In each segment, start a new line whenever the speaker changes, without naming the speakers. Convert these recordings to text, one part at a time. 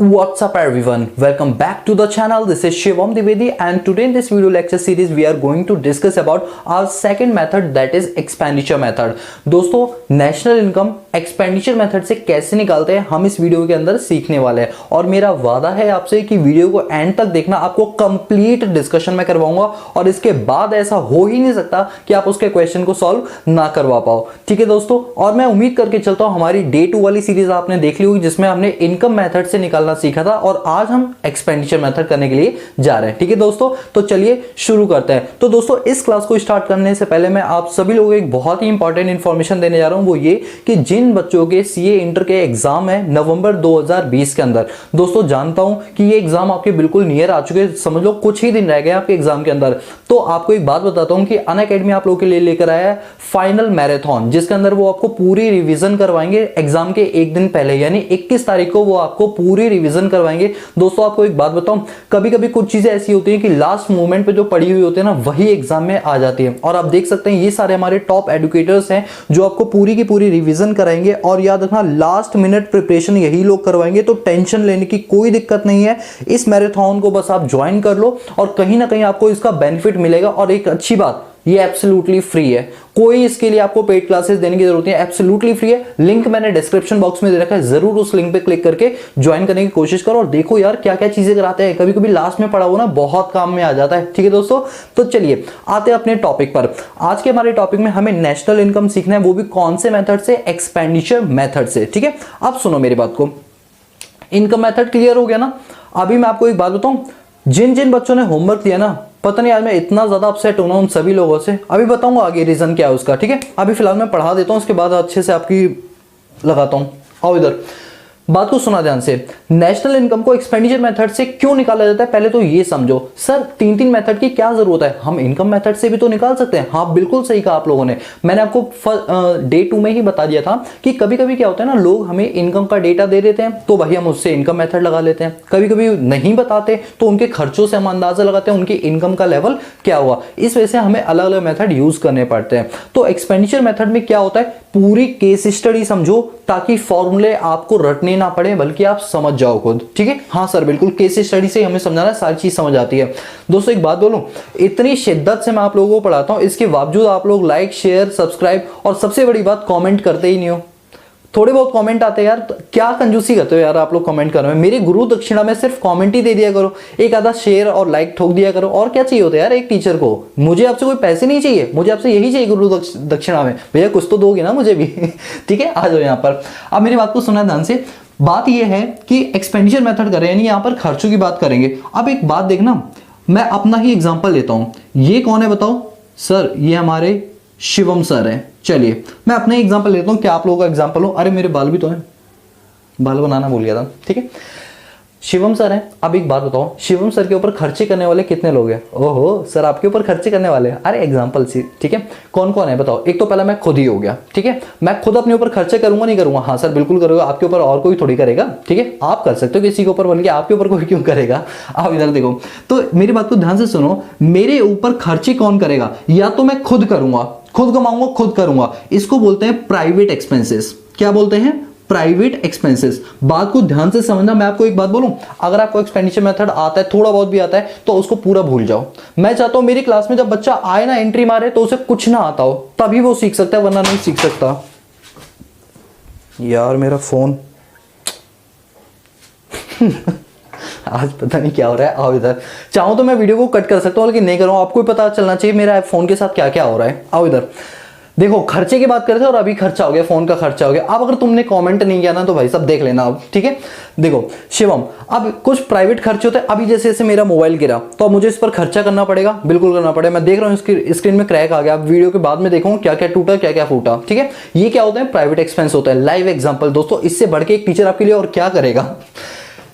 What's up everyone, welcome back to the channel. This is Shivam Dwivedi and today in this video lecture series we are going to discuss about our second method, that is expenditure method. दोस्तों national income expenditure method से कैसे निकालते हैं हम इस video के अंदर सीखने वाले हैं और मेरा वादा है आपसे कि वीडियो को एंड तक देखना, आपको कंप्लीट डिस्कशन में करवाऊंगा और इसके बाद ऐसा हो ही नहीं सकता कि आप उसके क्वेश्चन को सॉल्व ना करवा पाओ। ठीक है दोस्तों, और मैं उम्मीद करके चलता हूं हमारी डे 2 वाली सीरीज आपने देख ली होगी जिसमें हमने इनकम मेथड से निकालना सीखा था और आज हम एक्सपेंडिचर मेथड करने के लिए जा रहे हैं। ठीक है दोस्तों, तो चलिए शुरू करते हैं। तो दोस्तों इस क्लास को स्टार्ट करने से पहले मैं आप सभी लोगों को एक बहुत ही इंपॉर्टेंट इंफॉर्मेशन देने जा रहा हूं, वो ये कि जिन बच्चों के सीए इंटर के एग्जाम है नवंबर 2020 के अंदर, दोस्तों जानता हूं कि ये एग्जाम आपके बिल्कुल नियर आ चुके हैं, समझ लो कुछ ही दिन रह गए आपके एग्जाम के अंदर। तो आपको एक बात बताता हूं कि अनअकैडमी आप लोगों के लिए लेकर आया है फाइनल मैराथन, जिसके अंदर वो आपको पूरी रिवीजन करवाएंगे एग्जाम के एक दिन पहले, यानी 21 तारीख को वो आपको पूरी रिवीजन करवाएंगे। दोस्तों आपको एक बात बताऊं, कभी कभी कुछ चीजें ऐसी होती है कि लास्ट मोमेंट पे जो पड़ी हुई होती है ना वही एग्जाम में आ जाती है, और आप देख सकते हैं ये सारे हमारे टॉप एडुकेटर्स हैं जो आपको पूरी की पूरी रिवीजन कराएंगे। और याद रखना लास्ट मिनट प्रिपरेशन यही लोग करवाएंगे, तो टेंशन लेने की कोई दिक्कत नहीं है। इस मैराथन को बस आप ज्वाइन कर लो और कहीं ना कहीं आपको इसका बेनिफिट मिलेगा। और एक अच्छी बात, ये एब्सोल्युटली फ्री है, कोई इसके लिए आपको पेड क्लासेस देने की जरूरत नहीं है, एब्सोल्युटली फ्री है। लिंक मैंने डिस्क्रिप्शन बॉक्स में दे रखा है, जरूर उस लिंक पे क्लिक करके ज्वाइन करने की कोशिश करो और देखो यार क्या क्या चीजें कराते हैं, कभी कभी लास्ट में पड़ा हुआ ना बहुत काम में आ जाता है। ठीक है दोस्तों, तो चलिए आते हैं अपने टॉपिक पर। आज के हमारे टॉपिक में हमें नेशनल इनकम सीखना है, वो भी कौन से मेथड से, एक्सपेंडिचर मेथड से। ठीक है, अब सुनो मेरी बात को, इनकम मेथड क्लियर हो गया ना। अभी मैं आपको एक बात बताऊं, जिन जिन बच्चों ने होमवर्क दिया ना, पता नहीं आज मैं इतना ज्यादा अपसेट हूं ना उन सभी लोगों से, अभी बताऊंगा आगे रीजन क्या है उसका। ठीक है, अभी फिलहाल मैं पढ़ा देता हूं, उसके बाद अच्छे से आपकी लगाता हूं। आओ इधर, बात को सुना ध्यान से। नेशनल इनकम को एक्सपेंडिचर मेथड से क्यों निकाला जाता है, पहले तो ये समझो। सर तीन तीन मेथड की क्या जरूरत है, हम इनकम मेथड से भी तो निकाल सकते हैं। हाँ बिल्कुल सही कहा आप लोगों ने, मैंने आपको डे 2 में ही बता दिया था कि कभी कभी क्या होता है ना, लोग हमें इनकम का डेटा दे देते हैं तो भाई हम उससे इनकम मेथड लगा लेते हैं, कभी कभी नहीं बताते तो उनके खर्चों से हम अंदाजा लगाते हैं उनकी इनकम का लेवल क्या हुआ। इस वजह से हमें अलग अलग मेथड यूज करने पड़ते हैं। तो एक्सपेंडिचर मेथड में क्या होता है, पूरी केस स्टडी समझो ताकि फॉर्मूले आपको रटने ना पड़े बल्कि आप समझ जाओ खुद। ठीक है, हाँ सर बिल्कुल, केस स्टडी से हमें समझाना सारी चीज समझ आती है। दोस्तों एक बात बोलूं, इतनी शिद्दत से मैं आप लोगों को पढ़ाता हूं, इसके बावजूद आप लोग लाइक शेयर सब्सक्राइब और सबसे बड़ी बात कमेंट करते ही नहीं हो। थोड़े बहुत कमेंट आते हैं यार, तो क्या कंजूसी करते हो यार आप लोग कमेंट करने में। मेरी गुरु दक्षिणा में सिर्फ कमेंट ही दे दिया करो, एक आधा शेयर और लाइक ठोक दिया करो, और क्या चाहिए होता है यार एक टीचर को। मुझे आपसे कोई पैसे नहीं चाहिए, मुझे आपसे यही चाहिए गुरु दक्षिणा में, भैया कुछ तो दोगे ना मुझे भी। ठीक है, आ जाओ यहाँ पर। अब मेरी बात को सुना ध्यान से। बात यह है कि एक्सपेंडिचर मेथड कर रहे हैं, यानी यहाँ पर खर्चों की बात करेंगे। अब एक बात देखना, मैं अपना ही एग्जाम्पल लेता हूँ। ये कौन है बताओ, सर ये हमारे शिवम सर है। चलिए मैं अपने एग्जांपल लेता हूं, क्या आप लोगों का एग्जांपल हो। अरे मेरे बाल भी तो हैं, बाल बनाना भूल गया था। ठीक है, शिवम सर है। अब एक बात बताओ, शिवम सर के ऊपर खर्चे करने वाले कितने लोग हैं। ओहो सर आपके ऊपर खर्चे करने वाले हैं, अरे एग्जांपल सी। ठीक है, कौन कौन है बताओ। एक तो पहला मैं खुद ही हो गया। ठीक है, मैं खुद अपने ऊपर खर्चे करूंगा नहीं करूंगा, हाँ सर बिल्कुल करूंगा, आपके ऊपर और कोई थोड़ी करेगा। ठीक है, आप कर सकते हो किसी के ऊपर, बल्कि आपके ऊपर कोई क्यों करेगा। आप इधर देखो, तो मेरी बात को ध्यान से सुनो, मेरे ऊपर खर्चे कौन करेगा, या तो मैं खुद करूंगा, खुद कमाऊंगा खुद करूंगा, इसको बोलते हैं प्राइवेट एक्सपेंसेस। क्या बोलते हैं, प्राइवेट एक्सपेंसेस। बात को ध्यान से समझना। मैं आपको एक बात बोलूं, अगर आपको एक्सपेंडिचर मेथड आता है, थोड़ा बहुत भी आता है, तो उसको पूरा भूल जाओ। मैं चाहता हूं मेरी क्लास में जब बच्चा आए ना, एंट्री मारे, तो उसे कुछ ना आता हो, तभी वो सीख सकता है, वरना नहीं सीख सकता। यार मेरा फोन आज पता नहीं क्या हो रहा है। आओ इधर, चाहूं तो मैं वीडियो को कट कर सकता हूं, लेकिन नहीं करूंगा, आपको भी पता चलना चाहिए मेरा फोन के साथ क्या क्या हो रहा है। आओ इधर देखो, खर्चे की बात कर रहे थे और अभी खर्चा हो गया, फोन का खर्चा हो गया। अब अगर तुमने कमेंट नहीं किया ना तो भाई सब देख लेना अब। ठीक है, देखो शिवम, अब कुछ प्राइवेट खर्चे होते हैं। अभी जैसे जैसे मेरा मोबाइल गिरा तो अब मुझे इस पर खर्चा करना पड़ेगा, बिल्कुल करना पड़ेगा। मैं देख रहा हूँ इसकी स्क्रीन में क्रैक आ गया, अब वीडियो के बाद में देखूंगा क्या क्या टूटा क्या क्या फूटा। ठीक है, ये क्या होता है, प्राइवेट एक्सपेंस होता है। लाइव एग्जाम्पल दोस्तों, इससे बढ़ के एक टीचर आपके लिए और क्या करेगा।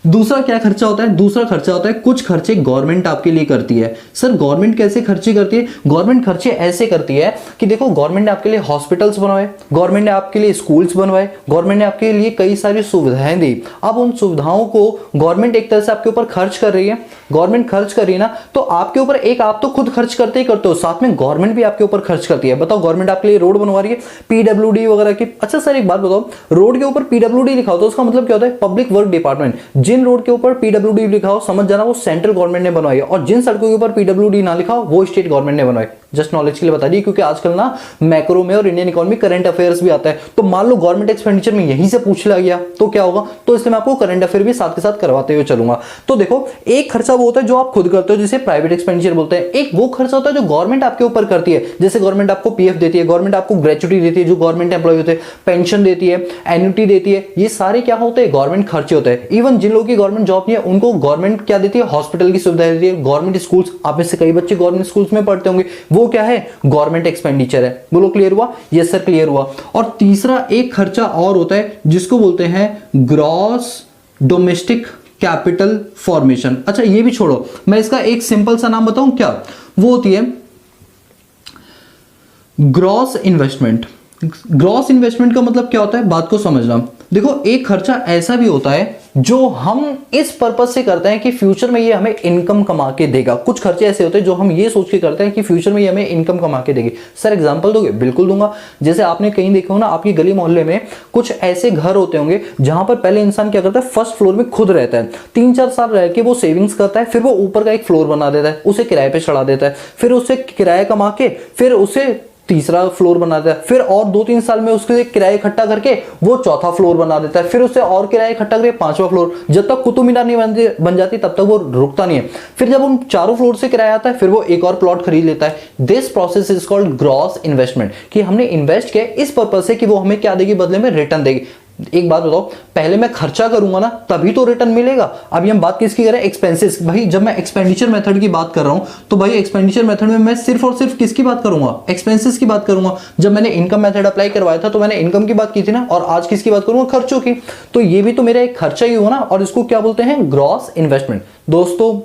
दूसरा क्या खर्चा होता है, दूसरा खर्चा होता है कुछ खर्चे गवर्नमेंट आपके लिए करती है। सर गवर्नमेंट कैसे खर्चे करती है, गवर्नमेंट खर्चे ऐसे करती है कि देखो, गवर्नमेंट ने आपके लिए हॉस्पिटल्स बनवाए, गवर्नमेंट ने आपके लिए स्कूल्स बनवाए, गवर्नमेंट ने आपके लिए कई सारी सुविधाएं दी। अब उन सुविधाओं को गवर्नमेंट एक तरह से आपके ऊपर खर्च कर रही है। गवर्नमेंट खर्च कर रही है ना, तो आपके ऊपर एक आप तो खुद खर्च करते ही करते हो, साथ में गवर्नमेंट भी आपके ऊपर खर्च करती है। बताओ, गवर्नमेंट आपके लिए रोड बनवा रही है, पीडब्ल्यूडी वगैरह की। अच्छा सर एक बात बताओ, रोड के ऊपर पीडब्ल्यूडी लिखा होता है, उसका मतलब क्या होता है, पब्लिक वर्क डिपार्टमेंट। जिन रोड के ऊपर पीडब्ल्यूडी लिखा हो समझ जाना वो सेंट्रल गवर्नमेंट ने बनवाई है, और जिन सड़कों के ऊपर पीडब्ल्यूडी ना लिखा हो वो स्टेट गवर्नमेंट ने बनवाई। जस्ट नॉलेज के लिए बता दी, क्योंकि आजकल ना मैक्रो में और इंडियन इकोनॉमी करंट अफेयर्स भी आता है, तो मान लो गवर्नमेंट एक्सपेंडिचर में यहीं से पूछ लिया गया तो क्या होगा, तो इसलिए मैं आपको करंट अफेयर भी साथ के साथ करवाते हुए चलूंगा। तो देखो, एक खर्चा वो होता है जो आप खुद करते हो जिसे प्राइवेट एक्सपेंडिचर बोलते हैं, एक वो खर्चा होता है जो गवर्नमेंट आपके ऊपर करती है, जैसे गवर्नमेंट आपको पीएफ देती है, गवर्नमेंट आपको ग्रेचुटी देती है जो गवर्नमेंट एम्प्लॉय होते हैं, पेंशन देती है, एन्युटी देती है, ये सारे क्या होते हैं, गवर्नमेंट खर्चे होते हैं। इवन जिन लोगों की गवर्नमेंट जॉब नहीं है उनको गवर्नमेंट क्या देती है, हॉस्पिटल की सुविधा देती है, गवर्नमेंट स्कूल्स, आप में से कई बच्चे गवर्नमेंट स्कूल्स में पढ़ते होंगे, वो क्या है, गवर्नमेंट एक्सपेंडिचर है। बोलो क्लियर हुआ? यस सर क्लियर हुआ। और तीसरा एक खर्चा और होता है जिसको बोलते हैं ग्रॉस डोमेस्टिक कैपिटल फॉर्मेशन। अच्छा ये भी छोड़ो, मैं इसका एक सिंपल सा नाम बताऊं क्या, वो होती है ग्रॉस इन्वेस्टमेंट। ग्रॉस इन्वेस्टमेंट का मतलब क्या होता है, बात को समझना। देखो, एक खर्चा ऐसा भी होता है जो हम इस पर्पज से करते हैं कि फ्यूचर में ये हमें इनकम कमा के देगा। कुछ खर्चे ऐसे होते हैं जो हम ये सोच के करते हैं कि फ्यूचर में ये हमें इनकम कमा के देगी। सर एग्जांपल दोगे? बिल्कुल दूंगा। जैसे आपने कहीं देखा हो ना, आपकी गली मोहल्ले में कुछ ऐसे घर होते होंगे जहां पर पहले इंसान क्या करता है, फर्स्ट फ्लोर में खुद रहता है, 3-4 साल रह के वो सेविंग्स करता है, फिर वो ऊपर का एक फ्लोर बना देता है, उसे किराए पे चढ़ा देता है, फिर उससे किराया कमा के फिर उसे तीसरा फ्लोर बना देता है, फिर और 2-3 साल में उसके किराया इकट्ठा करके वो चौथा फ्लोर बना देता है, फिर उससे और किराया इकट्ठा करके 5वां फ्लोर। जब तक कुतुब मीनार नहीं बन जाती तब तक वो रुकता नहीं है। फिर जब उन चारों फ्लोर से किराया आता है फिर वो एक और प्लॉट खरीद लेता है। This process is called gross investment, कि हमने इन्वेस्ट किया इस पर्पज से कि वो हमें क्या देगी, बदले में रिटर्न देगी। एक बात बताओ, पहले मैं खर्चा करूंगा ना तभी तो रिटर्न मिलेगा। अभी हम बात किसकी करें, एक्सपेंसेस। भाई जब मैं एक्सपेंडिचर मेथड की बात कर रहा हूं तो भाई एक्सपेंडिचर मेथड में मैं सिर्फ और सिर्फ किसकी बात करूंगा, एक्सपेंसेस की बात करूंगा। जब मैंने इनकम मेथड अप्लाई करवाया था तो मैंने इनकम की बात की थी ना, और आज किसकी बात करूंगा, खर्चों की। तो ये भी तो मेरा एक खर्चा ही हुआ ना, और इसको क्या बोलते हैं, ग्रॉस इन्वेस्टमेंट। दोस्तों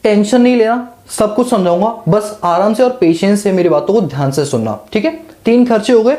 टेंशन नहीं लेना, सब कुछ समझाऊंगा, बस आराम से और पेशेंस से मेरी बातों को ध्यान से सुनना, ठीक है। 3 खर्चे हो गए,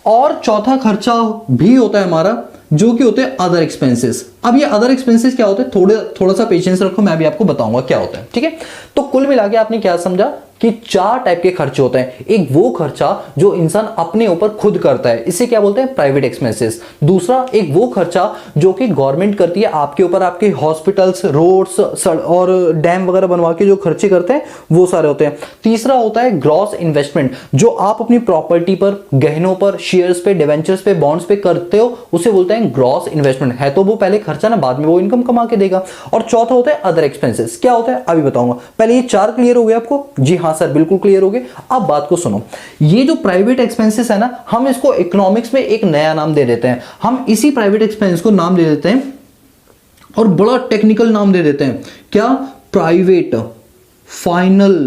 और चौथा खर्चा भी होता है हमारा जो कि होते हैं अदर एक्सपेंसेस। अब ये अदर एक्सपेंसेस क्या होते हैं, थोड़ा सा पेशेंस रखो, मैं भी आपको बताऊंगा क्या होता है, ठीक है। तो कुल मिला के आपने क्या समझा कि 4 टाइप के खर्चे होते हैं। एक वो खर्चा जो इंसान अपने ऊपर खुद करता है, इसे क्या बोलते हैं, प्राइवेट एक्सपेंसेस। दूसरा एक वो खर्चा जो कि गवर्नमेंट करती है आपके ऊपर, आपके हॉस्पिटल्स, रोड्स और डैम वगैरह बनवा के जो खर्चे करते हैं वो सारे होते हैं। तीसरा होता है ग्रॉस इन्वेस्टमेंट, जो आप अपनी प्रॉपर्टी पर, गहनों पर, शेयर्स पे, डिवेंचर्स पे, बॉन्ड्स पे करते हो, उसे बोलते हैं ग्रॉस इन्वेस्टमेंट। है तो वो पहले खर्चा ना, बाद में वो इनकम कमा के देगा। और चौथा होता है अदर एक्सपेंसेस। क्या होता है अभी बताऊंगा। पहले ये 4 क्लियर हो गए आपको? जी हाँ सर बिल्कुल क्लियर हो गए। अब बात को सुनो, ये जो प्राइवेट एक्सपेंसेस है ना, हम इसको इकोनॉमिक्स में एक नया नाम दे देते हैं। हम इसी प्राइवेट एक्सपेंस को नाम दे देते हैं और बड़ा टेक्निकल नाम दे देते हैं, क्या, प्राइवेट फाइनल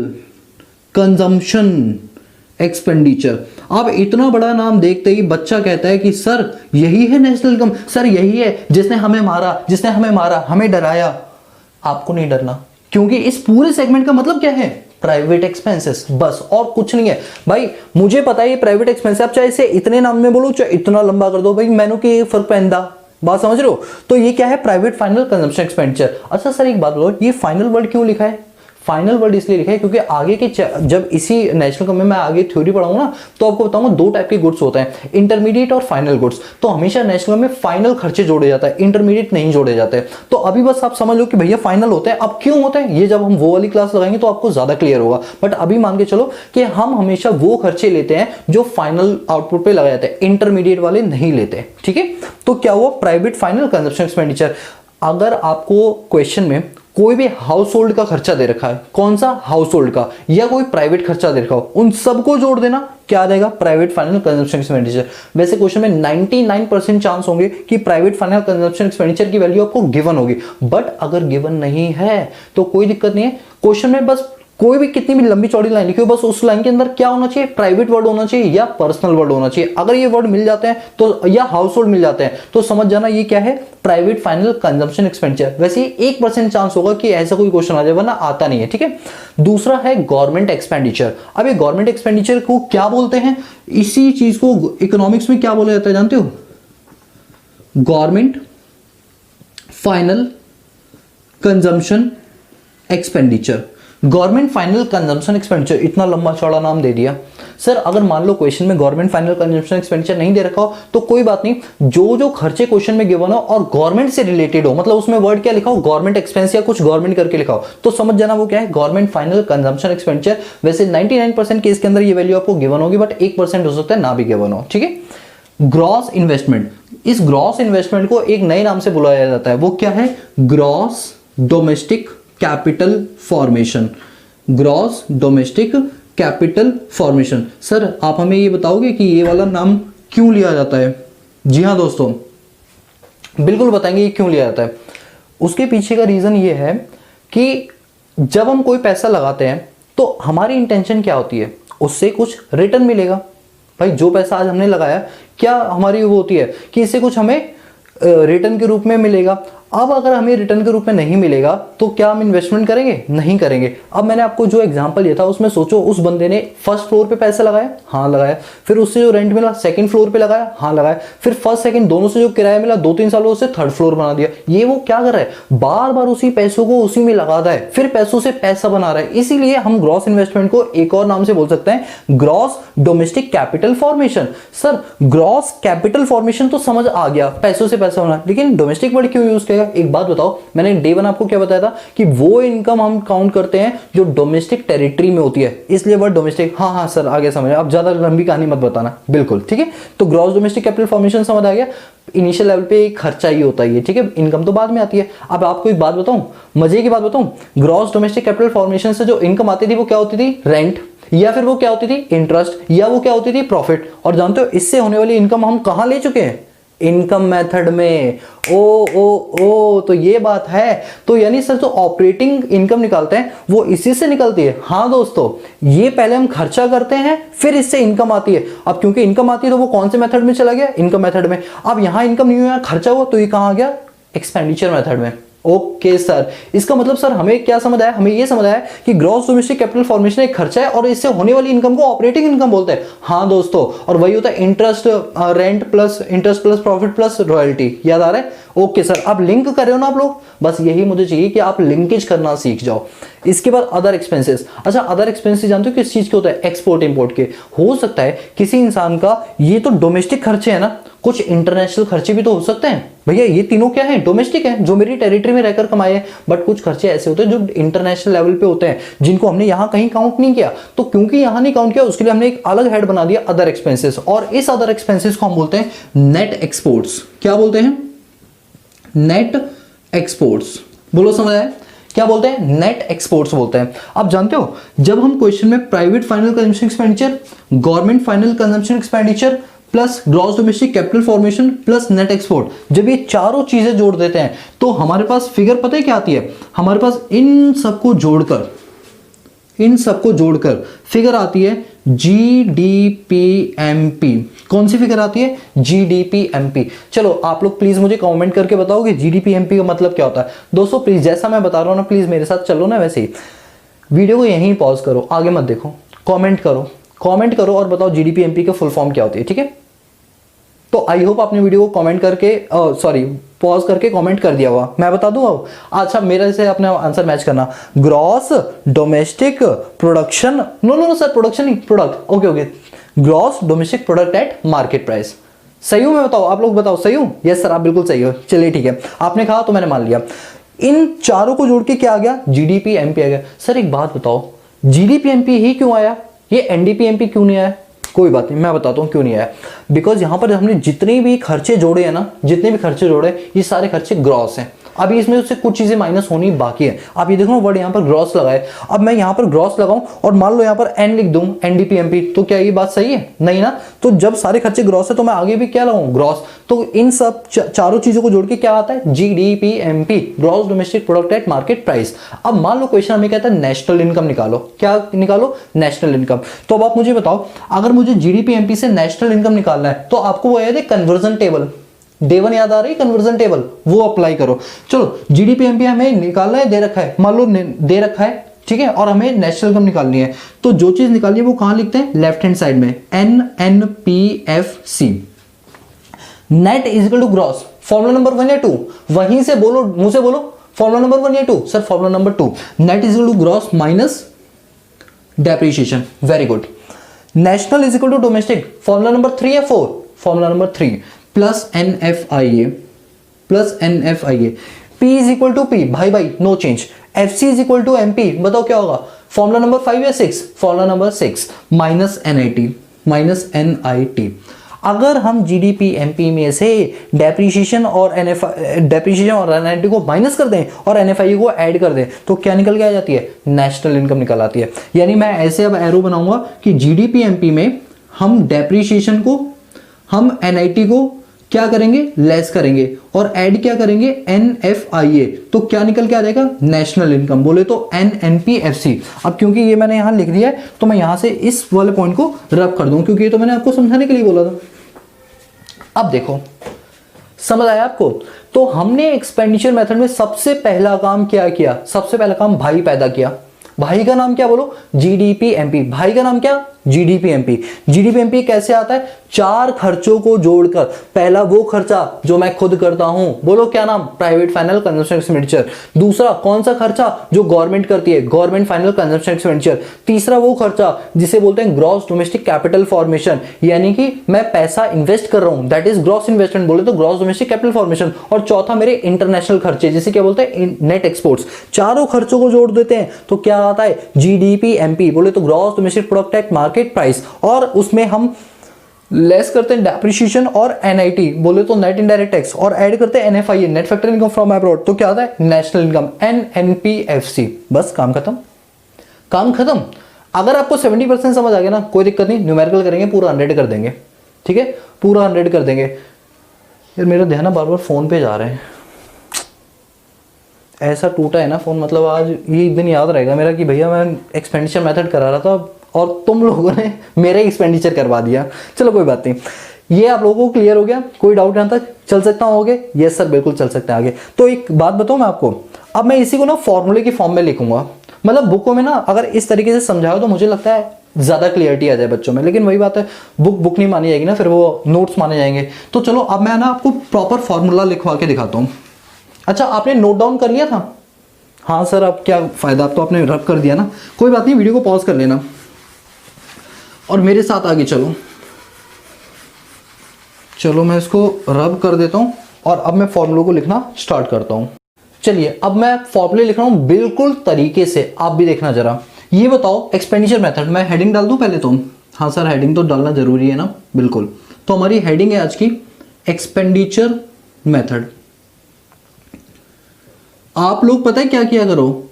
कंजम्पशन एक्सपेंडिचर। अब इतना बड़ा नाम देखते ही बच्चा कहता है कि सर यही है नेशनल इनकम, सर यही है जिसने हमें मारा, हमें डराया। आपको नहीं डरना, क्योंकि इस पूरे सेगमेंट का मतलब क्या है, प्राइवेट एक्सपेंसेस, बस और कुछ नहीं है। भाई मुझे पता है ये प्राइवेट एक्सपेंस, आप चाहे इसे इतने नाम में बोलो चाहे इतना लंबा कर दो, भाई मैंने के फर्क पैदा, बात समझ रहे हो। तो ये क्या है, प्राइवेट फाइनल कंजम्पशन एक्सपेंडिचर। अच्छा सर एक बात बोलो, ये फाइनल वर्ड क्यों लिखा है? फाइनल वर्ड इसलिए लिखा है क्योंकि आगे के जब इसी नेशनल इनकम में मैं आगे थ्योरी पढ़ाऊंगा ना तो आपको बताऊंगा 2 टाइप के गुड्स होते हैं, इंटरमीडिएट और फाइनल गुड्स। तो हमेशा नेशनल में फाइनल खर्चे जोड़े जाता है, इंटरमीडिएट नहीं जोड़े जाते। तो अभी बस आप समझ लो कि भैया फाइनल होते हैं। अब क्यों होते हैं ये जब हम वो वाली क्लास लगाएंगे तो आपको ज्यादा क्लियर होगा, बट अभी मान के चलो कि हम हमेशा वो खर्चे लेते हैं जो फाइनल आउटपुट पे लगाए जाते हैं, इंटरमीडिएट वाले नहीं लेते, ठीक है। तो क्या हुआ, प्राइवेट फाइनल कंजम्पशन एक्सपेंडिचर। अगर आपको क्वेश्चन में कोई भी हाउस होल्ड का खर्चा दे रखा है, कौन सा, हाउस होल्ड का, या कोई प्राइवेट खर्चा दे रखा हो, उन सबको जोड़ देना, क्या आ जाएगा, प्राइवेट फाइनल कंजम्पशन एक्सपेंडिचर। वैसे क्वेश्चन में 99% चांस होंगे कि प्राइवेट फाइनल कंजम्पशन एक्सपेंडिचर की वैल्यू आपको गिवन होगी, बट अगर गिवन नहीं है तो कोई दिक्कत नहीं है। क्वेश्चन में बस कोई भी कितनी भी लंबी चौड़ी लाइन लिखी हो, बस उस लाइन के अंदर क्या होना चाहिए, प्राइवेट वर्ड होना चाहिए या पर्सनल वर्ड होना चाहिए। अगर ये वर्ड मिल जाते हैं तो, या हाउस होल्ड मिल जाते हैं, तो समझ जाना ये क्या है, प्राइवेट फाइनल कंजम्पशन एक्सपेंडिचर। वैसे 1% चांस होगा कि ऐसा कोई क्वेश्चन आ जाए, वरना आता नहीं है, ठीक है। दूसरा है गवर्नमेंट एक्सपेंडिचर। अब ये गवर्नमेंट एक्सपेंडिचर को क्या बोलते हैं, इसी चीज को इकोनॉमिक्स में क्या बोला जाता है जानते हो, government final consumption expenditure. Government final consumption expenditure, इतना लंबा चौड़ा नाम दे दिया। सर अगर मान लो क्वेश्चन में गवर्नमेंट फाइनल कंजम्पशन एक्सपेंडिचर नहीं दे रखा हो तो कोई बात नहीं, जो जो खर्चे क्वेश्चन में गिवन हो और गवर्नमेंट से रिलेटेड हो, मतलब उसमें वर्ड क्या लिखा हो, गवर्नमेंट एक्सपेंस या कुछ गवर्नमेंट करके लिखा हो, तो समझ जाना वो क्या है, गवर्नमेंट फाइनल कंजम्पशन एक्सपेंडिचर। वैसे 99% केस के अंदर ये वैल्यू आपको गिवन होगी, बट 1% हो सकता है ना भी गिवन हो, ठीक है। ग्रॉस इन्वेस्टमेंट, इस ग्रॉस इन्वेस्टमेंट को एक नए नाम से बुलाया जाता है, वो क्या है, gross domestic capital formation. Gross domestic capital formation. Sir आप हमें ये बताओगे कि ये वाला नाम क्यों लिया जाता है? जी हाँ दोस्तों, बिल्कुल बताएंगे ये क्यों लिया जाता है। उसके पीछे का रीजन ये है कि जब हम कोई पैसा लगाते हैं तो हमारी इंटेंशन क्या होती है, उससे कुछ रिटर्न मिलेगा। भाई जो पैसा आज हमने लगाया, क्या हमारी वो होती है कि इससे कुछ हमें रिटर्न के रूप में मिलेगा। अब अगर हमें रिटर्न के रूप में नहीं मिलेगा तो क्या हम इन्वेस्टमेंट करेंगे? नहीं करेंगे। अब मैंने आपको जो एग्जांपल दिया था उसमें सोचो, उस बंदे ने फर्स्ट फ्लोर पे पैसा लगाया, हाँ लगाया, फिर उससे जो रेंट मिला सेकंड फ्लोर पे लगाया, हाँ लगाया, फिर फर्स्ट सेकंड दोनों से जो किराया मिला 2-3 सालों से थर्ड फ्लोर बना दिया। ये वो क्या कर रहा है, बार बार उसी पैसों को उसी में लगा रहा है, फिर पैसों से पैसा बना रहा है। इसीलिए हम ग्रॉस इन्वेस्टमेंट को एक और नाम से बोल सकते हैं, gross domestic capital formation. Sir gross capital formation तो समझ आ गया, पैसों से पैसा होना, लेकिन डोमेस्टिक वर्ड क्यों यूज किया? एक बात बताओ, मैंने डे वन आपको क्या बताया था कि वो इनकम हम काउंट करते हैं जो डोमेस्टिक टेरिटरी में होती है, इसलिए वर्ड डोमेस्टिक। हाँ हाँ सर आगे समझ, अब ज्यादा लंबी कहानी मत बताना, बिल्कुल ठीक है। तो ग्रॉस डोमेस्टिक कैपिटल फॉर्मेशन समझ आ गया, इनिशियल लेवल पे एक खर्चा ही होता है, ठीक है, इनकम तो बाद में आती है। अब आपको एक बात बताऊं, मजे की बात बताऊं, ग्रॉस डोमेस्टिक कैपिटल फॉर्मेशन से जो इनकम आती थी वो क्या होती थी, रेंट, या फिर वो क्या होती थी, इंटरेस्ट, या वो क्या होती थी, प्रॉफिट। और जानते हो इससे होने वाली इनकम हम कहां ले चुके हैं, इनकम मेथड में। ओ तो ये बात है। तो यानी सर जो ऑपरेटिंग इनकम निकालते हैं वो इसी से निकलती है। हाँ दोस्तों, ये पहले हम खर्चा करते हैं फिर इससे इनकम आती है। अब क्योंकि इनकम आती है तो वो कौन से मेथड में चला गया, इनकम मेथड में। अब यहां इनकम नहीं हुआ, खर्चा हुआ, तो ये कहां आ गया, एक्सपेंडिचर मेथड में। ओके सर, इसका मतलब सर हमें क्या समझ आया, हमें ये समझ आया कि ग्रॉस डोमेस्टिक कैपिटल फॉर्मेशन एक खर्चा है और इससे होने वाली इनकम को ऑपरेटिंग इनकम बोलते हैं। हाँ दोस्तों, और वही होता है interest, rent plus interest plus profit plus royalty. याद आ रहा है? ओके सर, आप लिंक कर रहे हो ना आप लोग, बस यही मुझे चाहिए कि आप लिंकेज करना सीख जाओ। इसके बाद अदर एक्सपेंसेस। अच्छा, अदर एक्सपेंसेस जानते हो किस चीज के होता है, एक्सपोर्ट इंपोर्ट के। हो सकता है किसी इंसान का, ये तो डोमेस्टिक खर्चे है ना, कुछ इंटरनेशनल खर्चे भी तो हो सकते हैं। भैया ये तीनों क्या है, डोमेस्टिक है, जो मेरी टेरिटरी में रहकर कमाए हैं, बट कुछ खर्चे ऐसे होते हैं जो इंटरनेशनल लेवल पे होते हैं, जिनको हमने यहां कहीं काउंट नहीं किया। तो क्योंकि यहां नहीं काउंट किया, उसके लिए हमने एक अलग हेड बना दिया, अदर एक्सपेंसेस। और इस अदर एक्सपेंसेस को हम बोलते हैं नेट एक्सपोर्ट्स। क्या बोलते हैं, नेट एक्सपोर्ट्स। बोलो समझ आया, क्या बोलते हैं, नेट एक्सपोर्ट्स बोलते हैं। आप जानते हो जब हम क्वेश्चन में private final consumption expenditure, government final consumption expenditure plus gross domestic capital formation plus net export, जब ये चारों चीजें जोड़ देते हैं तो हमारे पास फिगर पता है क्या आती है, हमारे पास इन सबको जोड़कर फिगर आती है GDPMP। कौन सी फिगर आती है, GDPMP। चलो आप लोग प्लीज मुझे कमेंट करके बताओगे GDPMP का मतलब क्या होता है। दोस्तों प्लीज जैसा मैं बता रहा हूं ना, प्लीज मेरे साथ चलो ना, वैसे ही वीडियो को यहीं पॉज करो, आगे मत देखो, कमेंट करो और बताओ GDPMP का फुल फॉर्म क्या होती है, ठीक है। तो आई होप आपने वीडियो को कमेंट करके पॉज करके कमेंट कर दिया हुआ, मैं बता दूं अब। अच्छा, मेरे से अपने आंसर मैच करना, gross domestic production, no sir production नहीं, product, okay, gross domestic product at market price. सही हूं मैं, बताओ आप लोग, बताओ सही हूं? यस सर आप बिल्कुल सही हो, चलिए ठीक है, आपने कहा तो मैंने मान लिया। इन चारों को जोड़ के क्या आ गया, GDPMP आ गया। सर एक बात बताओ, GDPMP ही क्यों आया, ये NDPMP क्यों नहीं आया? कोई बात नहीं, मैं बताता हूं क्यों नहीं आया। बिकॉज यहां पर हमने जितने भी खर्चे जोड़े हैं ना, ये सारे खर्चे ग्रॉस हैं। अभी इसमें उससे कुछ चीजें माइनस होनी बाकी है। आप ये देखो वर्ड यहाँ पर ग्रॉस लगाए, अब मैं यहाँ पर ग्रॉस लगाऊं और मान लो यहाँ पर एन लिख दूं, NDPMP, तो क्या ये बात सही है? नहीं ना। तो जब सारे खर्चे ग्रॉस है तो मैं आगे भी क्या लगाऊं, ग्रॉस। तो इन सब चारों चीजों को जोड़ के क्या आता है, GDPMP, gross domestic product at market price. अब मान लो क्वेश्चन हमें कहता है नेशनल इनकम निकालो, क्या निकालो, नेशनल इनकम। तो अब आप मुझे बताओ, अगर मुझे GDPMP से नेशनल इनकम निकालना है तो आपको वो याद है कन्वर्जन टेबल, डे वन याद आ रही है, कन्वर्जन टेबल, वो अप्लाई करो। चलो GDPMP हमें निकालना है, दे रखा है, मान लो दे रखा है, ठीक है, और हमें नेशनल इनकम निकालनी है। तो जो चीज निकालनी है वो कहां लिखते हैं, लेफ्ट हैंड साइड में, NNPFC, net is equal to gross. Formula number 1 या 2, वहीं से बोलो, मुंह से बोलो, फॉर्मूला नंबर 1 या 2? Sir formula number 2, net is equal to gross minus depreciation. Very good. National is equal to domestic, formula number 3 या 4, formula number 3 plus NFIA, P is equal to P, भाई भाई no change, FC is equal to MP, बताओ क्या होगा, formula number 5 या 6, formula number 6 minus NIT। अगर हम GDP MP में से डेप्रिसिएशन और NIT को माइनस कर दें और NFI को ऐड कर दें तो क्या निकल के आ जाती है, नेशनल इनकम निकल आती है। यानी मैं ऐसे अब एरो बनाऊंगा कि GDP MP में हम डेप्रिसिएशन को, हम NIT को क्या करेंगे, लेस करेंगे और ऐड क्या करेंगे, NFIA, तो क्या निकल के आ जाएगा, नेशनल इनकम, बोले तो NNPFC। अब क्योंकि ये मैंने यहां लिख दिया है तो मैं यहां से इस वाले पॉइंट को रब कर दूं, क्योंकि ये तो मैंने आपको समझाने के लिए बोला था। अब देखो समझ आया आपको, तो हमने एक्सपेंडिचर मेथड में सबसे पहला काम क्या किया, सबसे पहला काम भाई पैदा किया। भाई का नाम क्या बोलो, GDP MP, भाई का नाम क्या, GDP MP। GDP MP कैसे आता है, 4 खर्चों को जोड़कर, पहला वो खर्चा जो मैं खुद करता हूं, बोलो क्या नाम, प्राइवेट फाइनल कंजम्पशन एक्सपेंडिचर। दूसरा कौन सा खर्चा, जो गवर्नमेंट करती है, गवर्नमेंट फाइनल कंजम्पशन एक्सपेंडिचर। तीसरा वो खर्चा जिसे बोलते हैं ग्रॉस डोमेस्टिक कैपिटल फॉर्मेशन, यानी कि मैं पैसा इन्वेस्ट कर रहा हूं, दैट इज ग्रॉस इन्वेस्टमेंट, बोले तो ग्रॉस डोमेस्टिक कैपिटल फॉर्मेशन। और चौथा मेरे इंटरनेशनल खर्चे, जिसे क्या बोलते हैं, नेट एक्सपोर्ट्स। चारों खर्चों को जोड़ देते हैं तो क्या आता है, GDP MP, बोले तो gross domestic product at market price, और उसमें हम लेस करते हैं डेप्रिसिएशन और NIT, बोले तो नेट इनडायरेक्ट टैक्स, और ऐड करते हैं NFIA, net factor income from abroad, तो क्या आता है, नेशनल इनकम, NNPFC। बस काम खत्म, काम खत्म। अगर आपको 70% समझ आ गया ना, कोई दिक्कत नहीं, न्यूमेरिकल करेंगे, पूरा 100 कर देंगे, ठीक है, पूरा 100 कर देंगे। यार मेरा ध्यान ना बार बार फोन पे जा रहे हैं, ऐसा टूटा है ना फोन, मतलब आज ये दिन याद रहेगा मेरा कि भैया मैं एक्सपेंडिचर मेथड करा रहा था और तुम लोगों ने मेरा एक्सपेंडिचर करवा दिया। चलो कोई बात नहीं, ये आप लोगों को क्लियर हो गया, कोई डाउट यहाँ तक, चल सकता हूँ आगे, यस सर बिल्कुल चल सकते हैं आगे। तो एक बात बताऊँ मैं आपको, अब मैं इसी को ना फॉर्मूले की फॉर्म में लिखूंगा, मतलब बुकों में ना अगर इस तरीके से समझाओ तो मुझे लगता है ज्यादा क्लियरिटी आ जाए बच्चों में, लेकिन वही बात है, बुक नहीं मानी जाएगी ना, फिर वो नोट्स माने जाएंगे। तो चलो अब मैं ना आपको प्रॉपर फॉर्मूला लिखवा के दिखाता हूँ। अच्छा आपने नोट डाउन कर लिया था, हाँ सर अब क्या फायदा, अब तो आपने रब कर दिया ना, कोई बात नहीं, वीडियो को पॉज कर लेना और मेरे साथ आगे चलो। चलो मैं इसको रब कर देता हूं और अब मैं फॉर्मूले को लिखना स्टार्ट करता हूं। चलिए अब मैं फॉर्मूले लिख रहा हूं बिल्कुल तरीके से, आप भी देखना जरा। ये बताओ एक्सपेंडिचर मेथड, मैं हेडिंग डाल दूं पहले तो, हाँ सर हेडिंग तो डालना जरूरी है ना, बिल्कुल। तो हमारी हेडिंग है आज की एक्सपेंडिचर मेथड। आप लोग पता है क्या किया करो,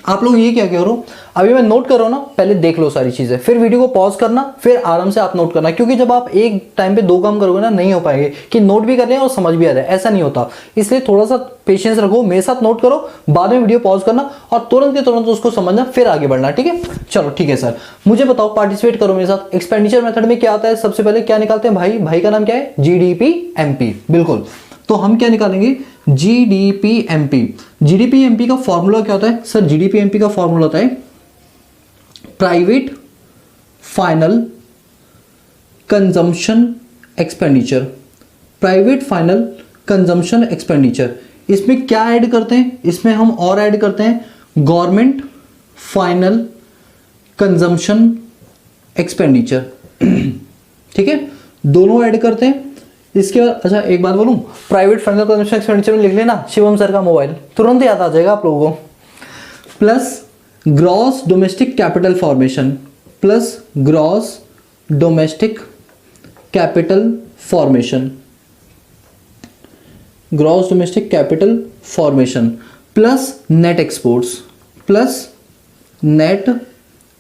आप लोग ये क्या करो, अभी मैं नोट कर रहा हूं ना, पहले देख लो सारी चीजें, फिर वीडियो को पॉज करना, फिर आराम से आप नोट करना, क्योंकि जब आप एक टाइम पे 2 काम करोगे ना, नहीं हो पाएंगे कि नोट भी कर लें और समझ भी आ जाए, ऐसा नहीं होता। इसलिए थोड़ा सा पेशेंस रखो, मेरे साथ नोट करो, बाद में वीडियो पॉज करना और तुरंत के तुरंत उसको समझना, फिर आगे बढ़ना, ठीक है। चलो ठीक है सर, मुझे बताओ, पार्टिसिपेट करो मेरे साथ। एक्सपेंडिचर मेथड में क्या आता है, सबसे पहले क्या निकालते हैं भाई, भाई का नाम क्या है, GDP MP, बिल्कुल। तो हम क्या निकालेंगे, GDP MP। GDP MP का फॉर्मूला क्या होता है सर, GDP MP का फॉर्मूला होता है private final consumption expenditure, private final consumption expenditure. इसमें क्या ऐड करते हैं, इसमें हम और ऐड करते हैं गवर्नमेंट फाइनल कंजम्पशन एक्सपेंडिचर, ठीक है, दोनों ऐड करते हैं। इसके बाद अच्छा एक बात बोलूं, प्राइवेट फाइनल कंजम्पशन एक्सपेंडिचर में लिख लेना शिवम सर का मोबाइल, तुरंत याद आ जाएगा आप लोगों को। Plus gross domestic capital formation, plus gross domestic capital formation, gross domestic capital formation, plus net exports, plus net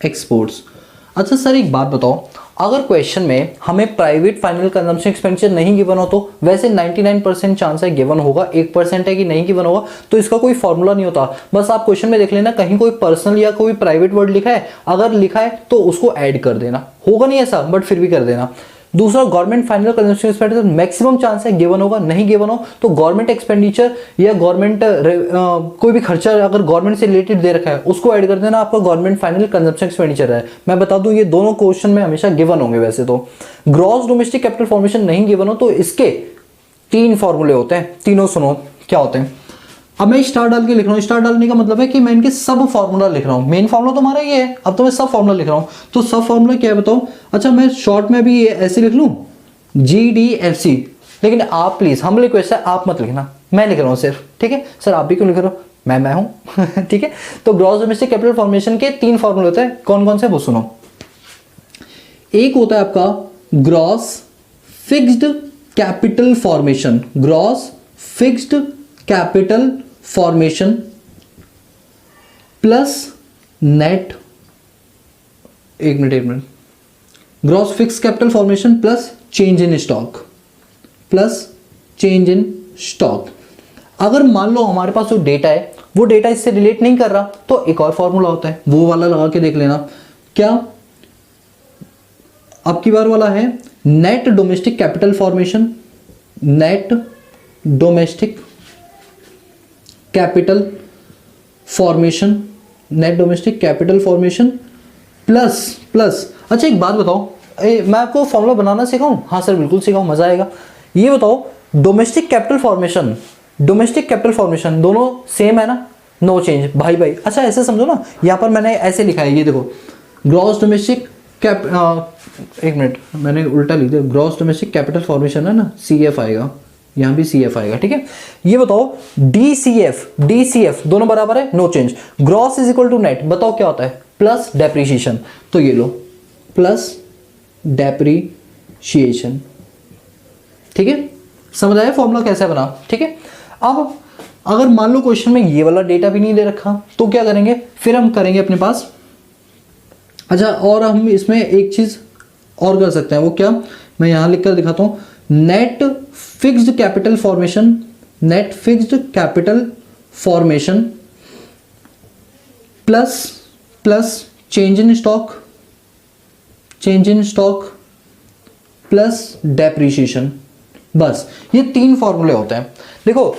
exports. अच्छा सर एक बात बताओ, अगर क्वेश्चन में हमें प्राइवेट फाइनल कंजम्पशन एक्सपेंडिचर नहीं गिवन हो, तो वैसे 99% चांस है गिवन होगा, 1% है कि नहीं गिवन होगा, तो इसका कोई फॉर्मूला नहीं होता। बस आप क्वेश्चन में देख लेना कहीं कोई पर्सनल या कोई प्राइवेट वर्ड लिखा है, अगर लिखा है तो उसको ऐड कर देना, होगा नहीं ऐसा बट फिर भी कर देना। दूसरा government final consumption expenditure maximum chance है गिवन होगा, नहीं गिवन हो तो गवर्नमेंट एक्सपेंडिचर या गवर्नमेंट कोई भी खर्चा अगर गवर्नमेंट से रिलेटेड दे रखा है उसको ऐड कर देना, आपका गवर्नमेंट फाइनल कंजम्पशन एक्सपेंडिचर है। मैं बता दूं ये दोनों क्वेश्चन में हमेशा गिवन होंगे। वैसे तो ग्रॉस डोमेस्टिक कैपिटल फॉर्मेशन नहीं गिवन हो तो इसके 3 फॉर्मूले होते हैं, तीनों सुनो क्या होते हैं। अब मैं स्टार डाल के लिख रहा हूँ, स्टार डालने का मतलब है कि मैं इनके सब फॉर्मूला लिख रहा हूँ। मेन फॉर्मूला तो हमारा ये है, अब तो मैं सब फॉर्मूला लिख रहा हूँ। तो सब फॉर्मूला क्या है बताओ। अच्छा मैं शॉर्ट में भी ये ऐसे लिख लूँ GDFC, लेकिन आप प्लीज हम रिक्वेस्ट है आप मत लिखना, मैं लिख रहा हूँ सिर्फ, ठीक है। सर आप भी क्यों लिख रहे हो, मैं हूं ठीक है। तो ग्रॉस डोमेस्टिक कैपिटल फॉर्मेशन के 3 फॉर्मूले होते हैं, कौन कौन से वो सुनो। एक होता है आपका gross fixed capital formation, gross fixed capital formation plus net, एक minute, gross fixed capital formation plus change in stock, plus change in stock. अगर मान लो हमारे पास जो डेटा है वो डेटा इससे रिलेट नहीं कर रहा, तो एक और फॉर्मूला होता है, वो वाला लगा के देख लेना। क्या अब की बार वाला है net domestic capital formation, net domestic capital formation, net domestic capital formation plus अच्छा एक बात बताओ, मैं आपको फॉर्मूला बनाना सिखाऊं? हाँ सर बिल्कुल सिखाऊं, मजा आएगा। ये बताओ domestic capital formation, domestic capital formation दोनों सेम है ना, नो चेंज भाई भाई। अच्छा ऐसे समझो ना, यहां पर मैंने ऐसे लिखा है, ये देखो ग्रॉस डोमेस्टिक एक मिनट मैंने उल्टा लिख दिया, ग्रॉस डोमेस्टिक कैपिटल फॉर्मेशन है ना, CF आएगा, यहां भी CF आएगा, ठीक है। ये बताओ DCF दोनों बराबर है, no change. Gross is equal to net, बताओ क्या होता है, प्लस डेप्रीशिएशन, तो ये लो प्लस डेप्रीशिएशन, ठीक है। समझ आया फॉर्मूला कैसे बना, ठीक है। अब अगर मान लो क्वेश्चन में ये वाला डेटा भी नहीं दे रखा तो क्या करेंगे, फिर हम करेंगे अपने पास। अच्छा और हम इसमें एक चीज और कर सकते हैं, वो क्या, मैं यहां लिखकर दिखाता हूं, net fixed capital formation, net fixed capital formation plus change in stock plus depreciation. बस ये 3 फॉर्मूले होते हैं। देखो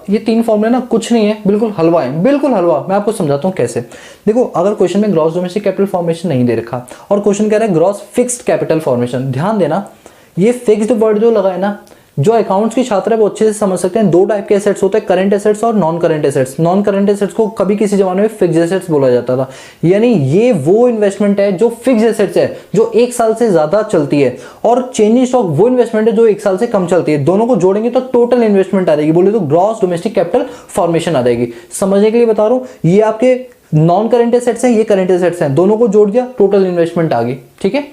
ये 3 फॉर्मूले ना कुछ नहीं है, बिल्कुल हलवा है, बिल्कुल हलवा। मैं आपको समझाता हूँ कैसे। देखो अगर क्वेश्चन में ग्रॉस डोमेस्टिक कैपिटल फॉर्मेशन नहीं दे रखा और क्वेश्चन कह रहा है ग्रॉस फिक्स्ड कैपिटल फॉर्मेशन, ध्यान देना ये फिक्स्ड वर्ड जो लगा है ना, जो अकाउंट्स की छात्र है वो अच्छे से समझ सकते हैं। 2 टाइप के एसेट्स होते हैं, करंट एसेट्स और non current assets. Non current assets को कभी किसी जमाने में फिक्स्ड एसेट्स बोला जाता था, यानी ये वो इन्वेस्टमेंट है जो फिक्स्ड एसेट्स है, जो 1 साल से ज्यादा चलती है, और चेंजिंग स्टॉक वो इन्वेस्टमेंट है जो 1 साल से कम चलती है। दोनों को जोड़ेंगे तो टोटल इन्वेस्टमेंट आ जाएगी, बोले तो ग्रॉस डोमेस्टिक कैपिटल फॉर्मेशन आ जाएगी। समझने के लिए बता रहा हूं, ये आपके नॉन करंट एसेट्स हैं, ये करंट एसेट्स हैं, दोनों को जोड़ दिया टोटल इन्वेस्टमेंट आ गई, ठीक है।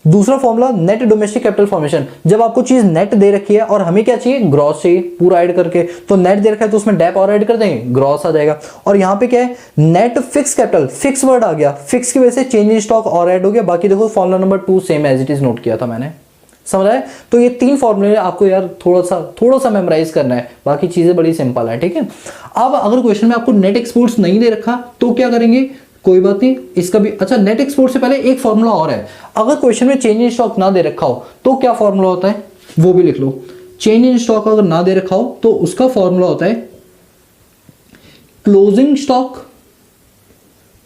दूसरा formula net domestic capital formation, जब आपको चीज नेट दे रखी है और हमें क्या चाहिए, ग्रॉस चाहिए पूरा ऐड करके, तो नेट दे रखा है तो उसमें डेप और ऐड कर देंगे, ग्रॉस आ जाएगा। और यहाँ पे क्या है, net fix capital, fix word आ गया, फिक्स की वजह से चेंज इन स्टॉक और ऐड हो गया। बाकी देखो formula number 2 same as it is note किया था मैंने, समझ आए। तो ये 3 फॉर्मूले आपको यार थोड़ा सा मेमोराइज करना है, बाकी चीजें बड़ी सिंपल है, ठीक है। अब अगर क्वेश्चन में आपको नेट एक्सपोर्ट्स नहीं दे रखा तो क्या करेंगे, कोई बात नहीं, इसका भी अच्छा नेट एक्सपोर्ट से पहले एक फॉर्मूला और है। अगर क्वेश्चन में चेंज इन स्टॉक ना दे रखा हो तो क्या फॉर्मूला होता है, वो भी लिख लो। चेंज इन स्टॉक अगर ना दे रखा हो तो उसका फॉर्मूला होता है closing stock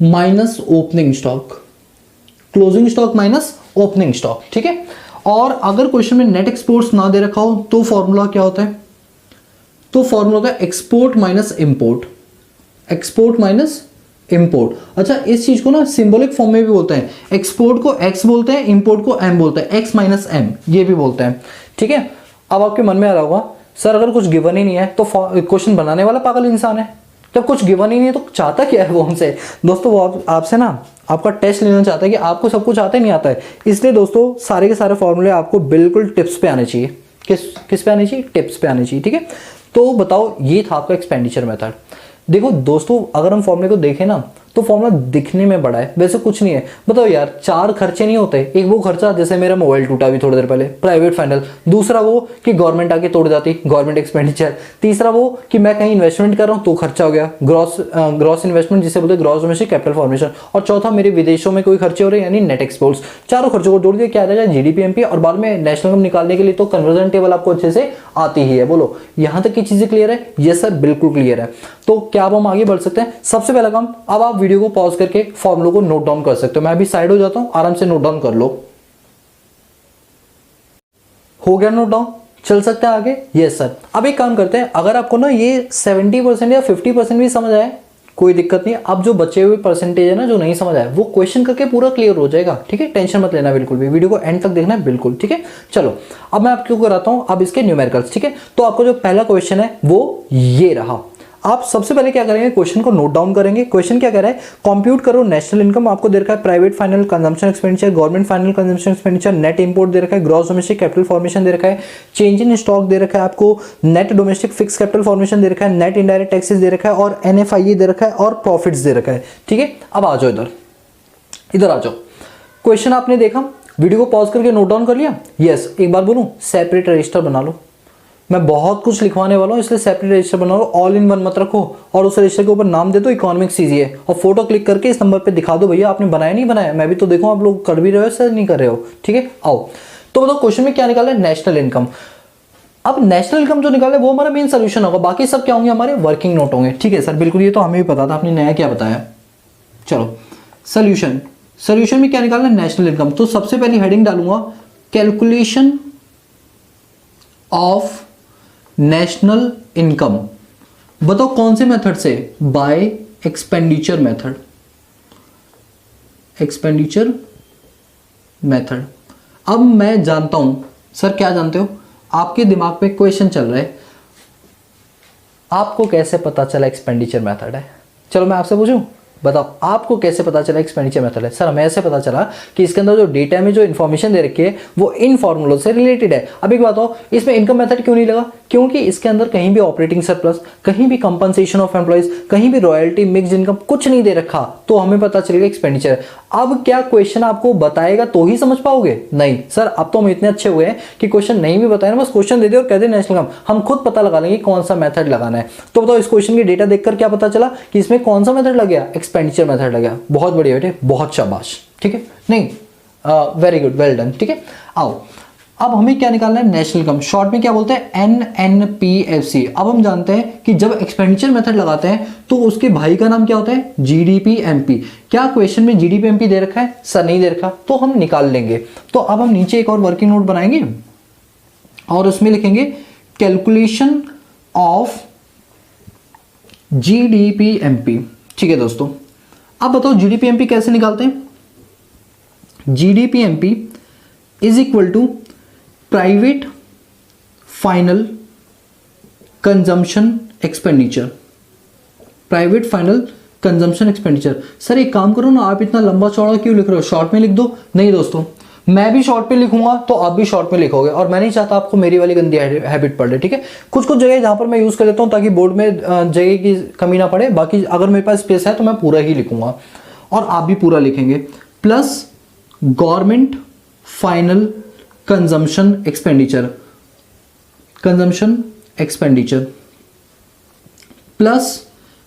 minus opening stock, closing stock minus opening stock, ठीक है। और अगर क्वेश्चन में नेट एक्सपोर्ट्स ना दे रखा हो तो फॉर्मूला क्या होता है, तो फॉर्मूला होता है export minus import, export minus import. अच्छा इस चीज को ना सिंबॉलिक फॉर्म में भी बोलते हैं, एक्सपोर्ट को एक्स बोलते हैं, इंपोर्ट को एम बोलते हैं, एक्स माइनस एम ये भी बोलते हैं, ठीक है। अब आपके मन में आ रहा होगा सर अगर कुछ गिवन ही नहीं है तो क्वेश्चन बनाने वाला पागल इंसान है, जब कुछ गिवन ही नहीं है तो चाहता क्या है वो हमसे। दोस्तों वो आपसे ना आपका टेस्ट लेना चाहता है कि आपको सब कुछ आता ही नहीं आता है। इसलिए दोस्तों सारे के सारे फॉर्मूले आपको बिल्कुल टिप्स पे आने चाहिए। किस पे आने चाहिए, टिप्स पे आने चाहिए, ठीक है। तो बताओ ये था आपका एक्सपेंडिचर मेथड। देखो दोस्तों अगर हम फॉर्मूले को देखें ना तो फॉर्मूला दिखने में बड़ा है, वैसे कुछ नहीं है। बताओ यार 4 खर्चे नहीं होते, एक वो खर्चा जैसे मेरा मोबाइल टूटा भी थोड़ी देर पहले, प्राइवेट फाइनल। दूसरा वो कि गवर्नमेंट आके तोड़ जाती, गवर्नमेंट एक्सपेंडिचर। तीसरा वो कि मैं कहीं इन्वेस्टमेंट कर रहा हूँ तो खर्चा हो गया, ग्रॉस इन्वेस्टमेंट जिसे बोलते हैं ग्रॉस डोमेस्टिक कैपिटल फॉर्मेशन। और चौथा मेरे विदेशों में कोई खर्चे हो रहे हैं यानी नेट एक्सपोर्ट्स। चारों खर्चों को जोड़ दिया क्या आ जाएगा, जीडीपी एमपी। और बाद में नेशनल इनकम निकालने के लिए तो कन्वर्जन टेबल आपको अच्छे से आती ही है। बोलो यहां तक की चीजें क्लियर है? यस सर बिल्कुल क्लियर है। तो क्या अब हम आगे बढ़ सकते हैं? सबसे पहला काम, अब आप वीडियो को पॉज करके फॉर्मूलों को नोट डाउन कर सकते हो। मैं अभी साइड हो जाता हूं, आराम से नोट डाउन कर लो। हो गया नोट डाउन? चल सकते हैं आगे? Yes sir. अब एक काम करते हैं, अगर आपको ना ये 70% या 50% भी समझ आए कोई दिक्कत नहीं, अब जो बचे हुए परसेंटेज है ना जो नहीं समझ आया वो क्वेश्चन करके पूरा क्लियर हो जाएगा, ठीक है, टेंशन मत लेना बिल्कुल भी, वीडियो को एंड तक देखना है बिल्कुल, ठीक है। चलो अब मैं आपको कराता हूं अब इसके न्यूमेरिकल्स, ठीक है। तो आपको जो पहला क्वेश्चन है वो ये रहा। आप सबसे पहले क्या करेंगे, क्वेश्चन को नोट डाउन करेंगे। क्वेश्चन क्या कह रहा है, कंप्यूट करो नेशनल इनकम, आपको दे रखा है private final consumption expenditure, government final consumption expenditure, net import दे रखा है, ग्रॉस डोमेस्टिक कैपिटल फॉर्मेशन दे रखा है, चेंज इन स्टॉक दे रखा है आपको, net domestic fix capital formation दे रखा है, नेट इनडायरेक्ट टैक्सेस दे रखा है और NFIE दे रखा है और प्रॉफिट्स दे रखा है, ठीक है। अब आ जाओ इधर आ जाओ। क्वेश्चन आपने देखा, वीडियो को पॉज करके नोट डाउन कर लिया? यस। एक बार बोलूं, सेपरेट रजिस्टर बना लो। मैं बहुत कुछ लिखवाने वाला हूं इसलिए सेपरेट रजिस्टर बना लो, ऑल इन वन मत रखो, और उस रजिस्टर के ऊपर नाम दे दो इकोनॉमिक CGA और फोटो क्लिक करके इस नंबर पे दिखा दो भैया आपने बनाया नहीं बनाया, मैं भी तो देखूं आप लोग कर भी रहे हो सर नहीं कर रहे हो, ठीक है। आओ तो बताओ क्वेश्चन में क्या निकाला है, नेशनल इनकम। अब नेशनल इनकम जो निकाले वो हमारा मेन सोल्यूशन होगा, बाकी सब क्या होंगे, हमारे वर्किंग नोट होंगे, ठीक है सर बिल्कुल, ये तो हमें भी पता था, आपने नया क्या बताया। चलो सोल्यूशन में क्या निकालना है, नेशनल इनकम। तो सबसे पहली हेडिंग डालूंगा कैलकुलेशन ऑफ नेशनल इनकम। बताओ कौन से मेथड से, bye expenditure method, expenditure method. अब मैं जानता हूं सर, क्या जानते हो, आपके दिमाग पे क्वेश्चन चल रहा है, आपको कैसे पता चला एक्सपेंडिचर मेथड है। चलो मैं आपसे पूछूं, बताओ आपको कैसे पता चला एक्सपेंडिचर मेथड है। सर हमें ऐसे पता चला कि इसके अंदर जो डेटा में जो इन्फॉर्मेशन दे रखी है वो इन फॉर्मूलों से रिलेटेड है। अब एक बात हो, इसमें इनकम मेथड क्यों नहीं लगा, क्योंकि इसके अंदर कहीं भी ऑपरेटिंग सरप्लस, कहीं भी कंपनसेशन ऑफ एम्प्लॉइज, कहीं भी रॉयल्टी, मिक्स्ड इनकम कुछ नहीं दे रखा, तो हमें पता चलेगा एक्सपेंडिचर। अब क्या क्वेश्चन आपको बताएगा तो ही समझ पाओगे? नहीं सर, अब तो हम इतने अच्छे हुए हैं कि क्वेश्चन नहीं भी बताए ना, बस क्वेश्चन दे दे और कह दे नेशनल इनकम, हम खुद पता लगा लेंगे कौन सा मेथड लगाना है। तो बताओ इस क्वेश्चन की डेटा देखकर क्या पता चला कि इसमें कौन सा मेथड लग गया, एक्सपेंडिचर मेथड लग गया। बहुत बढ़िया बेटे, बहुत शाबाश, ठीक है, नहीं वेरी गुड, वेल डन, ठीक है। आओ अब हमें क्या निकालना है, नेशनल इनकम, शॉर्ट में क्या बोलते हैं, NNPFC। अब हम जानते हैं कि जब एक्सपेंडिचर मेथड लगाते हैं तो उसके भाई का नाम क्या होता है, GDP-MP। क्या क्वेश्चन में GDP-MP दे रखा है, सर नहीं दे रखा, तो हम निकाल लेंगे। तो अब हम नीचे एक और वर्किंग नोट बनाएंगे और उसमें लिखेंगे कैलकुलेशन ऑफ GDP-MP, ठीक है दोस्तों। अब बताओ GDP-MP कैसे निकालते हैं, GDP-MP is equal to private final consumption expenditure, private final consumption expenditure. Sir एक काम करो ना, आप इतना लंबा चौड़ा क्यों लिख रहे हो, शॉर्ट में लिख दो। नहीं दोस्तों, मैं भी शॉर्ट में लिखूंगा तो आप भी शॉर्ट में लिखोगे, और मैं नहीं चाहता आपको मेरी वाली गंदी हैबिट पड़ रही, ठीक है। कुछ कुछ जगह जहां पर मैं यूज कर लेता हूं ताकि बोर्ड में जगह की कमी ना पड़े, बाकी अगर मेरे पास स्पेस है तो मैं पूरा ही लिखूंगा और आप भी पूरा लिखेंगे। Plus government final consumption expenditure, consumption expenditure, plus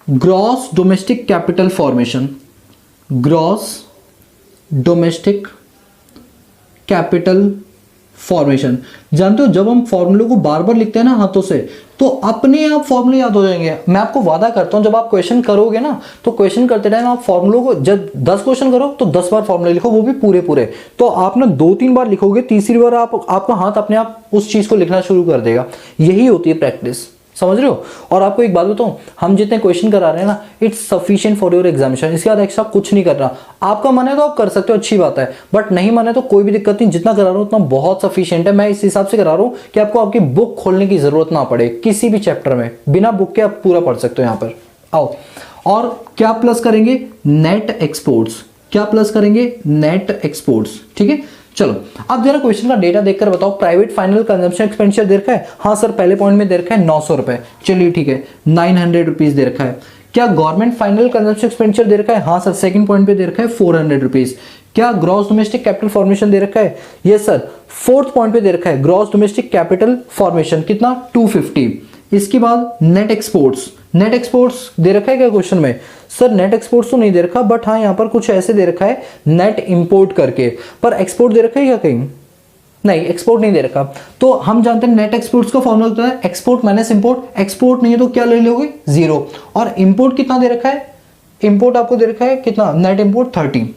gross domestic capital formation, gross domestic capital formation. जानते हो जब हम फॉर्मूले को बार बार लिखते हैं ना हाथों से, तो अपने आप फॉर्मूले याद हो जाएंगे। मैं आपको वादा करता हूं जब आप क्वेश्चन करोगे ना, तो क्वेश्चन करते टाइम आप फॉर्मूलों को, जब 10 क्वेश्चन करो तो 10 बार फॉर्मूले लिखो, वो भी पूरे पूरे। तो आप ना 2-3 बार लिखोगे, तीसरी बार आपका हाथ अपने आप उस चीज को लिखना शुरू कर देगा। यही होती है प्रैक्टिस, समझ रहे हो। और आपको एक बात बताऊं, हम जितने क्वेश्चन करा रहे हैं ना, it's sufficient for your examination. इसके बाद एक्स्ट्रा कुछ नहीं करना। आपका मन है तो आप कर सकते हो, अच्छी बात है, बट नहीं मन है तो कोई भी दिक्कत नहीं, जितना करा रहा हूं उतना बहुत सफिशिएंट है। मैं इस हिसाब से करा रहा हूं कि आपको आपकी बुक खोलने की जरूरत ना पड़े, किसी भी चैप्टर में बिना बुक के आप पूरा पढ़ सकते हो। यहां पर आओ, और क्या प्लस करेंगे, नेट एक्सपोर्ट्स, क्या प्लस करेंगे, नेट एक्सपोर्ट्स, ठीक है। चलो अब जरा क्वेश्चन का डेटा देखकर बताओ, प्राइवेट फाइनल कंजम्पशन एक्सपेंडिचर दे रखा है, हाँ सर पहले पॉइंट में दे रखा है 900 रुपए, चलिए ठीक है, 900 रुपीज दे रखा है। क्या गवर्नमेंट फाइनल कंजम्पशन एक्सपेंडिचर दे रखा है, हाँ सर सेकंड पॉइंट पे दे रखा है 400 रुपीज। क्या ग्रॉस डोमेस्टिक कैपिटल फॉर्मेशन दे रखा है, यस सर फोर्थ पॉइंट पे दे रखा है ग्रॉस डोमेस्टिक कैपिटल फॉर्मेशन, कितना 250। इसके बाद नेट एक्सपोर्ट्स, नेट एक्सपोर्ट्स दे रखा है क्या क्वेश्चन में, सर नेट एक्सपोर्ट्स तो नहीं दे रखा, बट हाँ यहां पर कुछ ऐसे दे रखा है नेट इंपोर्ट करके, पर एक्सपोर्ट दे रखा है क्या कहीं, नहीं एक्सपोर्ट नहीं दे रखा। तो हम जानते हैं नेट एक्सपोर्ट्स का फॉर्मूला होता है एक्सपोर्ट माइनस इंपोर्ट। एक्सपोर्ट नहीं है तो क्या ले लोगे, 0। और इंपोर्ट कितना दे रखा है, इंपोर्ट आपको दे रखा है कितना, नेट इंपोर्ट 30।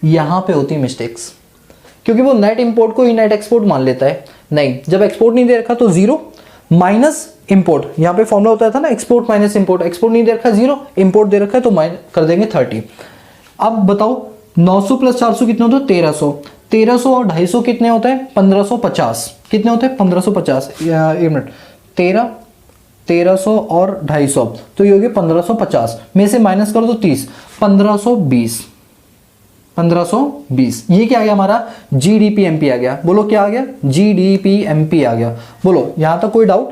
यहां पे होती मिस्टेक्स, क्योंकि वो नेट इंपोर्ट को ही नेट एक्सपोर्ट मान लेता है। नहीं, जब एक्सपोर्ट नहीं दे रखा तो 0 माइनस इंपोर्ट, यहाँ पे फॉर्मूला होता था ना एक्सपोर्ट माइनस इंपोर्ट, एक्सपोर्ट नहीं दे रखा 0, इंपोर्ट दे रखा है तो माइनस कर देंगे 30। अब बताओ 900 प्लस 400 कितने होते हैं 1300, 1300 और 250 कितने होते हैं 1550, कितने होते हैं 1550, एक मिनट 1300 और 250 तो ये हो गया 1550 में से माइनस कर दो 30, 1520, 1520 ये क्या आ गया हमारा GDP-MP आ गया। बोलो क्या आ गया GDP-MP आ गया। बोलो यहां तक कोई डाउट?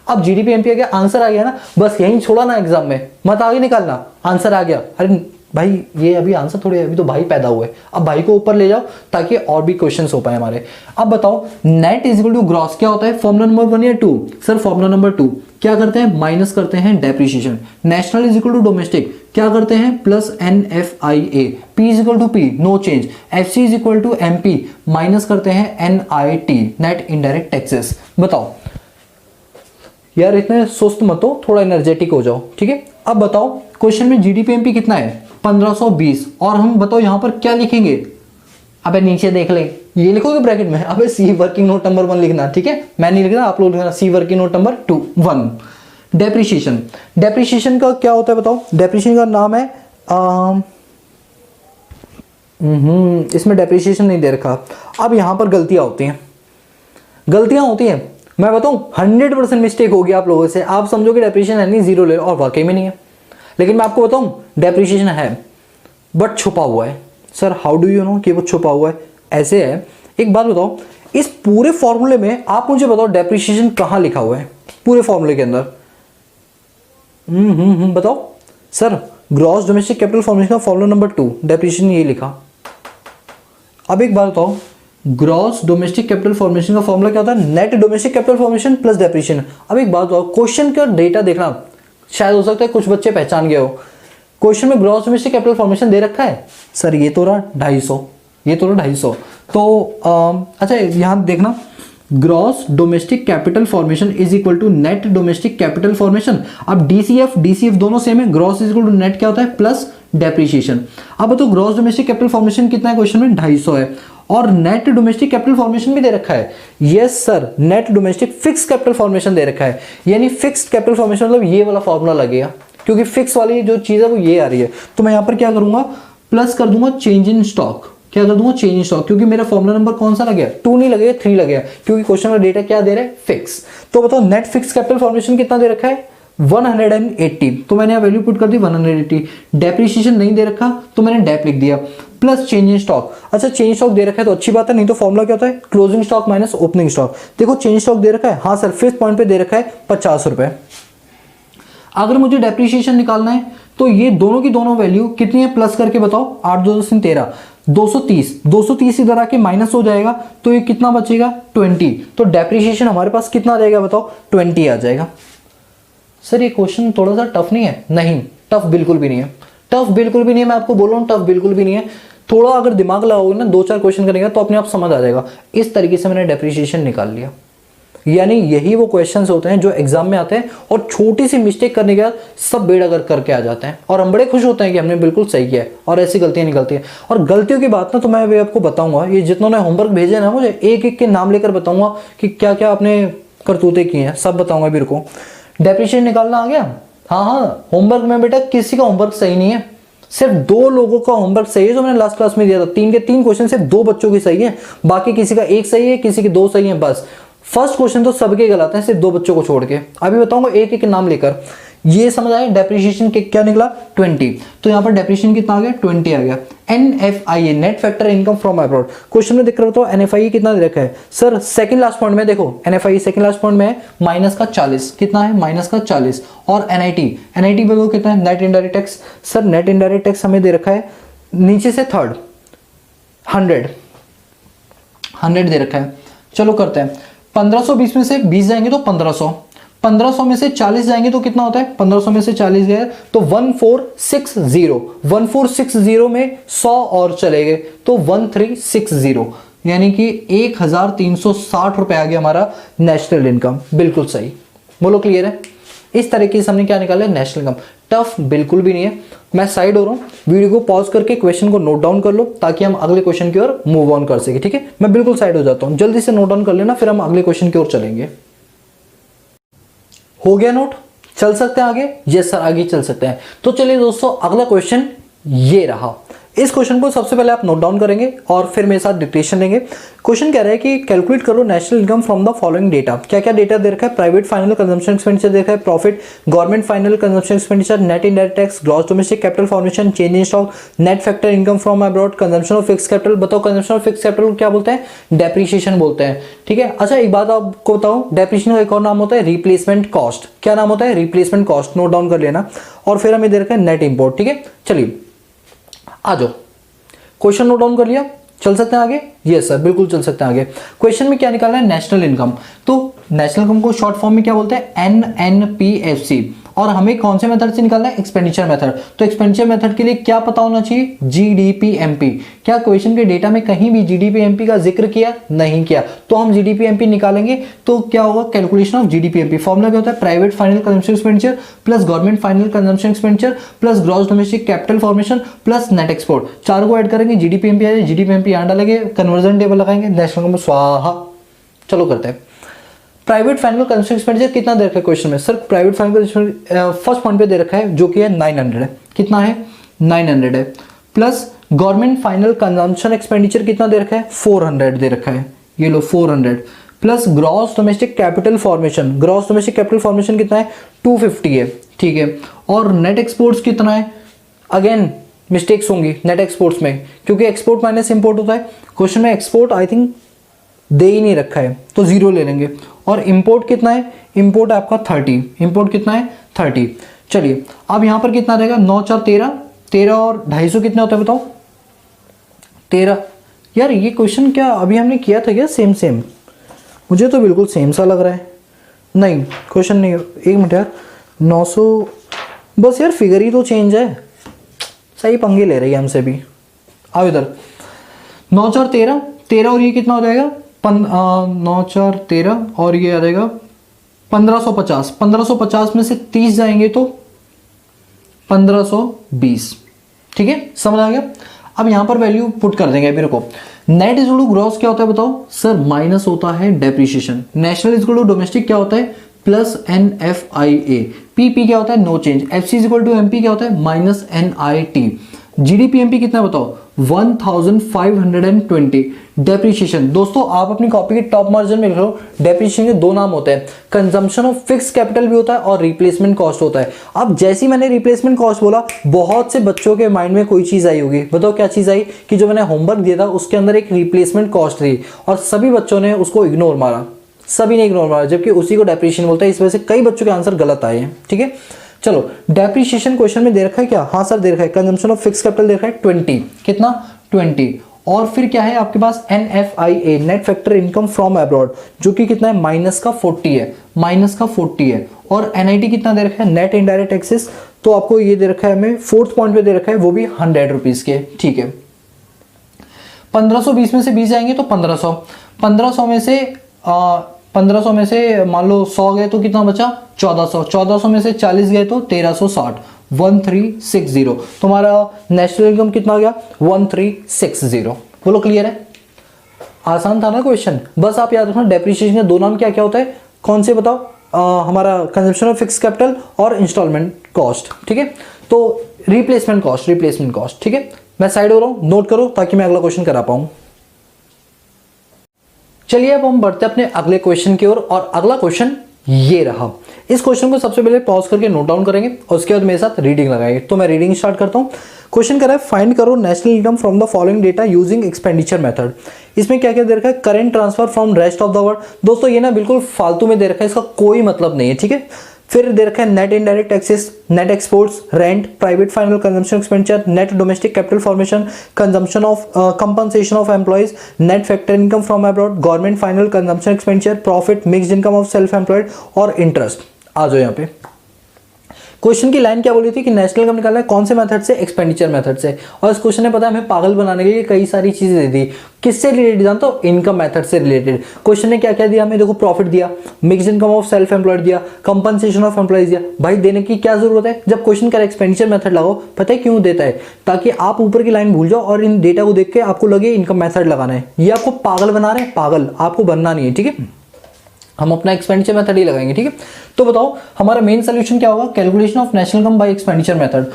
अब GDP-MP आ गया, आंसर आ गया ना, बस यहीं छोड़ा ना एग्जाम में, मत आगे निकालना, आंसर आ गया। अरे भाई ये अभी आंसर थोड़े, अभी तो भाई पैदा हुए, अब भाई को ऊपर ले जाओ ताकि और भी क्वेश्चंस हो पाए हमारे। अब बताओ net is equal to gross क्या होता है, फॉर्मूला नंबर 1 या 2? सर फॉर्मूला नंबर 2 क्या करते हैं, माइनस करते हैं depreciation. National is equal to domestic क्या करते हैं, plus NFIA, P is equal to P no change, FC is equal to MP minus करते हैं NIT नेट इनडायरेक्ट टैक्सेस। बताओ यार इतने सुस्त मत हो, थोड़ा एनर्जेटिक हो जाओ, ठीक है। अब बताओ क्वेश्चन में GDP-MP कितना है 1520 और हम बताओ यहां पर क्या लिखेंगे, अबे नीचे देख ले, ये लिखोगे ब्रैकेट में, अबे सी वर्किंग नोट नंबर 1 लिखना, ठीक है, मैं नहीं लिखना, आप लोग लिखना see working note number 1। Depreciation, depreciation का क्या होता है बताओ, डेप्रिसिएशन का नाम है इसमें डेप्रिसिएशन नहीं दे रखा। अब यहां पर गलतियां होती हैं, मैं बताऊं 100% मिस्टेक होगी आप लोगों से, आप समझोगे डेप्रिसिएशन है नहीं, 0 ले लो और वाकई में नहीं है। लेकिन मैं आपको बताऊं डेप्रिसिएशन है बट छुपा हुआ है। Sir how do you know कि वो छुपा हुआ है? ऐसे है, एक बात बताओ, इस पूरे फॉर्मूले में आप मुझे बताओ डेप्रिसिएशन कहां लिखा हुआ है पूरे फॉर्मूले के अंदर? बताओ sir, gross domestic capital formation का फॉर्मूला नंबर 2 डेप्रिसिएशन ये लिखा। अब एक बात बताओ, ग्रॉस डोमेस्टिक कैपिटल फॉर्मेशन का फॉर्मूला क्या होता है, net domestic capital formation plus depreciation. अब एक बात बताओ, क्वेश्चन का डेटा देखना, शायद हो सकता है कुछ बच्चे पहचान गए हो, क्वेश्चन में ग्रॉस डोमेस्टिक कैपिटल फॉर्मेशन दे रखा है, सर ये तो रहा 250, ये तो रहा 250, तो अच्छा यहां देखना, gross domestic capital formation is equal to net domestic capital formation. अब DCF दोनों सेम है, gross is equal to net क्या होता है प्लस डेप्रिसिएशन। अब तो ग्रॉस डोमेस्टिक कैपिटल फॉर्मेशन कितना है क्वेश्चन में 250 है, और नेट डोमेस्टिक कैपिटल फॉर्मेशन भी दे रखा है। Yes sir, net domestic fix capital formation दे रखा है, यानी फिक्स्ड कैपिटल फॉर्मेशन मतलब ये वाला फॉर्मूला लगेगा, क्योंकि फिक्स वाली जो चीज है वो ये आ रही है। तो मैं यहां पर क्या करूंगा, प्लस कर दूंगा चेंज इन स्टॉक, क्या कर दूंगा चेंज इन स्टॉक, क्योंकि मेरा फॉर्मूला नंबर कौन सा लगेगा 2 नहीं लगेगा 3 लगेगा, क्योंकि क्वेश्चन का डेटा क्या दे रहा है फिक्स। तो बताओ नेट फिक्स कैपिटल फॉर्मेशन कितना दे रखा है 180, तो मैंने वैल्यू पुट कर दी 180। डेप्रिसिएशन नहीं दे रखा तो मैंने डेप लिख दिया, प्लस चेंज इन स्टॉक। अच्छा चेंज स्टॉक दे रखा है तो अच्छी बात है, नहीं तो फॉर्मूला क्या होता है closing stock minus opening stock. देखो चेंज स्टॉक दे रखा है, हाँ सर 5th पॉइंट पे दे रखा है 50 रुपए। अगर मुझे डेप्रिसिएशन निकालना है तो ये दोनों की दोनों वैल्यू कितनी है, प्लस करके बताओ, 8 2 13 230 इधर आके माइनस हो जाएगा, तो ये कितना बचेगा 20। तो डेप्रिसिएशन हमारे पास कितना आ जाएगा बताओ 20 आ जाएगा। सर ये क्वेश्चन थोड़ा सा टफ नहीं है? नहीं, टफ बिल्कुल भी नहीं है, टफ बिल्कुल भी नहीं है, मैं आपको बोल रहा हूँ टफ बिल्कुल भी नहीं है। थोड़ा अगर दिमाग लगाओगे ना, 2-4 क्वेश्चन करेंगे तो अपने आप समझ आ जाएगा। इस तरीके से मैंने डेप्रिसिएशन निकाल लिया, यानी यही वो क्वेश्चंस होते हैं जो एग्जाम में आते हैं और छोटी सी मिस्टेक करने के बाद सब बेड़ा गर्क करके आ जाते हैं, और हम बड़े खुश होते हैं कि हमने बिल्कुल सही किया है, और ऐसी गलतियां निकलती हैं। और गलतियों की बात ना तो मैं आपको बताऊंगा, ये जितनों ने होमवर्क भेजे ना मुझे, एक एक के नाम लेकर बताऊंगा कि क्या क्या आपने करतूते किए हैं, सब बताऊंगा मेरे को। डेप्रिसिएशन निकालना आ गया? हाँ, होमवर्क में बेटा किसी का होमवर्क सही नहीं है, सिर्फ 2 लोगों का होमवर्क सही है जो मैंने लास्ट क्लास में दिया था। 3 के 3 क्वेश्चन सिर्फ 2 बच्चों की सही है, बाकी किसी का 1 सही है, किसी के 2 सही है बस। फर्स्ट क्वेश्चन तो सबके गलत है सिर्फ 2 बच्चों को छोड़ के। अभी बताऊंगा एक एक नाम लेकर, ये समझ आया। डेप्रिसिएशन के क्या निकला 20, तो यहाँ पर डेप्रिसिएशन कितना आ गया 20 आ गया। NFIA net factor income from abroad, question में दिख रहा हो तो NFIA कितना दे रखा है सर, सेकंड लास्ट पॉइंट में देखो NFIA सेकंड लास्ट पॉइंट में है माइनस का 40, कितना है माइनस का 40। और NIT देखो कितना है net indirect tax, sir net indirect tax हमें दे रखा है नीचे से थर्ड 100 दे रखा है। चलो करते हैं, 1520 में से 20 जाएंगे तो 1500 में से 40 जाएंगे तो कितना होता है, 1500 में से 40 गए तो 1460 में 100 और चले गए तो 1360, यानी कि 1360 रुपए आ गया हमारा नेशनल इनकम। बिल्कुल सही, बोलो क्लियर है। इस तरीके से हमने क्या निकाला नेशनल इनकम। टफ बिल्कुल भी नहीं है। मैं साइड हो रहा हूँ, वीडियो को पॉज करके क्वेश्चन को नोट डाउन कर लो ताकि हम अगले क्वेश्चन की ओर मूव ऑन कर सके। ठीक है, मैं बिल्कुल साइड हो जाता हूँ, जल्दी से नोट डाउन कर लेना, फिर हम अगले क्वेश्चन की ओर चलेंगे। हो गया नोट? चल सकते हैं आगे? यस सर, आगे चल सकते हैं। तो चलिए दोस्तों, अगला क्वेश्चन ये रहा। इस क्वेश्चन को सबसे पहले आप नोट डाउन करेंगे और फिर मेरे साथ डिक्टेशन लेंगे। क्वेश्चन कह रहा है कि कैलकुलेट करो national income from the following data. क्या क्या डेटा दे रखा है? प्राइवेट फाइनल कंजम्पशन एक्सपेंडिचर दे रखा है, profit, government final consumption expenditure, net indirect tax, gross domestic capital formation, change in stock, net factor income from abroad, consumption of fix capital. बताओ consumption of fix capital को क्या बोलते हैं? Depreciation बोलते हैं। ठीक है, अच्छा एक बात आपको बताऊं, डेप्रिसिएशन का एक और नाम होता है रिप्लेसमेंट कॉस्ट। क्या नाम होता है? Replacement cost. नोट डाउन कर लेना। और फिर हमें दे रखा है नेट इंपोर्ट। ठीक है, चलिए आ जाओ। क्वेश्चन नोट डाउन कर लिया? चल सकते हैं आगे? यस सर, बिल्कुल चल सकते हैं आगे। क्वेश्चन में क्या निकालना है? National income. तो नेशनल इनकम को शॉर्ट फॉर्म में क्या बोलते हैं? NNPFC। और हमें कौन से मेथड से निकालना है? Expenditure method. तो एक्सपेंडिचर मेथड के लिए क्या पता होना चाहिए? GDPMP। क्या क्वेश्चन के डेटा में कहीं भी GDPMP का जिक्र किया? नहीं किया। तो हम GDPMP निकालेंगे तो क्या होगा? Calculation of GDPMP। फॉर्मूला क्या होता है? Private final consumption expenditure plus government final consumption expenditure plus gross domestic capital formation plus net export. चार को ऐड करेंगे, GDPMP आ जाए। GDPMP यहां डालेंगे, कन्वर्जन टेबल लगाएंगे, नेशनल इनकम स्वाहा। चलो करते हैं। प्राइवेट फाइनल कंजम्पशन एक्सपेंडिचर कितना दे रखा है क्वेश्चन में? Sir private final first point पे दे रखा है जो कि है 900 है। कितना है? 900 है। Plus government final consumption expenditure कितना दे रखा है? 400 दे रखा है। ये लो 400 plus gross domestic capital formation. Gross domestic capital formation कितना है? 250 है। ठीक है, और नेट एक्सपोर्ट्स कितना है? अगेन मिस्टेक्स होंगी नेट एक्सपोर्ट्स में, क्योंकि एक्सपोर्ट माइनस इंपोर्ट होता है। क्वेश्चन में एक्सपोर्ट आई थिंक दे ही नहीं रखा है, तो 0 ले लेंगे। और इंपोर्ट कितना है? इंपोर्ट आपका 30। इंपोर्ट कितना है? 30। चलिए अब यहां पर कितना रहेगा? 9 4 13, 13 और 250 कितना होता है बताओ? 13। यार ये क्वेश्चन क्या अभी हमने किया था क्या? सेम सेम, मुझे तो बिल्कुल सेम सा लग रहा है। नहीं क्वेश्चन नहीं, एक मिनट यार। 900 बस यार, फिगर ही तो चेंज है। सही पंगे ले रही है हमसे भी। आओ इधर। 9 4 13, 13 और ये कितना हो जाएगा? 9 4 13 और ये आ जाएगा 1550। 1550 में से 30 जाएंगे तो 1520। ठीक है, समझ आ गया? अब यहां पर वैल्यू पुट कर देंगे मेरे को। नेट इज टू ग्रॉस क्या होता है बताओ? सर माइनस होता है depreciation. National is to domestic क्या होता है? Plus NFIA। PP क्या होता है? No change. FC is equal to MP क्या होता है? Minus NIT। GDPMP कितना बताओ? 1520। डेप्रिसिएशन दोस्तों आप अपनी कॉपी के टॉप मार्जिन में लिख लो। डेप्रिसिएशन के 2 नाम होते हैं, कंजम्पशन ऑफ फिक्स कैपिटल भी होता है और रिप्लेसमेंट कॉस्ट होता है। अब जैसे ही मैंने रिप्लेसमेंट कॉस्ट बोला, बहुत से बच्चों के माइंड में कोई चीज आई होगी। बताओ क्या चीज आई? कि जो मैंने होमवर्क दिया था उसके अंदर एक रिप्लेसमेंट कॉस्ट थी और सभी बच्चों ने उसको इग्नोर मारा। सभी ने इग्नोर मारा, जबकि उसी को डेप्रिसिएशन बोलता है। इस वजह से कई बच्चों के आंसर गलत आए हैं। ठीक है, चलो डेप्रिसिएशन क्वेश्चन में दे रखा है क्या? हाँ सर दे रखा है। कंजम्पशन ऑफ फिक्स कैपिटल दे रखा है 20। कितना? 20। और फिर क्या है आपके पास? NFIA, net factor income from abroad, जो कि कितना है? माइनस का 40 है। माइनस का 40 है। और NIT कितना दे रखा है? Net indirect taxes. तो आपको ये दे रखा है, हमें 4th पॉइंट पे दे रखा है, वो भी 100 रुपीज के। ठीक है, 1520 में से 20 जाएंगे तो 1500। 1500 में से मान लो 100 गए तो कितना बचा? 1400। 1400 में से 40 गए तो 1360। 1360। तुम्हारा नेशनल इनकम कितना आ गया? 1360। बोलो क्लियर है? आसान था ना क्वेश्चन? बस आप याद रखना डेप्रिसिएशन के 2 नाम क्या क्या होता है? कौन से बताओ? हमारा कंजम्पशन ऑफ फिक्स कैपिटल और इंस्टॉलमेंट कॉस्ट। ठीक है, तो रिप्लेसमेंट कॉस्ट, रिप्लेसमेंट कॉस्ट। ठीक है, मैं साइड हो रहा हूं, नोट करो ताकि मैं अगला क्वेश्चन करा पाऊं। चलिए अब हम बढ़ते हैं अपने अगले क्वेश्चन की ओर और अगला क्वेश्चन ये रहा। इस क्वेश्चन को सबसे पहले पॉज करके नोट डाउन करेंगे और उसके बाद मेरे साथ रीडिंग लगाएंगे। तो मैं रीडिंग स्टार्ट करता हूं। क्वेश्चन कर रहा है फाइंड करो national income from the following data using expenditure method. इसमें क्या क्या दे रखा है? Current transfer from rest of the world. दोस्तों ये ना बिल्कुल फालतू में दे रखा है, इसका कोई मतलब नहीं है। ठीक है, फिर दे रखा है net indirect taxes, net exports, rent, private final consumption expenditure, net domestic capital formation, consumption of compensation of employees, net factor income from abroad, government final consumption expenditure, profit, mixed income of self employed और interest. आ जाओ यहाँ पे। Question की line क्या बोली थी कि national income निकालना है कौन से मेथड से, एक्सपेंडिचर मेथड से। और इस क्वेश्चन ने पता है हमें पागल बनाने के लिए कई सारी चीजें दे दी। किससे रिलेटेड जानते हो, इनकम मेथड से रिलेटेड। क्वेश्चन ने क्या क्या दिया हमें, देखो प्रॉफिट दिया, mix income of self employed दिया, कंपनसेशन ऑफ एम्प्लॉइज दिया। भाई देने की क्या जरूरत है, जब क्वेश्चन का एक्सपेंडिचर मेथड लगाओ, पता है क्यों देता है, ताकि आप ऊपर की लाइन भूल जाओ और इन डेटा को देख के आपको लगे इनकम मेथड लगाना है। ये आपको पागल बना रहे हैं, पागल आपको बनना नहीं है, ठीक है। हम अपना एक्सपेंडिचर मेथड ही लगाएंगे, ठीक है। तो बताओ हमारा मेन सोल्यूशन क्या होगा, calculation of national income by expenditure method.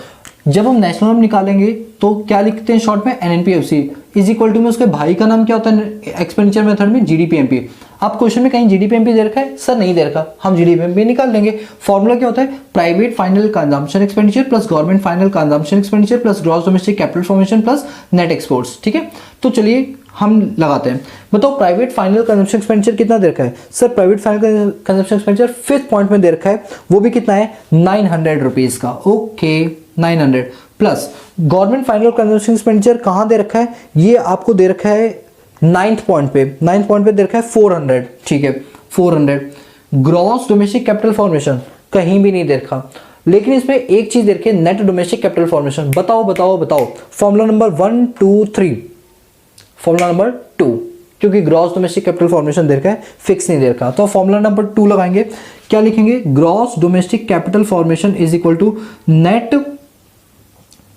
जब हम नेशनल इनकम निकालेंगे तो क्या लिखते हैं शॉर्ट में, एनएनपीएफसी इज इक्वल टू में उसके भाई का नाम क्या होता है एक्सपेंडिचर मेथड में, जीडीपीएमपी। आप क्वेश्चन में कहीं जीडीपीएमपी दे रखा है, सर नहीं दे रखा, हम जीडीपीएमपी निकाल लेंगे। फॉर्मूला क्या होता है, private final consumption expenditure plus government final consumption expenditure plus gross domestic capital formation plus net exports, ठीक है। तो चलिए हम लगाते हैं। बताओ प्राइवेट फाइनल कंजम्पशन एक्सपेंडिचर कितना दे रखा है, sir private final consumption expenditure 5th point में दे रखा है, वो भी कितना है 900 रुपीज का, okay 900 plus government final consumption expenditure कहां दे रखा है, ये आपको दे रखा है 9th पॉइंट पे, 9th पॉइंट पे दे रखा है 400, ठीक है 400। ग्रॉस डोमेस्टिक कैपिटल फॉर्मेशन कहीं भी नहीं दे रखा, लेकिन इसमें एक चीज दे रखी है, नेट डोमेस्टिक कैपिटल फॉर्मेशन। बताओ बताओ बताओ, फॉर्मूला नंबर 1 2 3, फॉर्मूला नंबर 2, क्योंकि ग्रॉस डोमेस्टिक कैपिटल फॉर्मेशन दे रखा है, फिक्स नहीं दे रखा, तो फॉर्मूला नंबर 2 लगाएंगे। क्या लिखेंगे, gross domestic capital formation is equal to net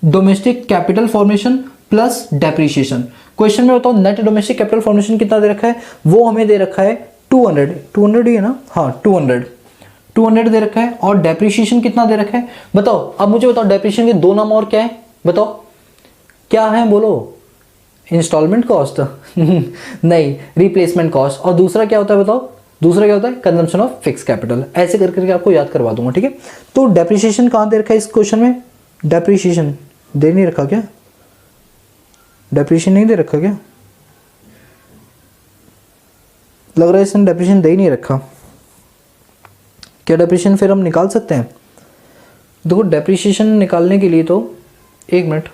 domestic capital formation plus depreciation. Question में बताओ नेट डोमेस्टिक कैपिटल फॉर्मेशन कितना दे रखा है, वो हमें दे रखा है 200 ही है ना, हाँ 200 दे रखा है, और डेप्रिसिएशन कितना दे रखा है बताओ। अब मुझे बताओ डेप्रिसिएशन के दो नाम और क्या है, बताओ क्या है, बोलो। इंस्टॉलमेंट कॉस्ट नहीं, रिप्लेसमेंट कॉस्ट। और दूसरा क्या होता है बताओ, दूसरा क्या होता है, कंजम्पशन ऑफ फिक्स कैपिटल। ऐसे कर करके आपको याद करवा दूंगा, ठीक है। तो डेप्रिसिएशन कहां दे रखा है इस क्वेश्चन में, डेप्रिसिएशन दे नहीं रखा क्या, डेप्रिसिएशन नहीं दे रखा क्या, लग रहा है इसने डेप्रिसिएशन दे ही नहीं रखा। क्या डेप्रिसिएशन फिर हम निकाल सकते हैं, देखो डेप्रिसिएशन निकालने के लिए तो एक मिनट,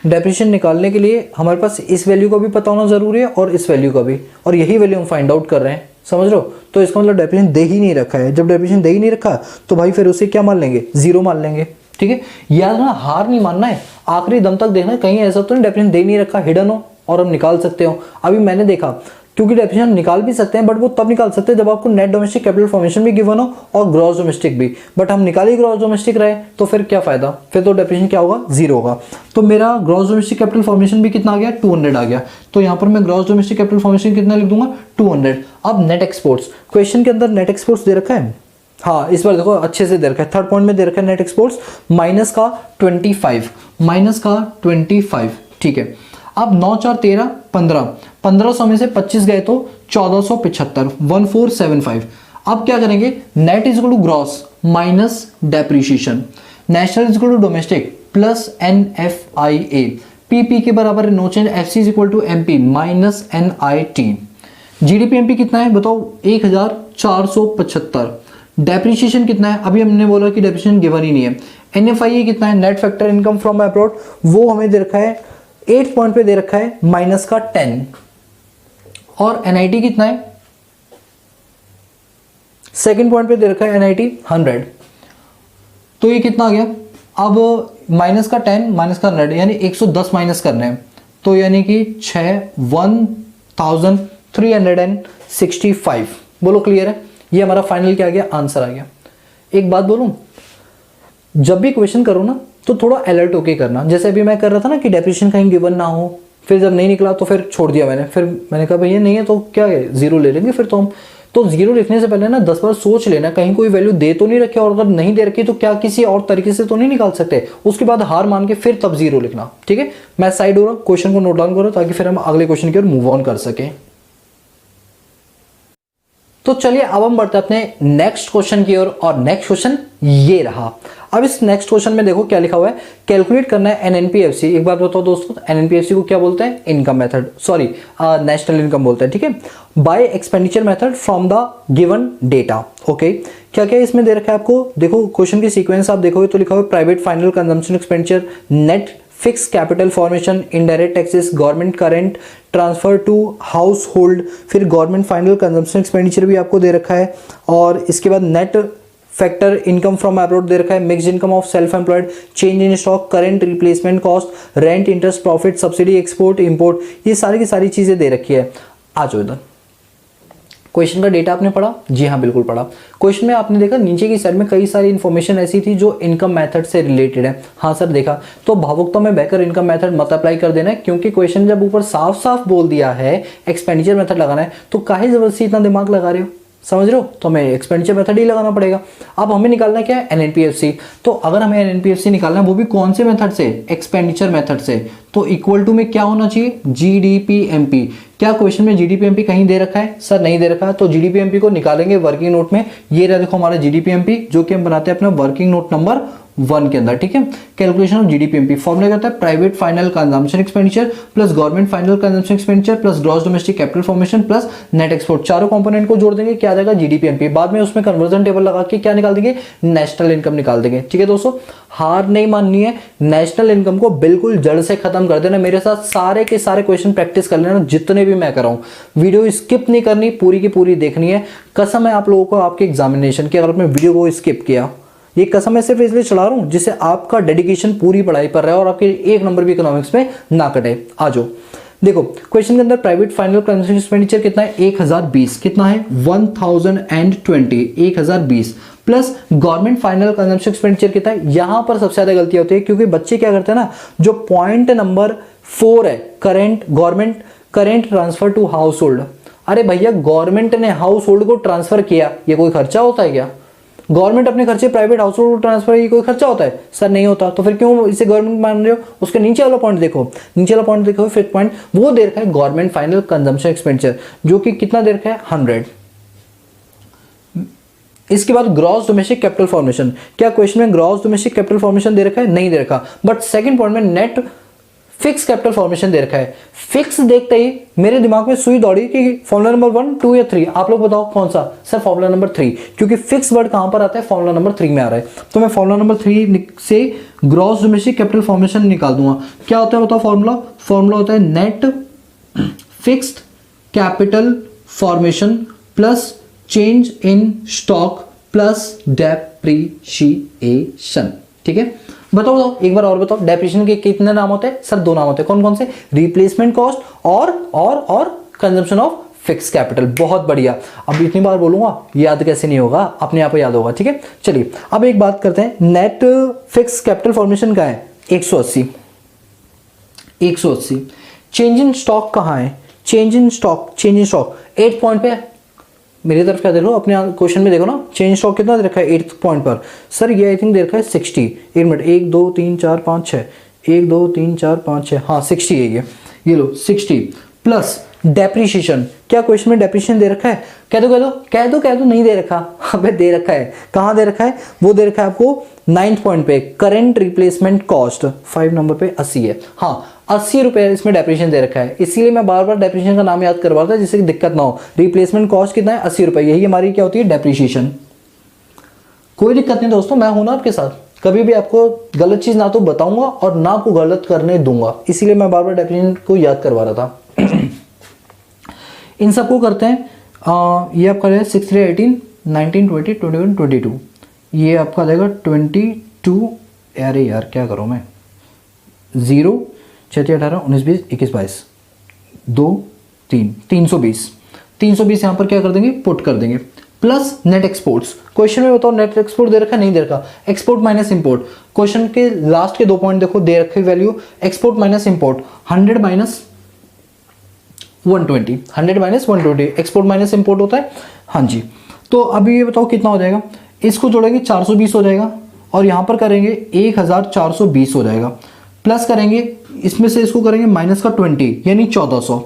डेप्रिसिएशन निकालने के लिए हमारे पास इस वैल्यू का भी पता होना जरूरी है और इस वैल्यू का भी, और यही वैल्यू हम फाइंड आउट कर रहे हैं, समझ रहे हो। तो इसका मतलब डेप्रिसिएशन दे ही नहीं रखा है। जब डेप्रिसिएशन दे ही नहीं रखा तो भाई फिर उसे क्या मान लेंगे, जीरो मान लेंगे, ठीक है। याद ना, हार नहीं मानना है, आखिरी दम तक देखना है, कहीं ऐसा तो नहीं डेप्रिसिएशन दे नहीं रखा, हिडन हो और हम निकाल सकते हो। अभी मैंने देखा, क्योंकि डेप्रिसिएशन निकाल भी सकते हैं, बट वो तब निकाल सकते हैं जब आपको नेट डोमेस्टिक कैपिटल फॉर्मेशन भी गिवन हो और ग्रॉस डोमेस्टिक भी, बट हम निकाल ही ग्रॉस डोमेस्टिक रहे तो फिर क्या फायदा, फिर तो डेप्रिसिएशन क्या होगा, जीरो होगा। तो मेरा ग्रॉस डोमेस्टिक कैपिटल फॉर्मेशन भी कितना आ गया, 200 आ गया। तो यहाँ पर मैं ग्रॉस डोमेस्टिक कैपिटल फॉर्मेशन कितना लिख दूंगा, 200। अब नेट एक्सपोर्ट्स, क्वेश्चन के अंदर नेट एक्सपोर्ट्स दे रखा है, हाँ इस बार देखो अच्छे से दे रखा है, 3rd पॉइंट में दे रखा है नेट एक्सपोर्ट्स माइनस का 25, माइनस का 25, ठीक है। अब 9 4 13 15, 1500 में से 25 गए तो 1475, 1475। अब क्या करेंगे, net is equal to gross minus depreciation, national is equal to domestic plus NFIA, PP के बराबर है no change, FC is equal to MP minus NIT। GDPMP कितना है बताओ, 1475। डेप्रिसिएशन कितना है, अभी हमने बोला कि डेप्रिसिएशन गिवन ही नहीं है। NFIA कितना है, net factor income from abroad, वो हमें दे रखा है 8th पॉइंट पे दे रखा है माइनस का 10, और NIT कितना है, 2nd पॉइंट पे दे रखा है NIT 100। तो ये कितना आ गया, अब माइनस का 10 माइनस का 100 यानी 110 माइनस करने हैं, तो यानी कि 1365। बोलो क्लियर है, ये हमारा फाइनल क्या आ गया, आंसर आ गया। एक बात बोलूं, जब भी क्वेश्चन करो ना तो थोड़ा अलर्ट होके करना, जैसे अभी मैं कर रहा था ना कि डेप्रिसिएशन कहीं गिवन ना हो, फिर जब नहीं निकला तो फिर छोड़ दिया मैंने, फिर मैंने कहा भैया नहीं है तो क्या है, जीरो ले लेंगे फिर तो हम। तो जीरो लिखने से पहले ना 10 बार सोच लेना, कहीं कोई वैल्यू दे तो नहीं रखी, और अगर नहीं दे रखी तो क्या किसी और तरीके से तो नहीं निकाल सकते, उसके बाद हार मान के फिर तब जीरो लिखना, ठीक है। मैं साइड हो रहा हूँ, क्वेश्चन को नोट डाउन करो ताकि फिर हम अगले क्वेश्चन की ओर मूव ऑन कर सके। तो चलिए अब हम बढ़ते हैं अपने नेक्स्ट क्वेश्चन की ओर, और नेक्स्ट क्वेश्चन ये रहा। अब इस नेक्स्ट क्वेश्चन में देखो क्या लिखा हुआ है, कैलकुलेट करना है NNPFC। एक बात बताओ दोस्तों, NNPFC को क्या बोलते हैं, income method, sorry national income बोलते हैं, ठीक है, bye expenditure method from the given data. Okay, क्या क्या इसमें दे रखा है आपको, देखो क्वेश्चन की सीक्वेंस आप देखोगे तो लिखा हुआ है private final consumption expenditure, net fix capital formation, indirect taxes, government current transfer to household, फिर गवर्नमेंट फाइनल कंजम्पशन एक्सपेंडिचर भी आपको दे रखा है, और इसके बाद net factor income from abroad दे रखा है, mixed income of self employed, change in stock, current replacement cost, rent, interest, profit, subsidy, export, import, ये सारी की सारी चीजें दे रखी है। आ जाओ इधर, क्वेश्चन का डेटा आपने पढ़ा? जी हाँ बिल्कुल पढ़ा। क्वेश्चन में आपने देखा नीचे की साइड में कई सारी इंफॉर्मेशन ऐसी थी जो इनकम मेथड से रिलेटेड है। हाँ सर देखा, तो भावुकता में बहकर इनकम मेथड मत अप्लाई कर देना है, क्योंकि क्वेश्चन जब ऊपर साफ साफ बोल दिया है एक्सपेंडिचर मेथड लगाना है, तो काहे जबरदस्ती इतना दिमाग लगा रहे हो, समझ रहे हो? तो हमें एक्सपेंडिचर मेथड ही लगाना पड़ेगा। अब हमें निकालना क्या है? एनएनपीएफसी। तो अगर हमें एनएनपीएफसी निकालना है वो भी कौन से मेथड से? एक्सपेंडिचर मेथड से। तो इक्वल टू में क्या होना चाहिए? जीडीपीएमपी। क्या क्वेश्चन में जीडीपीएमपी कहीं दे रखा है? सर नहीं दे रखा है। तो जीडीपीएमपी को निकालेंगे वर्किंग नोट में। ये रहा देखो हमारा जीडीपीएमपी, जो कि हम बनाते हैं अपना वर्किंग नोट नंबर 1 के अंदर, ठीक है। कैलकुलेशन ऑफ जीडीपीएमपी फॉर्मूला कहता है private final consumption expenditure plus government final consumption expenditure plus gross domestic capital formation plus net export, चारों कंपोनेंट को जोड़ देंगे, क्या आ जाएगा? जीडीपीएमपी। बाद में उसमें कन्वर्जन टेबल लगा के क्या निकाल देंगे? नेशनल इनकम निकाल देंगे। ठीक है दोस्तों, हार नहीं माननी है, नेशनल इनकम को बिल्कुल जड़ से खत्म कर देना। मेरे साथ सारे के सारे क्वेश्चन प्रैक्टिस कर लेना, जितने भी मैं कर रहा हूं। वीडियो स्किप नहीं करनी, पूरी की पूरी देखनी है। कसम है आप लोगों को आपके एग्जामिनेशन की, अगर आपने वीडियो को स्किप किया, ये कसम मैं सिर्फ इसलिए चला रहा हूं जिससे आपका डेडिकेशन पूरी पढ़ाई पर रहे और आपके एक नंबर भी इकोनॉमिक्स में ना कटे। आ जाओ देखो, क्वेश्चन के अंदर प्राइवेट फाइनल कंजम्पशन एक्सपेंडिचर कितना है? 1020। कितना है? 1020, 1020 plus government final consumption expenditure कितना है? यहां पर सबसे ज्यादा गलतियां होती है, क्योंकि बच्चे क्या करते हैं ना, जो पॉइंट नंबर 4 है current government current transfer to household. अरे भैया, गवर्नमेंट ने हाउस होल्ड को ट्रांसफर किया, ये कोई खर्चा होता है क्या? गवर्नमेंट अपने खर्चे प्राइवेट हाउस होल्ड ट्रांसफर, ये कोई खर्चा होता है? सर नहीं होता। तो फिर क्यों इसे गवर्नमेंट मान रहे हो? उसके नीचे वाला पॉइंट देखो, नीचे वाला पॉइंट देखो, फिफ्थ पॉइंट, वो दे रखा है गवर्नमेंट फाइनल कंजम्पशन एक्सपेंडिचर, जो कि कितना दे रखा है? 100। इसके बाद ग्रॉस डोमेस्टिक कैपिटल फॉर्मेशन। क्या क्वेश्चन में ग्रॉस डोमेस्टिक कैपिटल फॉर्मेशन दे रखा है? नहीं दे रखा। बट सेकंड पॉइंट में नेट फिक्स कैपिटल फॉर्मेशन दे रखा है। फिक्स देखते ही मेरे दिमाग में सुई दौड़ी कि फॉर्मूला नंबर 1, 2 या 3, आप लोग बताओ कौन सा? सर फॉर्मूला नंबर 3, क्योंकि फिक्स वर्ड कहां पर आता है? फॉर्मूला नंबर 3 में आ रहा है। तो मैं फॉर्मूला नंबर 3 से ग्रॉस डोमेस्टिक कैपिटल फॉर्मेशन निकाल दूंगा। क्या होता है बताओ फॉर्मूला? फॉर्मूला होता है net fixed capital formation plus change in stock plus depreciation. ठीक है, बताओ एक बार और बताओ, डेप्रिसिएशन के कितने नाम होते हैं? सर 2 नाम होते हैं। कौन कौन से? रिप्लेसमेंट कॉस्ट और कंजम्पशन ऑफ फिक्स कैपिटल। बहुत बढ़िया। अब इतनी बार बोलूंगा, याद कैसे नहीं होगा, अपने आप याद होगा। ठीक है, चलिए अब एक बात करते हैं, नेट फिक्स कैपिटल फॉर्मेशन का है 180। चेंज इन स्टॉक कहां है? चेंज इन स्टॉक 8 पॉइंट पे। मेरी तरफ क्या देखो, अपने क्वेश्चन में देखो ना, चेंज स्टॉक कितना दे रखा है? 8th पॉइंट पर। सर ये आई थिंक दे रखा है 60। 1 मिनट, 1 2 3 4 5 6, 1 2 3 4 5 6, हाँ 60 है ये लो 60 प्लस डेप्रीशिएशन। क्या क्वेश्चन में डेप्रीशिएशन दे रखा है? कह दो नहीं दे रखा। अबे दे रखा है। कहां दे रखा है? वो दे रखा है आपको 9th पॉइंट पे, करंट रिप्लेसमेंट कॉस्ट 5 नंबर पे 80 है। हाँ 80 रुपए इसमें डेप्रीशिएशन दे रखा है, इसीलिए मैं बार बार डेप्रीशिएशन का नाम याद करवा रहा था जिससे दिक्कत ना हो। रिप्लेसमेंट कॉस्ट कितना है? 80 रुपए। यही हमारी क्या होती है? डेप्रीशिएशन। कोई दिक्कत नहीं दोस्तों, मैं हूं ना आपके साथ, कभी भी आपको गलत चीज ना तो बताऊंगा और ना आपको गलत करने दूंगा, इसीलिए मैं बार बार डेप्रीशिएशन को याद करवा रहा था। इन सबको करते हैं, ये आपका है 6 3 18 19 20 21 22, ये आपका देगा 22। अरे यार क्या करूं मैं, 0 6 18 19 20 21 22 2 3 320 यहाँ पर क्या कर देंगे? पुट कर देंगे। Plus net exports. क्वेश्चन में बताओ नेट एक्सपोर्ट दे रखा है? नहीं दे रखा। एक्सपोर्ट माइनस इंपोर्ट, क्वेश्चन के लास्ट के 2 पॉइंट देखो, दे रखे value export minus import 100 minus 120, 100 minus 120 export minus import होता है। हाँ जी, तो अभी ये बताओ कितना हो जाएगा? इसको जोड़ेंगे 420 हो जाएगा, और यहां पर करेंगे 1420 हो जाएगा, प्लस करेंगे इसमें से इसको करेंगे माइनस का 20 यानी 1400,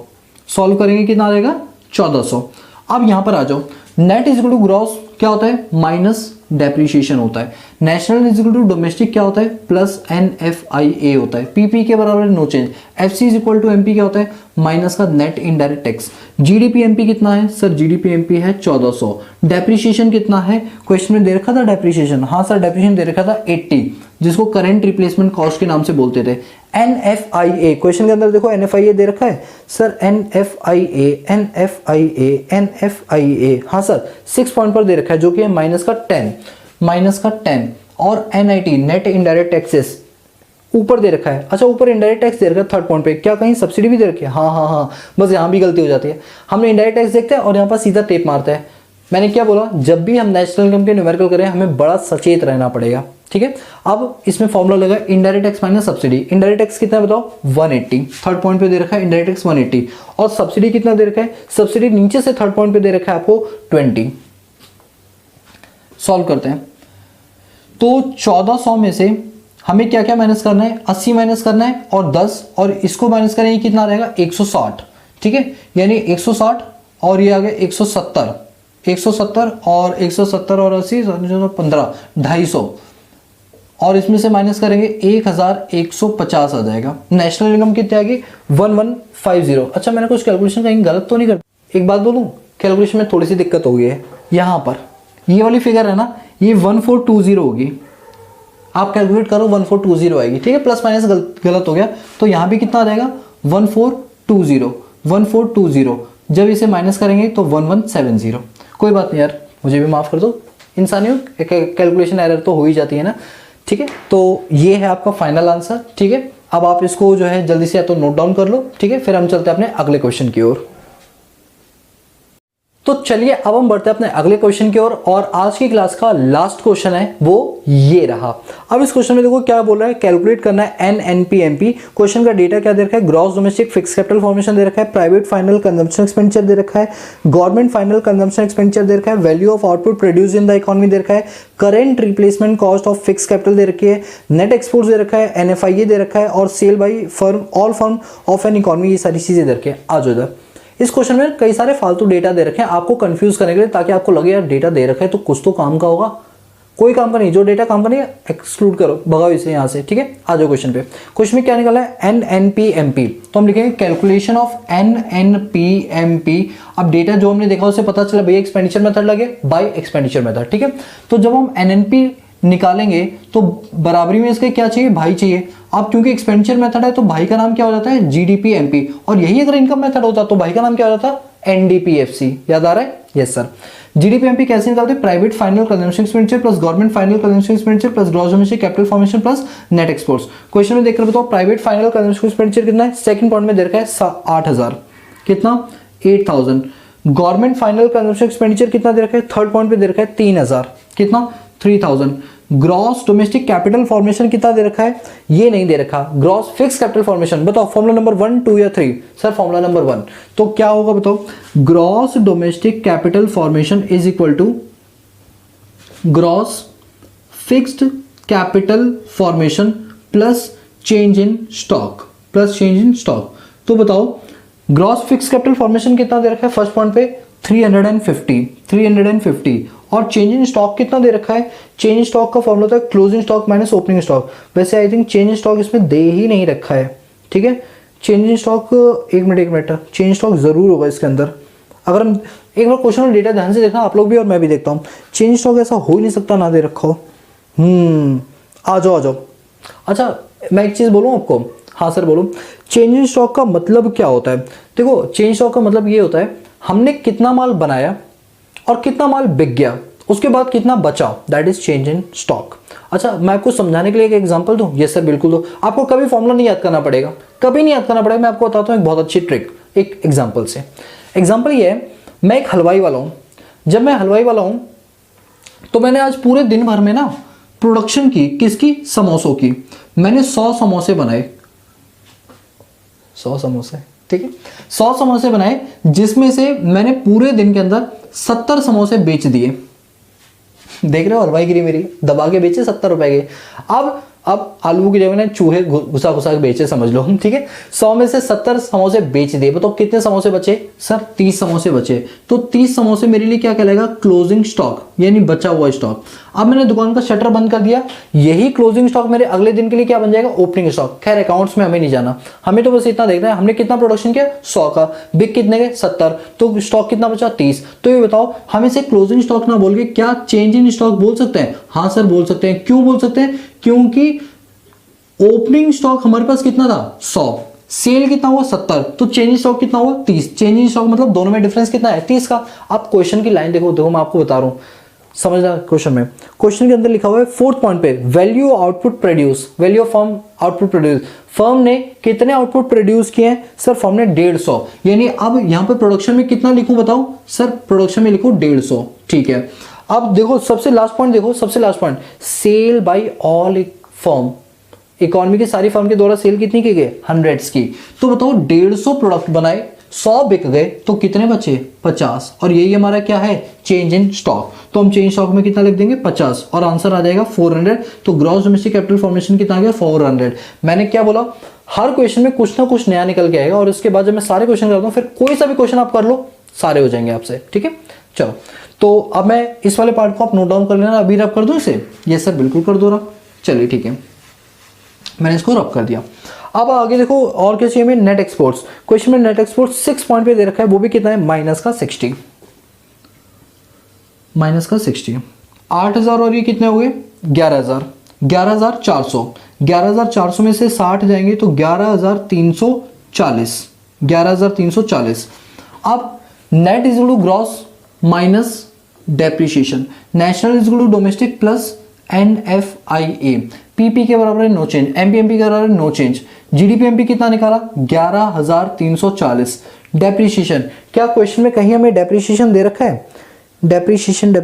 सॉल्व करेंगे कितना आ जाएगा? 1400। अब यहां पर आ जाओ, net is equal to gross क्या होता है? माइनस डेप्रीशिएशन होता है। National is equal to domestic क्या होता है? प्लस NFIA होता है। PP के बराबर no change. FC is equal to MP क्या होता है? माइनस का नेट इनडायरेक्ट टैक्स। GDP-MP कितना है? सर GDP-MP है 1400। डेप्रीशिएशन कितना है? क्वेश्चन में दे रखा था डेप्रीशिएशन, हाँ सर डेप्रीशिएशन दे रखा था 80, जिसको करंट रिप्लेसमेंट कॉस्ट के नाम से बोलते थे। NFIA क्वेश्चन के अंदर देखो NFIA दे रखा है सर, NFIA, हाँ सर 6 पॉइंट पर दे रखा है, जो कि है माइनस का 10। माइनस का 10 और NIT नेट इनडायरेक्ट टैक्सेस ऊपर दे रखा है। अच्छा ऊपर इनडायरेक्ट टैक्स दे रखा है थर्ड पॉइंट पे, क्या कहीं सब्सिडी भी दे रखी है? हाँ, बस यहाँ भी गलती हो जाती है। हमने इनडायरेक्ट टैक्स देखते हैं और यहाँ पर सीधा टेप मारते हैं। मैंने क्या बोला, जब भी हम नेशनल इनकम के न्यूमेरिकल करें हमें बड़ा सचेत रहना पड़ेगा, ठीक है। अब इसमें फॉर्मूला लगा indirect tax minus subsidy. Indirect tax कितना है बताओ? 180। थर्ड पॉइंट पे दे रखा है इनडायरेक्ट टैक्स 180 और सब्सिडी कितना दे रखा है? सब्सिडी नीचे से थर्ड पॉइंट पे दे रखा है आपको 20। सॉल्व करते हैं तो 1400 में से हमें क्या क्या माइनस करना है? 80 माइनस करना है और 10 और इसको माइनस करेंगे कितना रहेगा? 160, ठीक है। यानी 160 और ये आ गया 170 और 170 और 80 15 250 और इसमें से माइनस करेंगे 1150 आ जाएगा। नेशनल इनकम कितनी आएगी? 1150। अच्छा मैंने कुछ कैलकुलेशन कहीं गलत तो नहीं कर? एक बात बोलूं, कैलकुलेशन में थोड़ी सी दिक्कत हो गई है। यहाँ पर ये वाली फिगर है ना, ये 1420 होगी। आप कैलकुलेट करो 1420 आएगी, ठीक है। प्लस माइनस गलत हो गया तो यहाँ भी कितना आ जाएगा? 1420। जब इसे माइनस करेंगे तो 1170। कोई बात नहीं यार, मुझे भी माफ कर दो, इंसानियों कैलकुलेशन एरर तो हो ही जाती है ना, ठीक है। तो ये है आपका फाइनल आंसर, ठीक है। अब आप इसको जो है जल्दी से या तो नोट डाउन कर लो, ठीक है। फिर हम चलते हैं अपने अगले क्वेश्चन की ओर। तो चलिए अब हम बढ़ते हैं अपने अगले क्वेश्चन की ओर और आज की क्लास का लास्ट क्वेश्चन है वो ये रहा। अब इस क्वेश्चन में देखो क्या बोल रहा है, कैलकुलेट करना है NNP-MP। क्वेश्चन का डेटा क्या दे रखा है? Gross domestic fix capital formation दे रखा है, प्राइवेट फाइनल कंजम्पशन एक्सपेंडिचर दे रखा है, गवर्नमेंट फाइनल कंजम्पशन एक्सपेंडिचर दे रखा है, value of output produce in the economy दे रखा है, current replacement cost of fix capital दे रखी है, नेट एक्सपोर्ट्स दे रखा है, NFIA दे रखा है और sale by firm all firm of an economy, ये सारी चीजें दे रखी है। आज उधर इस क्वेश्चन में कई सारे फालतू डेटा दे रखे हैं आपको कंफ्यूज करने के लिए, ताकि आपको लगे यार डेटा दे रखा है तो कुछ तो काम का होगा। कोई काम का नहीं, जो डेटा काम का नहीं एक्सक्लूड करो, भगाओ इसे यहाँ से, ठीक है। आ जाओ क्वेश्चन पे। क्वेश्चन में क्या निकला है? NNP-MP। तो हम लिखेंगे कैलकुलेशन ऑफ NNP-MP। अब डेटा जो हमने देखा उससे पता चला भैया एक्सपेंडिचर मेथड लगे बाय एक्सपेंडिचर मेथड, ठीक है। तो जब हम NNP निकालेंगे तो बराबरी में इसके क्या चाहिए? भाई चाहिए। अब क्योंकि एक्सपेंडिचर मेथड है तो भाई का नाम क्या हो जाता है? GDP-MP। और यही अगर इनकम मेथड होता तो भाई का नाम क्या हो जाता? NDP-FC। याद आ रहा है? Yes sir. GDP-MP कैसे निकालते हैं? Private final consumption expenditure plus government final consumption expenditure plus gross domestic capital formation plus net exports. Question में देखकर बताओ प्राइवेट फाइनल कंजम्पशन एक्सपेंडिचर कितना है? सेकंड पॉइंट में दे रखा है 8000। कितना? 8000। गवर्नमेंट फाइनल कंजम्पशन एक्सपेंडिचर कितना दे रखा है? थर्ड पॉइंट पे दे रखा है 3000। कितना? 3000। ग्रॉस डोमेस्टिक कैपिटल फॉर्मेशन कितना दे रखा है? ये नहीं दे रखा। ग्रॉस फिक्स कैपिटल फॉर्मेशन बताओ, फॉर्मूला नंबर 1, 2 या 3? Sir formula number 1। तो क्या होगा बताओ? Gross domestic capital formation is equal to gross fixed capital formation plus change in stock, तो बताओ ग्रॉस फिक्स कैपिटल फॉर्मेशन कितना दे रखा है? फर्स्ट पॉइंट पे 350 और चेंज इन स्टॉक कितना दे रखा है? चेंज इन स्टॉक का फॉर्मूला होता है closing stock minus opening stock. वैसे I think change in stock इसमें दे ही नहीं रखा है, ठीक है। चेंज इन स्टॉक एक मिनट चेंज स्टॉक जरूर होगा इसके अंदर। अगर हम एक बार क्वेश्चन में डेटा ध्यान से देखना, आप लोग भी और मैं भी देखता हूँ, चेंज स्टॉक ऐसा हो ही नहीं सकता ना दे रखा हो। आ जाओ। अच्छा मैं एक चीज बोलूँ आपको। हाँ सर बोलो। चेंज इन स्टॉक का मतलब क्या होता है? देखो चेंज स्टॉक का मतलब ये होता है हमने कितना माल बनाया और कितना माल बिक गया, उसके बाद कितना बचा, that is change in stock. अच्छा मैं आपको समझाने के लिए एक एग्जांपल दूं? यस सर बिल्कुल दो। आपको कभी फॉर्मूला नहीं याद करना पड़ेगा, कभी नहीं याद करना पड़ेगा। मैं आपको बताता हूं एक बहुत अच्छी ट्रिक एक एग्जांपल से। एग्जांपल ये है, मैं एक हलवाई वाला हूं। जब मैं हलवाई वाला हूं तो मैंने आज पूरे दिन भर में ना प्रोडक्शन की, किसकी? समोसों की। मैंने 100 समोसे बनाए, 100 समोसे, ठीक है। 100 समोसे बनाए जिसमें से मैंने पूरे दिन के अंदर 70 समोसे बेच दिए। देख रहे हो हलवाईगिरी मेरी, दबा के बेचे 70 रुपए के। अब आलू की जगह चूहे घुसा के बेचे समझ लो, ठीक है। 100 में से 70 समोसे बेच दिए। तो कितने समोसे बचे? सर 30 समोसे बचे। तो 30 समोसे मेरे लिए क्या कहलाएगा? क्लोजिंग स्टॉक, यानी बचा हुआ स्टॉक। अब मैंने दुकान का शटर बंद कर दिया, यही क्लोजिंग स्टॉक मेरे अगले दिन के लिए क्या बन जाएगा? Opening stock. खैर अकाउंट्स में हमें नहीं जाना, हमें तो बस इतना देखना है हमने कितना प्रोडक्शन किया, 100 का, बिक कितने के? 70। तो स्टॉक कितना बचा? 30। तो ये बताओ हम इसे क्लोजिंग स्टॉक ना बोल के क्या चेंज इन स्टॉक बोल सकते हैं? हाँ सर बोल सकते हैं। क्यों बोल सकते हैं? क्योंकि ओपनिंग स्टॉक हमारे पास कितना था? 100। सेल कितना हुआ? 70। तो चेंज स्टॉक कितना हुआ? 30। चेंज स्टॉक मतलब दोनों में डिफरेंस कितना है? 30 का। आप क्वेश्चन की लाइन देखो मैं आपको बता रहा हूं, समझना क्वेश्चन में, क्वेश्चन के अंदर लिखा हुआ है 4th पॉइंट पे value output produce, value of firm output produce, firm ने कितने आउटपुट प्रोड्यूस किए हैं सर, फर्म ने 150, यानी अब यहां पे प्रोडक्शन में कितना लिखूं बताओ सर, प्रोडक्शन में लिखो 150, ठीक है। अब देखो सबसे लास्ट पॉइंट, देखो सबसे last point, sale by all firm, economy की सारी फर्म के द्वारा सेल कितनी की गई, 100 की, तो बताओ 150 प्रोडक्ट बनाए, 100 बिक गए, तो कितने बचे, 50, और यही हमारा क्या है, चेंज इन स्टॉक, तो हम चेंज स्टॉक में कितना लिख देंगे 50, और आंसर आ जाएगा 400, तो ग्रॉस डोमेस्टिक कैपिटल फॉर्मेशन कितना आ गया 400। मैंने क्या बोला, हर क्वेश्चन में कुछ ना कुछ नया निकल के आएगा, और उसके बाद जब मैं सारे क्वेश्चन करता हूँ फिर कोई सा भी क्वेश्चन आप कर लो, सारे हो जाएंगे आपसे, ठीक है। चलो, तो अब मैं इस वाले पार्ट को आप नोट डाउन कर लेना, अभी रब कर दूं इसे, ये सर बिल्कुल कर दो रब, चलिए ठीक है, मैंने इसको रब कर दिया। अब आगे देखो और क्या चाहिए, में नेट एक्सपोर्ट्स, क्वेश्चन में नेट एक्सपोर्ट्स 6 पॉइंट पे दे रखा है, वो भी कितना है, माइनस का 60, 8000, और ये कितने हो गए 11,000, 11,400, 11,400 में से 60 जाएंगे तो 11,340, 11,340। अब net is to gross minus depreciation, national is to domestic plus NFIA, PP के बराबर है नो चेंज, MPMP के बराबर है नो चेंज, GDP कितना निकाला 11,340। डेप्रिसिएशन, क्या क्वेश्चन में कहीं हमें डेप्रिसिएशन दे रखा है, डेप्रिसिएशन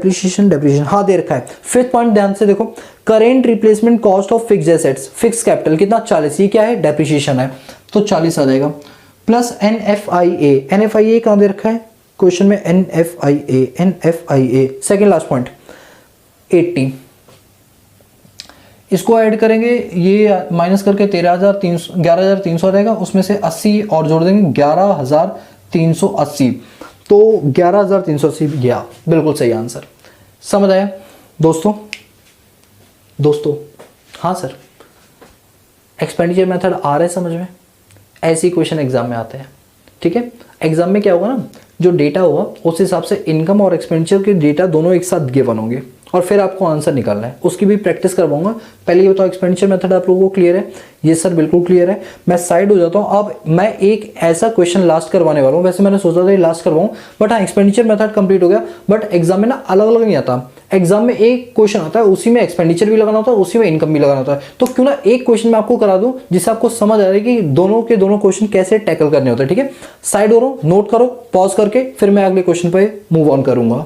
हाँ दे रखा है। 5th पॉइंट ध्यान से देखो, current replacement cost of fixed assets, fix capital कितना 40, ये क्या है डेप्रिसिएशन है, तो 40 आ जाएगा, प्लस NFIA कहां दे रखा है क्वेश्चन में, NFIA सेकेंड लास्ट पॉइंट 80, इसको ऐड करेंगे, ये माइनस करके 11,300 आ जाएगा, उसमें से 80 और जोड़ देंगे 11,380, तो 11,380 गया, बिल्कुल सही आंसर। समझ आया दोस्तों, हाँ सर, एक्सपेंडिचर मेथड आ रहा है समझ में, ऐसे ही क्वेश्चन एग्जाम में आते हैं, ठीक है। एग्जाम में क्या होगा ना, जो डेटा होगा उस हिसाब से इनकम और एक्सपेंडिचर के डेटा दोनों एक साथ गिवन होंगे, और फिर आपको आंसर निकालना है, उसकी भी प्रैक्टिस करवाऊंगा। पहले ये बताओ एक्सपेंडिचर मेथड आप लोगों को क्लियर है, ये सर बिल्कुल क्लियर है, मैं साइड हो जाता हूँ। अब मैं एक ऐसा क्वेश्चन लास्ट करवाने वाला हूँ, वैसे मैंने सोचा था ये लास्ट करवाऊं, बट हाँ एक्सपेंडिचर मेथड कंप्लीट हो गया, बट एग्जाम में ना अलग अलग नहीं आता, एग्जाम में एक क्वेश्चन आता है उसी में एक्सपेंडिचर भी लगाना होता है, उसी में इनकम भी लगाना होता है, तो क्यों ना एक क्वेश्चन मैं आपको करा दूं जिससे आपको समझ आ रहा है कि दोनों के दोनों क्वेश्चन कैसे टैकल करने होते हैं, ठीक है। साइड हो रहा हूं, नोट करो, पॉज करके फिर मैं अगले क्वेश्चन पे मूव ऑन करूंगा।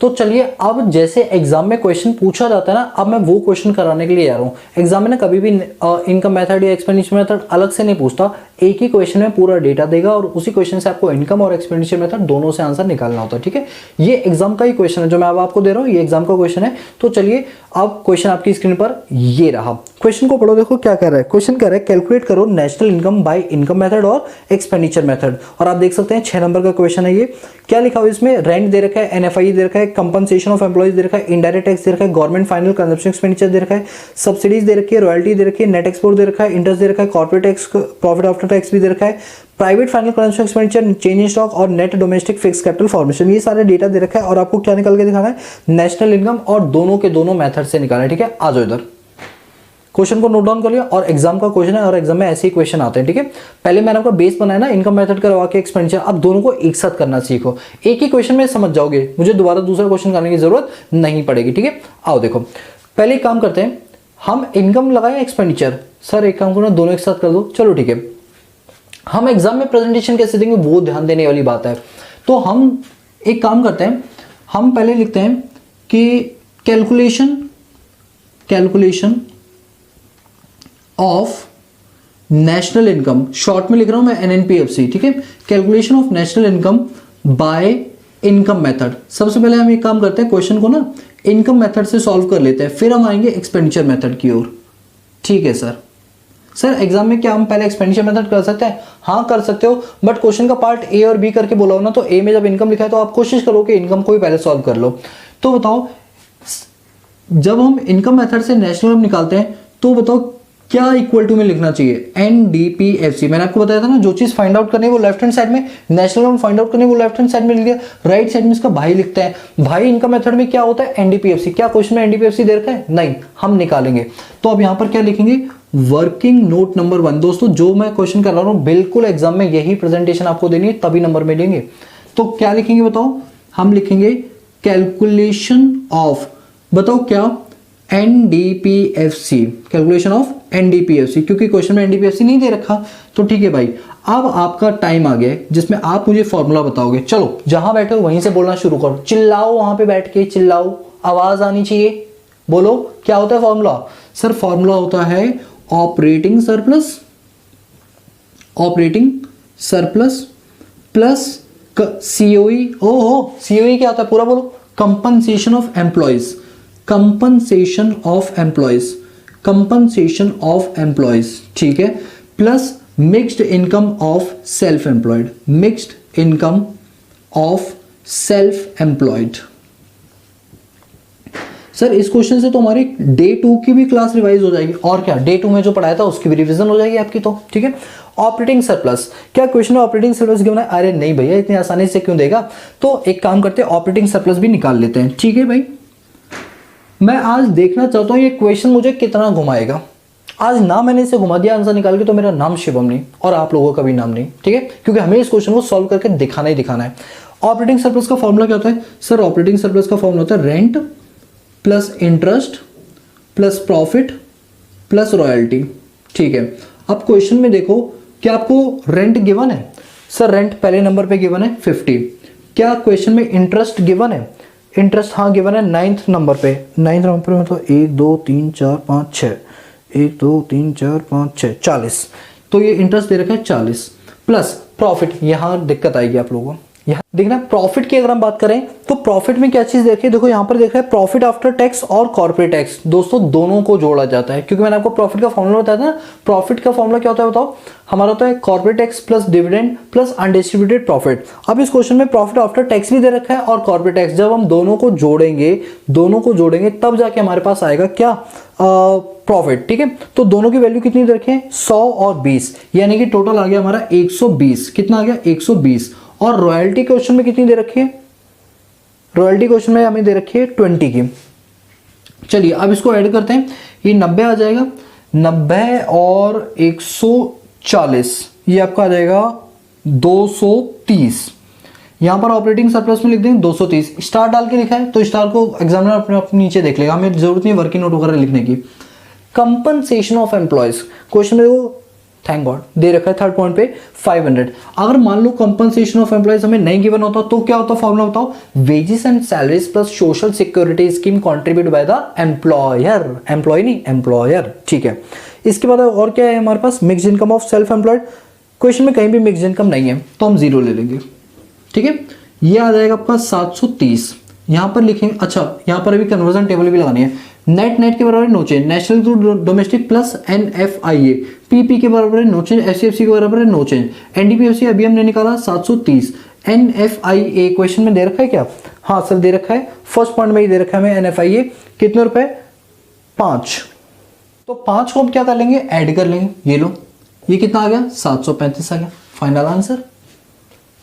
तो चलिए, अब जैसे एग्जाम में क्वेश्चन पूछा जाता है ना, अब मैं वो क्वेश्चन कराने के लिए आ रहा हूँ। एग्जाम में ना कभी भी इनकम मेथड या एक्सपेंडिचर मेथड अलग से नहीं पूछता, एक ही क्वेश्चन में पूरा डेटा देगा और उसी क्वेश्चन से आपको इनकम और एक्सपेंडिचर मेथड दोनों से आंसर निकालना होता है, ठीक है। ये एग्जाम का ही क्वेश्चन है जो मैं अब आपको दे रहा हूँ, ये एग्जाम का क्वेश्चन है। तो चलिए, अब क्वेश्चन आपकी स्क्रीन पर ये रहा, क्वेश्चन को पढ़ो, देखो क्या कह रहा है। क्वेश्चन कह रहा है कैलकुलेट करो national income by income method और एक्सपेंडिचर मेथड, और आप देख सकते हैं 6 नंबर का क्वेश्चन है ये। क्या लिखा हुआ है इसमें, रेंट दे रखा है, NFI दे रखा है, कंपनसेशन ऑफ एम्प्लॉइज दे रखा है, इनडायरेक्ट टैक्स दे रखा है, गवर्नमेंट फाइनल कंजप्शन एक्सपेंडिचर दे रखा है, सब्सिडीज दे रखी है, रॉयल्टी दे रखी है, नेट एक्सपोर्ट दे रखा है, इंटरेस्ट दे रखा है, corporate tax, profit after tax भी दे रखा है, private final consumption expenditure, change in stock और net domestic fix capital formation, ये सारे डेटा दे रखा है। और आपको क्या निकाल के दिखाना है, नेशनल इनकम, और दोनों के दोनों मेथड से निकालना है, ठीक है। आ जाओ इधर, क्वेश्चन को नोट डाउन कर लिया, और एग्जाम का क्वेश्चन है और एग्जाम में ऐसे ही क्वेश्चन आते हैं, ठीक है। पहले मैंने आपका बेस बनाया ना इनकम मेथड करवा के एक्सपेंडिचर, अब दोनों को एक साथ करना सीखो, एक ही क्वेश्चन में समझ जाओगे, मुझे दोबारा दूसरा क्वेश्चन करने की जरूरत नहीं पड़ेगी, ठीक है। आओ देखो, पहले एक काम करते हैं, हम इनकम लगाए एक्सपेंडिचर, सर एक काम करो दोनों एक साथ कर दो, चलो ठीक है। हम एग्जाम में प्रेजेंटेशन कैसे देंगे वो ध्यान देने वाली बात है। तो हम एक काम करते हैं, हम पहले लिखते हैं कि calculation of national income, short में लिख रहा हूं मैं NNPFC, ठीक है। Calculation of national income by income method. सबसे पहले हम एक काम करते हैं, क्वेश्चन को ना इनकम मेथड से सॉल्व कर लेते हैं, फिर हम आएंगे एक्सपेंडिचर मेथड की ओर, ठीक है सर। सर एग्जाम में क्या हम पहले एक्सपेंडिचर मेथड कर सकते हैं? हाँ कर सकते हो, बट क्वेश्चन का पार्ट ए और बी करके बोला हो ना, तो ए में जब इनकम लिखा है तो आप कोशिश करो कि इनकम को ही पहले सॉल्व कर लो। तो बताओ, जब हम इनकम मेथड से नेशनल इनकम निकालते हैं तो बताओ क्या इक्वल टू में लिखना चाहिए, NDPFC। मैंने आपको बताया था ना, जो चीज फाइंड आउट करनी है वो लेफ्ट हैंड साइड में, नेशनल इनकम फाइंड आउट करनी है वो लेफ्ट हैंड साइड में लिख दिया, राइट साइड में इसका भाई लिखते हैं। भाई इनकम मेथड में क्या होता है, NDPFC। क्या क्वेश्चन में NDPFC दे रखा है? नहीं, हम निकालेंगे। तो अब यहां पर क्या लिखेंगे, वर्किंग नोट नंबर 1। दोस्तों जो मैं क्वेश्चन कर रहा हूं बिल्कुल एग्जाम में यही प्रेजेंटेशन आपको देनी है, तभी नंबर मिलेंगे। तो क्या लिखेंगे बताओ, हम लिखेंगे कैलकुलेशन ऑफ, बताओ क्या, एनडीपीएफसी, कैलकुलेशन ऑफ एनडीपीएफसी, क्योंकि क्वेश्चन में एनडीपीएफसी नहीं दे रखा। तो ठीक है भाई, अब आपका टाइम आ गया है जिसमें आप मुझे फॉर्मूला बताओगे। चलो जहां बैठे हो वहीं से बोलना शुरू करो, चिल्लाओ, वहां पे बैठ के चिल्लाओ, आवाज आनी चाहिए, बोलो क्या होता है फॉर्मूला। सर फॉर्मूला होता है operating surplus, operating surplus plus COE. ओहो, सीओई क्या होता है पूरा बोलो, compensation of employees, compensation of employees, compensation of employees, ठीक है, plus mixed income of self employed, mixed income of self employed. Sir इस क्वेश्चन से तो हमारी डे 2 की भी क्लास रिवाइज हो जाएगी, और क्या, डे 2 में जो पढ़ाया था उसकी भी रिवीजन हो जाएगी आपकी, तो ठीक है। ऑपरेटिंग सरप्लस, क्या क्वेश्चन में ऑपरेटिंग सरप्लस गिवन है? अरे नहीं भैया, इतनी आसानी से क्यों देगा, तो एक काम करते हैं ऑपरेटिंग सरप्लस भी निकाल लेते हैं, ठीक है भाई। मैं आज देखना चाहता हूं ये क्वेश्चन मुझे कितना घुमाएगा। आज ना मैंने इसे घुमा दिया आंसर निकाल के तो मेरा नाम शिवम नहीं और आप लोगों का भी नाम नहीं, ठीक है, क्योंकि हमें इस क्वेश्चन को सॉल्व करके दिखाना ही दिखाना है। ऑपरेटिंग सरप्लस का फॉर्मूला क्या होता है? सर ऑपरेटिंग सरप्लस का फॉर्मूला होता है rent plus interest plus profit plus royalty, ठीक है। अब क्वेश्चन में देखो, क्या आपको रेंट गिवन है? सर रेंट पहले नंबर पे गिवन है 50। क्या क्वेश्चन में इंटरेस्ट गिवन है? इंटरेस्ट हाँ गिवन है 9th नंबर पे, 9th नंबर पे मतलब 1 2 3 4 5 6, 1 2 3 4 5 6 40, तो ये इंटरेस्ट दे रखा है 40 प्लस प्रॉफिट। यहाँ दिक्कत आएगी आप लोगों को, यहाँ देखना प्रॉफिट की अगर हम बात करें तो प्रॉफिट में क्या चीज देखिए, देखो यहाँ पर देख रहे हैं प्रॉफिट आफ्टर टैक्स और कॉर्पोरेट टैक्स, दोस्तों दोनों को जोड़ा जाता है, क्योंकि मैंने आपको प्रॉफिट का फॉर्मूला बताया था ना। प्रॉफिट का फॉर्मूला क्या होता है बताओ? हमारा होता है corporate tax plus dividend plus undistributed profit. अब इस क्वेश्चन में प्रॉफिट आफ्टर टैक्स भी दे रखा है और कॉर्पोरेट टैक्स, जब हम दोनों को जोड़ेंगे तब जाके हमारे पास आएगा क्या, प्रॉफिट, ठीक है। तो दोनों की वैल्यू कितनी दे रखी है? 100 और 20, यानी कि टोटल आ गया हमारा 120। कितना आ गया? 120। और रॉयल्टी क्वेश्चन में कितनी दे रखी है? रॉयल्टी क्वेश्चन में हमें दे रखी है 20 की। चलिए अब इसको ऐड करते हैं, ये 90 आ जाएगा, 90 और 140, ये आपका आ जाएगा 230। यहां पर ऑपरेटिंग सरप्लस में लिख देंगे 230, स्टार डाल के लिखा है तो स्टार को एग्जामिनर अपने नीचे देख लेगा, हमें जरूरत नहीं वर्किंग नोट वगैरह लिखने की। कंपनसेशन ऑफ एम्प्लॉयज क्वेश्चन में वो थैंक गॉड दे रखा है थर्ड पॉइंट पे 500। अगर मान लो कंपनसेशन ऑफ एम्प्लॉयज हमें नहीं गिवन होता तो क्या होता फॉर्मूला बताओ? Wages and salaries plus social security scheme contribute by the employer, employ नहीं एम्प्लॉयर, ठीक है। इसके बाद और क्या है हमारे पास? Mixed income of self employed. Question में कहीं भी मिक्स्ड इनकम नहीं है तो हम 0 ले लेंगे, ठीक है। ये आ जाएगा आपका 730, यहां पर लिखेंगे। अच्छा यहां पर अभी कन्वर्जन टेबल भी लगानी है। नेट के बराबर no change, national to domestic plus NFIA, PP के बराबर है नो चेंज, SCFC के बराबर है नो चेंज, NDPFC अभी हमने निकाला 730, NFIA क्वेश्चन में दे रखा है क्या? हाँ सर दे रखा है, फर्स्ट पॉइंट में ही दे रखा है हमें NFIA, कितने रुपए? 5। तो 5 को हम क्या कर लेंगे? ऐड कर लेंगे, ये लो, ये कितना आ गया? 735 आ गया, फाइनल आंसर।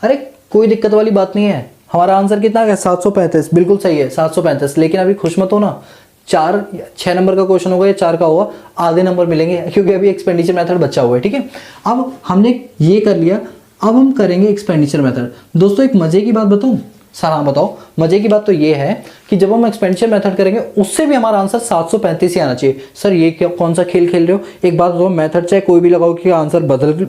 अरे कोई दिक्कत वाली बात नहीं है, हमारा आंसर कितना आ गया? 735, बिल्कुल सही है 735। लेकिन अभी खुश मत हो ना, 6 नंबर का क्वेश्चन होगा या 4 का होगा, आधे नंबर मिलेंगे क्योंकि अभी एक्सपेंडिचर मेथड बचा हुआ है, ठीक है। अब हमने ये कर लिया, अब हम करेंगे एक्सपेंडिचर मेथड। दोस्तों एक मजे की बात बताऊं? सर हाँ बताओ। मजे की बात तो ये है कि जब हम एक्सपेंडिचर मेथड करेंगे उससे भी हमारा आंसर 735 ही आना चाहिए। सर ये क्या कौन सा खेल खेल रहे हो? एक बात बताओ, मेथड चाहे कोई भी लगाओ कि आंसर बदल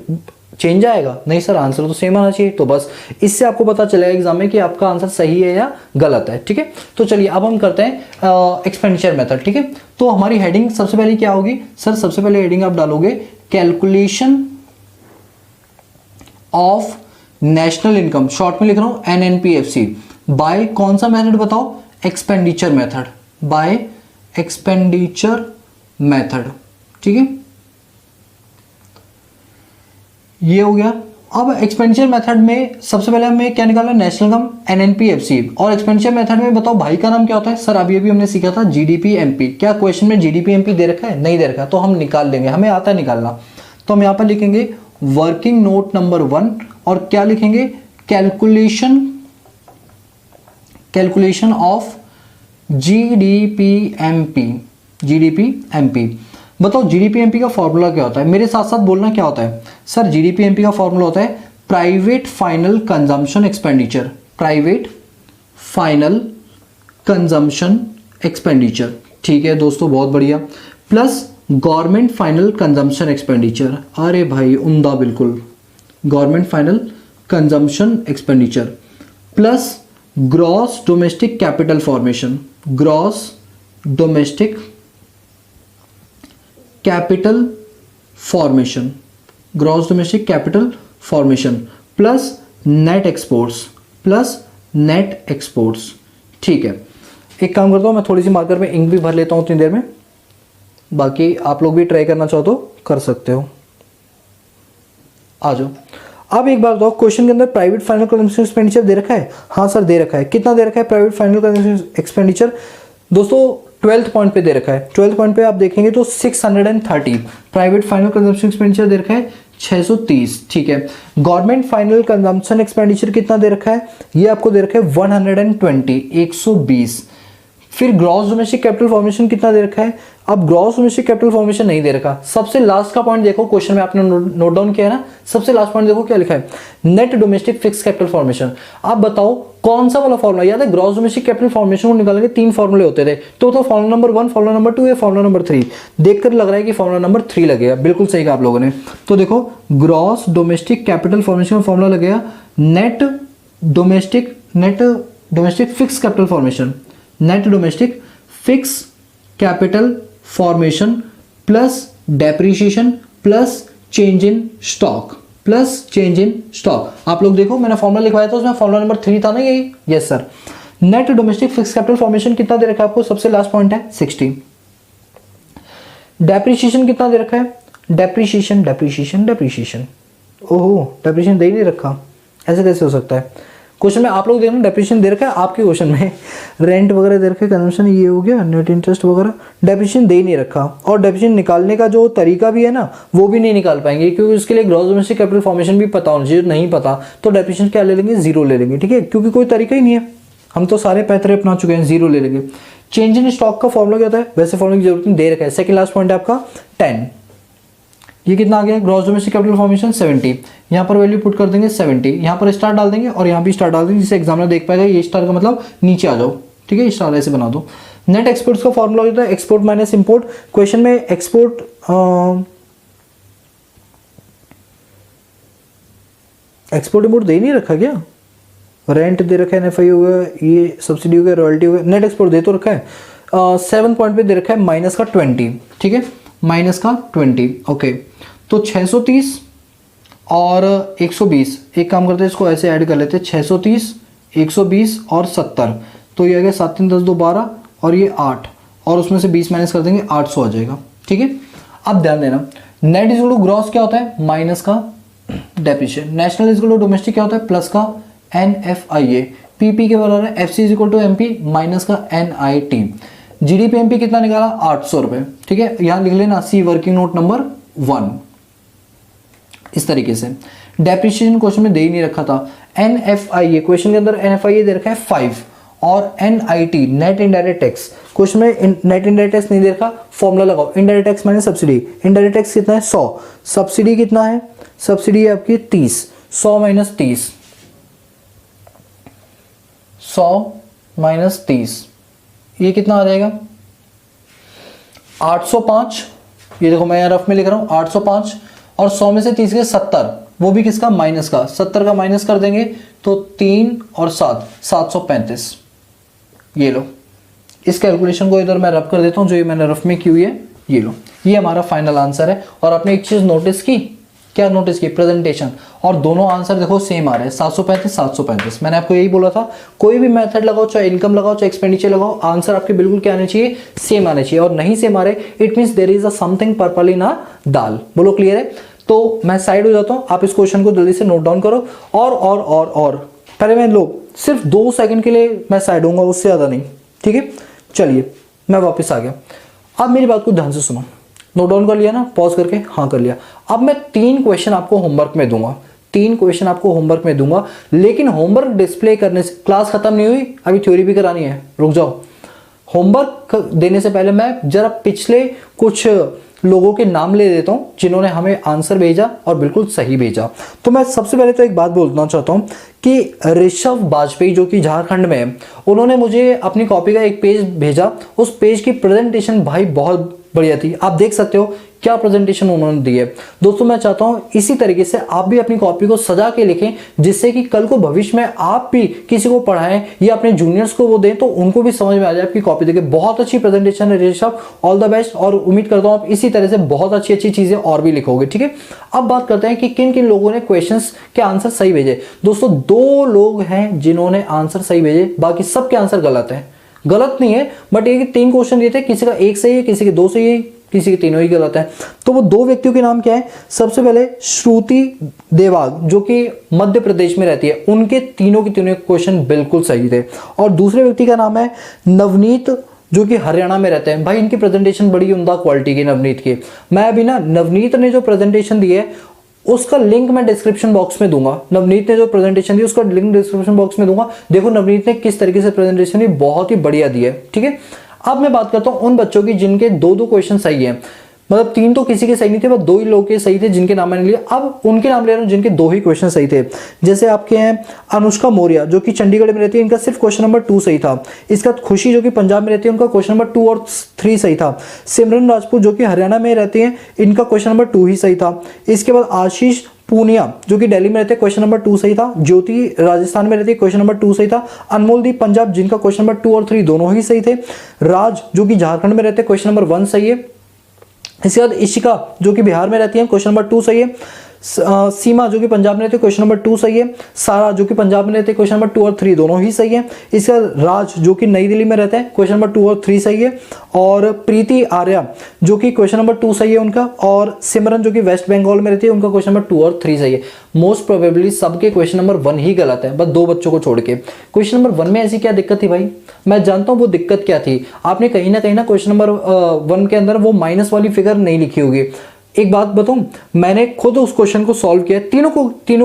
चेंज आएगा? नहीं सर, आंसर तो सेम आना चाहिए। तो बस इससे आपको पता चलेगा एग्जाम में कि आपका आंसर सही है या गलत है, ठीक है। तो चलिए अब हम करते हैं एक्सपेंडिचर मेथड, ठीक है। तो हमारी हेडिंग सबसे पहले क्या होगी? सर सबसे पहले हेडिंग आप डालोगे calculation of national income, short में लिख रहा हूं NNPFC, बाय कौन सा मेथड बताओ? Expenditure method, bye expenditure method, ठीक है। ये हो गया। अब एक्सपेंडिचर मेथड में सबसे पहले हमें क्या निकालना है? National income NNPFC। और एक्सपेंडिचर मेथड में बताओ भाई का नाम क्या होता है? सर अभी अभी हमने सीखा था GDP-MP। क्या क्वेश्चन में GDP-MP दे रखा है? नहीं दे रखा है, तो हम निकाल लेंगे, हमें आता है निकालना। तो हम यहाँ पर लिखेंगे वर्किंग नोट नंबर 1 और क्या लिखेंगे? Calculation of GDP-MP। बताओ GDP-MP का फॉर्मूला क्या होता है? मेरे साथ साथ बोलना क्या होता है? सर GDP-MP का फॉर्मूला होता है private final consumption expenditure, private final consumption expenditure, ठीक है दोस्तों, बहुत बढ़िया, plus government final consumption expenditure, अरे भाई उम्दा बिल्कुल, government final consumption expenditure, plus gross domestic capital formation, gross domestic capital formation, gross domestic capital formation, plus net exports, plus net exports, ठीक है। एक काम करता हूँ, मैं थोड़ी सी मार्कर में इंक भी भर लेता हूँ उतनी देर में, बाकी आप लोग भी ट्राई करना चाहो तो कर सकते हो। आ जाओ। अब एक बार बताओ, क्वेश्चन के अंदर प्राइवेट फाइनल कंजम्पशन एक्सपेंडिचर दे रखा है? हाँ सर दे रखा है। कितना दे रखा है प्राइवेट फाइनल कंजम्पशन एक्सपेंडिचर? दोस्तों 12th पॉइंट पे दे रखा है। 12th पॉइंट पे आप देखेंगे तो 630 प्राइवेट फाइनल कंजम्पशन एक्सपेंडिचर दे रखा है 630, ठीक है। गवर्नमेंट फाइनल कंजम्पशन एक्सपेंडिचर कितना दे रखा है? ये आपको दे रखा है 120, 120। फिर ग्रॉस डोमेस्टिक कैपिटल फॉर्मेशन कितना दे रखा है? अब ग्रॉस डोमेस्टिक कैपिटल फॉर्मेशन नहीं दे रखा। सबसे लास्ट का पॉइंट देखो, क्वेश्चन में आपने नोट डाउन किया है ना, सबसे लास्ट पॉइंट देखो क्या लिखा है, net domestic fix capital formation. आप बताओ कौन सा वाला फॉर्मूला याद है? ग्रॉस डोमेस्टिक कैपिटल फॉर्मेशन को निकालने के 3 फॉर्मूले होते थे, तो फॉर्मूला नंबर 1, फॉर्मूला नंबर 2 या फॉर्मूला नंबर 3? देखकर लग रहा है कि फॉर्मूला नंबर 3 लगेगा। बिल्कुल सही कहा आप लोगों ने। तो देखो ग्रॉस डोमेस्टिक कैपिटल फॉर्मेशन का फॉर्मूला लगेगा net domestic fix capital formation, net domestic fix capital formation plus depreciation plus change in stock, plus change in stock. आप लोग देखो मैंने फॉर्मूला लिखवाया था, उसमें फॉर्मूला नंबर 3 था ना, यही? Yes sir. Net domestic fix capital formation कितना दे रखा है आपको? सबसे लास्ट पॉइंट है 60। डेप्रिसिएशन कितना दे रखा है? डेप्रिसिएशन ओहो, डेप्रिसिएशन दे ही नहीं रखा, ऐसे कैसे हो सकता है? क्वेश्चन में आप लोग देखना डेप्रिसिएशन दे रखा है, आपके क्वेश्चन में रेंट वगैरह दे रखा है, कंजम्पशन ये हो गया, नेट इंटरेस्ट वगैरह, डेप्रिसिएशन दे ही नहीं रखा। और डेप्रिसिएशन निकालने का जो तरीका भी है ना, वो भी नहीं निकाल पाएंगे, क्योंकि उसके लिए ग्रॉस डोमेस्टिक कैपिटल फॉर्मेशन भी पता होना चाहिए। नहीं पता तो डेप्रिसिएशन क्या ले लेंगे? 0 ले लेंगे, ठीक है, क्योंकि कोई तरीका ही नहीं है, हम तो सारे पैतरे अपना चुके हैं, 0 ले लेंगे। चेंज इन स्टॉक का फॉर्मूला क्या होता है? वैसे फॉर्मूला की जरूरत नहीं, दे रखा है। सेकंड लास्ट पॉइंट है आपका 10। ये कितना आ गया? Gross domestic capital formation 70। यहाँ पर वैल्यू पुट कर देंगे 70, यहाँ पर स्टार डाल देंगे और यहाँ भी स्टार डाल देंगे, जिससे एग्जामिनर देख पाएगा ये स्टार का मतलब नीचे आ जाओ, ठीक है, स्टार ऐसे बना दो। नेट एक्सपोर्ट्स का फॉर्मूला होता है एक्सपोर्ट माइनस इंपोर्ट। क्वेश्चन में एक्सपोर्ट इंपोर्ट दे नहीं रखा क्या? रेंट दे रखा है, एनएफआई हो गया, ये सब्सिडी हो गया, रॉयल्टी हो गया, नेट एक्सपोर्ट दे तो रखा है। 7 पॉइंट पे दे रखा है माइनस का 20, ठीक है, माइनस का 20, ओके। तो 630 और 120, एक काम करते हैं इसको ऐसे ऐड कर लेते हैं, 630, 120 और 70, तो ये आ गया 7 3 10 2 12 और ये 8, और उसमें से 20 माइनस कर देंगे, 800 आ जाएगा, ठीक है। अब ध्यान देना, net is equal to gross क्या होता है? माइनस का depreciation. National is equal to domestic क्या होता है? प्लस का NFIA। पीपी के बराबर है FC is equal to MP minus का NIT। GDP MP कितना निकाला? 800 रुपए, ठीक है, यहां लिख लेना C वर्किंग नोट नंबर 1। इस तरीके से डेप्रिसिएशन क्वेश्चन में दे ही नहीं रखा था। NFIA क्वेश्चन के अंदर NFIA दे रखा है 5 और NIT net indirect tax question में नेट इनडायरेक्ट टैक्स नहीं दे रखा। फॉर्मूला लगाओ, indirect tax minus subsidy. Indirect tax कितना है? 100। सब्सिडी कितना है? सब्सिडी है आपकी 30। 100 माइनस 30, 100 माइनस 30, ये कितना आ जाएगा? 805। ये देखो मैं यहाँ रफ में लिख रहा हूँ 805, और 100 में से 30 के 70, वो भी किसका? माइनस का। 70 का माइनस कर देंगे तो 3 और 7, 735। ये लो, इस कैलकुलेशन को इधर मैं रफ कर देता हूँ, जो ये मैंने रफ में की हुई है, ये लो, ये हमारा फाइनल आंसर है। और आपने एक चीज नोटिस की, क्या नोटिस की? प्रेजेंटेशन, और दोनों आंसर देखो सेम आ रहे हैं, 735 735। मैंने आपको यही बोला था, कोई भी मेथड लगाओ, चाहे इनकम लगाओ चाहे एक्सपेंडिचर लगाओ, आंसर आपके बिल्कुल क्या आने चाहिए? सेम आने चाहिए। और नहीं सेम आ रहे, it means there is a something purple in a dal. बोलो क्लियर है? तो मैं साइड हो जाता हूं, आप इस क्वेश्चन को जल्दी से नोट डाउन करो। और पहले मैं लो सिर्फ 2 सेकंड के लिए मैं साइड होऊंगा, उससे ज्यादा नहीं, ठीक है। चलिए मैं वापस आ गया। अब मेरी बात को ध्यान से सुनो, नोट डाउन कर लिया ना? पॉज करके हाँ कर लिया। अब मैं 3 क्वेश्चन आपको होमवर्क में दूंगा, 3 क्वेश्चन आपको होमवर्क में दूंगा, लेकिन होमवर्क डिस्प्ले करने से क्लास खत्म नहीं हुई, अभी थ्योरी भी करानी है, रुक जाओ। होमवर्क देने से पहले मैं जरा पिछले कुछ लोगों के नाम ले लेता हूँ जिन्होंने हमें आंसर भेजा और बिल्कुल सही भेजा। तो मैं सबसे पहले तो एक बात बोलना चाहता हूँ कि ऋषभ वाजपेयी जो कि झारखंड में है, उन्होंने मुझे अपनी कॉपी का एक पेज भेजा। उस पेज की प्रेजेंटेशन भाई बहुत बढ़िया थी, आप देख सकते हो क्या प्रेजेंटेशन उन्होंने दी है। दोस्तों मैं चाहता हूं इसी तरीके से आप भी अपनी कॉपी को सजा के लिखें, जिससे कि कल को भविष्य में आप भी किसी को पढ़ाएं या अपने जूनियर्स को वो दें तो उनको भी समझ में आ जाए आपकी कॉपी देखे। बहुत अच्छी प्रेजेंटेशन है ऋषभ, ऑल द बेस्ट, और उम्मीद करता हूं आप इसी तरह से बहुत अच्छी अच्छी चीजें और भी लिखोगे। ठीक है, अब बात करते हैं कि किन किन लोगों ने क्वेश्चन के आंसर सही भेजे। दोस्तों 2 लोग हैं जिन्होंने आंसर सही भेजे, बाकी सबके आंसर गलत है। गलत नहीं है, बट ये 3 क्वेश्चन दिए थे, किसी का 1 सही है, किसी के 2 सही है, किसी के तीनों ही गलत है। तो वो 2 व्यक्तियों के नाम क्या है? सबसे पहले श्रुति देवाग जो कि मध्य प्रदेश में रहती है, उनके तीनों के तीनों क्वेश्चन बिल्कुल सही थे। और दूसरे व्यक्ति का नाम है नवनीत जो कि हरियाणा में रहते हैं। भाई इनकी प्रेजेंटेशन बड़ी उम्दा क्वालिटी की नवनीत की। मैं अभी ना नवनीत ने जो प्रेजेंटेशन दी है उसका लिंक मैं डिस्क्रिप्शन बॉक्स में दूंगा। नवनीत ने जो प्रेजेंटेशन दी उसका लिंक डिस्क्रिप्शन बॉक्स में दूंगा। देखो नवनीत ने किस तरीके से प्रेजेंटेशन दी, बहुत ही बढ़िया दी है। ठीक है, अब मैं बात करता हूं उन बच्चों की जिनके 2 क्वेश्चन सही हैं। मतलब 3 तो किसी के सही नहीं थे, बस 2 ही लोग के सही थे जिनके नाम मैंने लिए। अब उनके नाम ले रहा हूं जिनके 2 ही क्वेश्चन सही थे। जैसे आपके हैं अनुष्का मौर्य जो कि चंडीगढ़ में रहती है, इनका सिर्फ क्वेश्चन नंबर 2 सही था। इसका खुशी जो कि पंजाब में रहती है, उनका क्वेश्चन नंबर 2 और 3 सही था। सिमरन राजपूत जो कि हरियाणा में रहती है, इनका क्वेश्चन नंबर 2 ही सही था। इसके बाद आशीष पूनिया जो कि दिल्ली में रहते हैं, क्वेश्चन नंबर 2 सही था। ज्योति राजस्थान में रहती है, क्वेश्चन नंबर 2 सही था। अनमोलदीप पंजाब जिनका क्वेश्चन नंबर 2 और 3 दोनों ही सही थे। राज जो कि झारखंड में रहते हैं, क्वेश्चन नंबर 1 सही है। इसके बाद इशिका जो कि बिहार में रहती है, क्वेश्चन नंबर 2 सही है। सीमा जो कि पंजाब में रहती है, क्वेश्चन नंबर 2 सही है। सारा जो कि पंजाब में रहते हैं, क्वेश्चन नंबर 2 और 3 दोनों ही सही है। इसके बाद राज जो कि नई दिल्ली में रहते हैं, क्वेश्चन नंबर 2 और 3 सही है। और प्रीति आर्या जो कि क्वेश्चन नंबर 2 सही है उनका। और सिमरन जो कि वेस्ट बंगाल में रहती है, उनका क्वेश्चन नंबर 2 और 3 सही है। मोस्ट प्रोबेबली सबके क्वेश्चन नंबर 1 ही गलत है, बस 2 बच्चों को छोड़ के। क्वेश्चन नंबर 1 में ऐसी क्या दिक्कत थी भाई? मैं जानता हूं वो दिक्कत क्या थी। आपने कहीं ना क्वेश्चन नंबर 1 के अंदर वो माइनस वाली फिगर नहीं लिखी होगी। एक बात बताऊं, मैंने खुद उस क्वेश्चन को सॉल्व किया, तीनों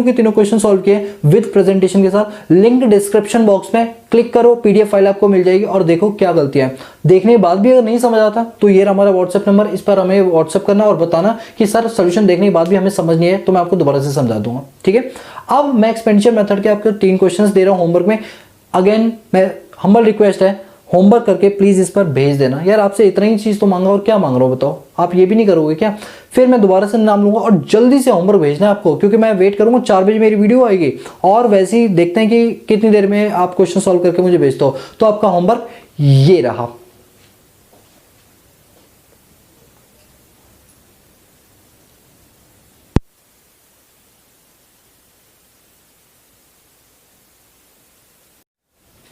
के तीनों क्वेश्चन सॉल्व किए विद प्रेजेंटेशन के साथ। लिंक डिस्क्रिप्शन बॉक्स में क्लिक करो, पीडीएफ फाइल आपको मिल जाएगी और देखो क्या गलतियां हैं। देखने के बाद भी अगर नहीं समझ आता तो ये हमारा व्हाट्सएप नंबर, इस पर हमें व्हाट्सएप करना और बताना कि सर सोल्यूशन देखने के बाद भी हमें समझ नहीं है, तो मैं आपको दोबारा से समझा दूंगा। ठीक है, अब मैं एक्सपेंडिचर मेथड के आपको 3 क्वेश्चन दे रहा हूं होमवर्क में। अगेन मैं हम्बल रिक्वेस्ट है, होमवर्क करके प्लीज इस पर भेज देना। यार आपसे इतना ही चीज तो मांगा और क्या मांग रहा हूं बताओ? आप ये भी नहीं करोगे क्या? फिर मैं दोबारा से नाम लूंगा और जल्दी से होमवर्क भेजना है आपको, क्योंकि मैं वेट करूंगा 4 बजे मेरी वीडियो आएगी। और वैसे ही देखते हैं कि कितनी देर में आप क्वेश्चन सॉल्व करके मुझे भेजते हो। तो आपका होमवर्क ये रहा।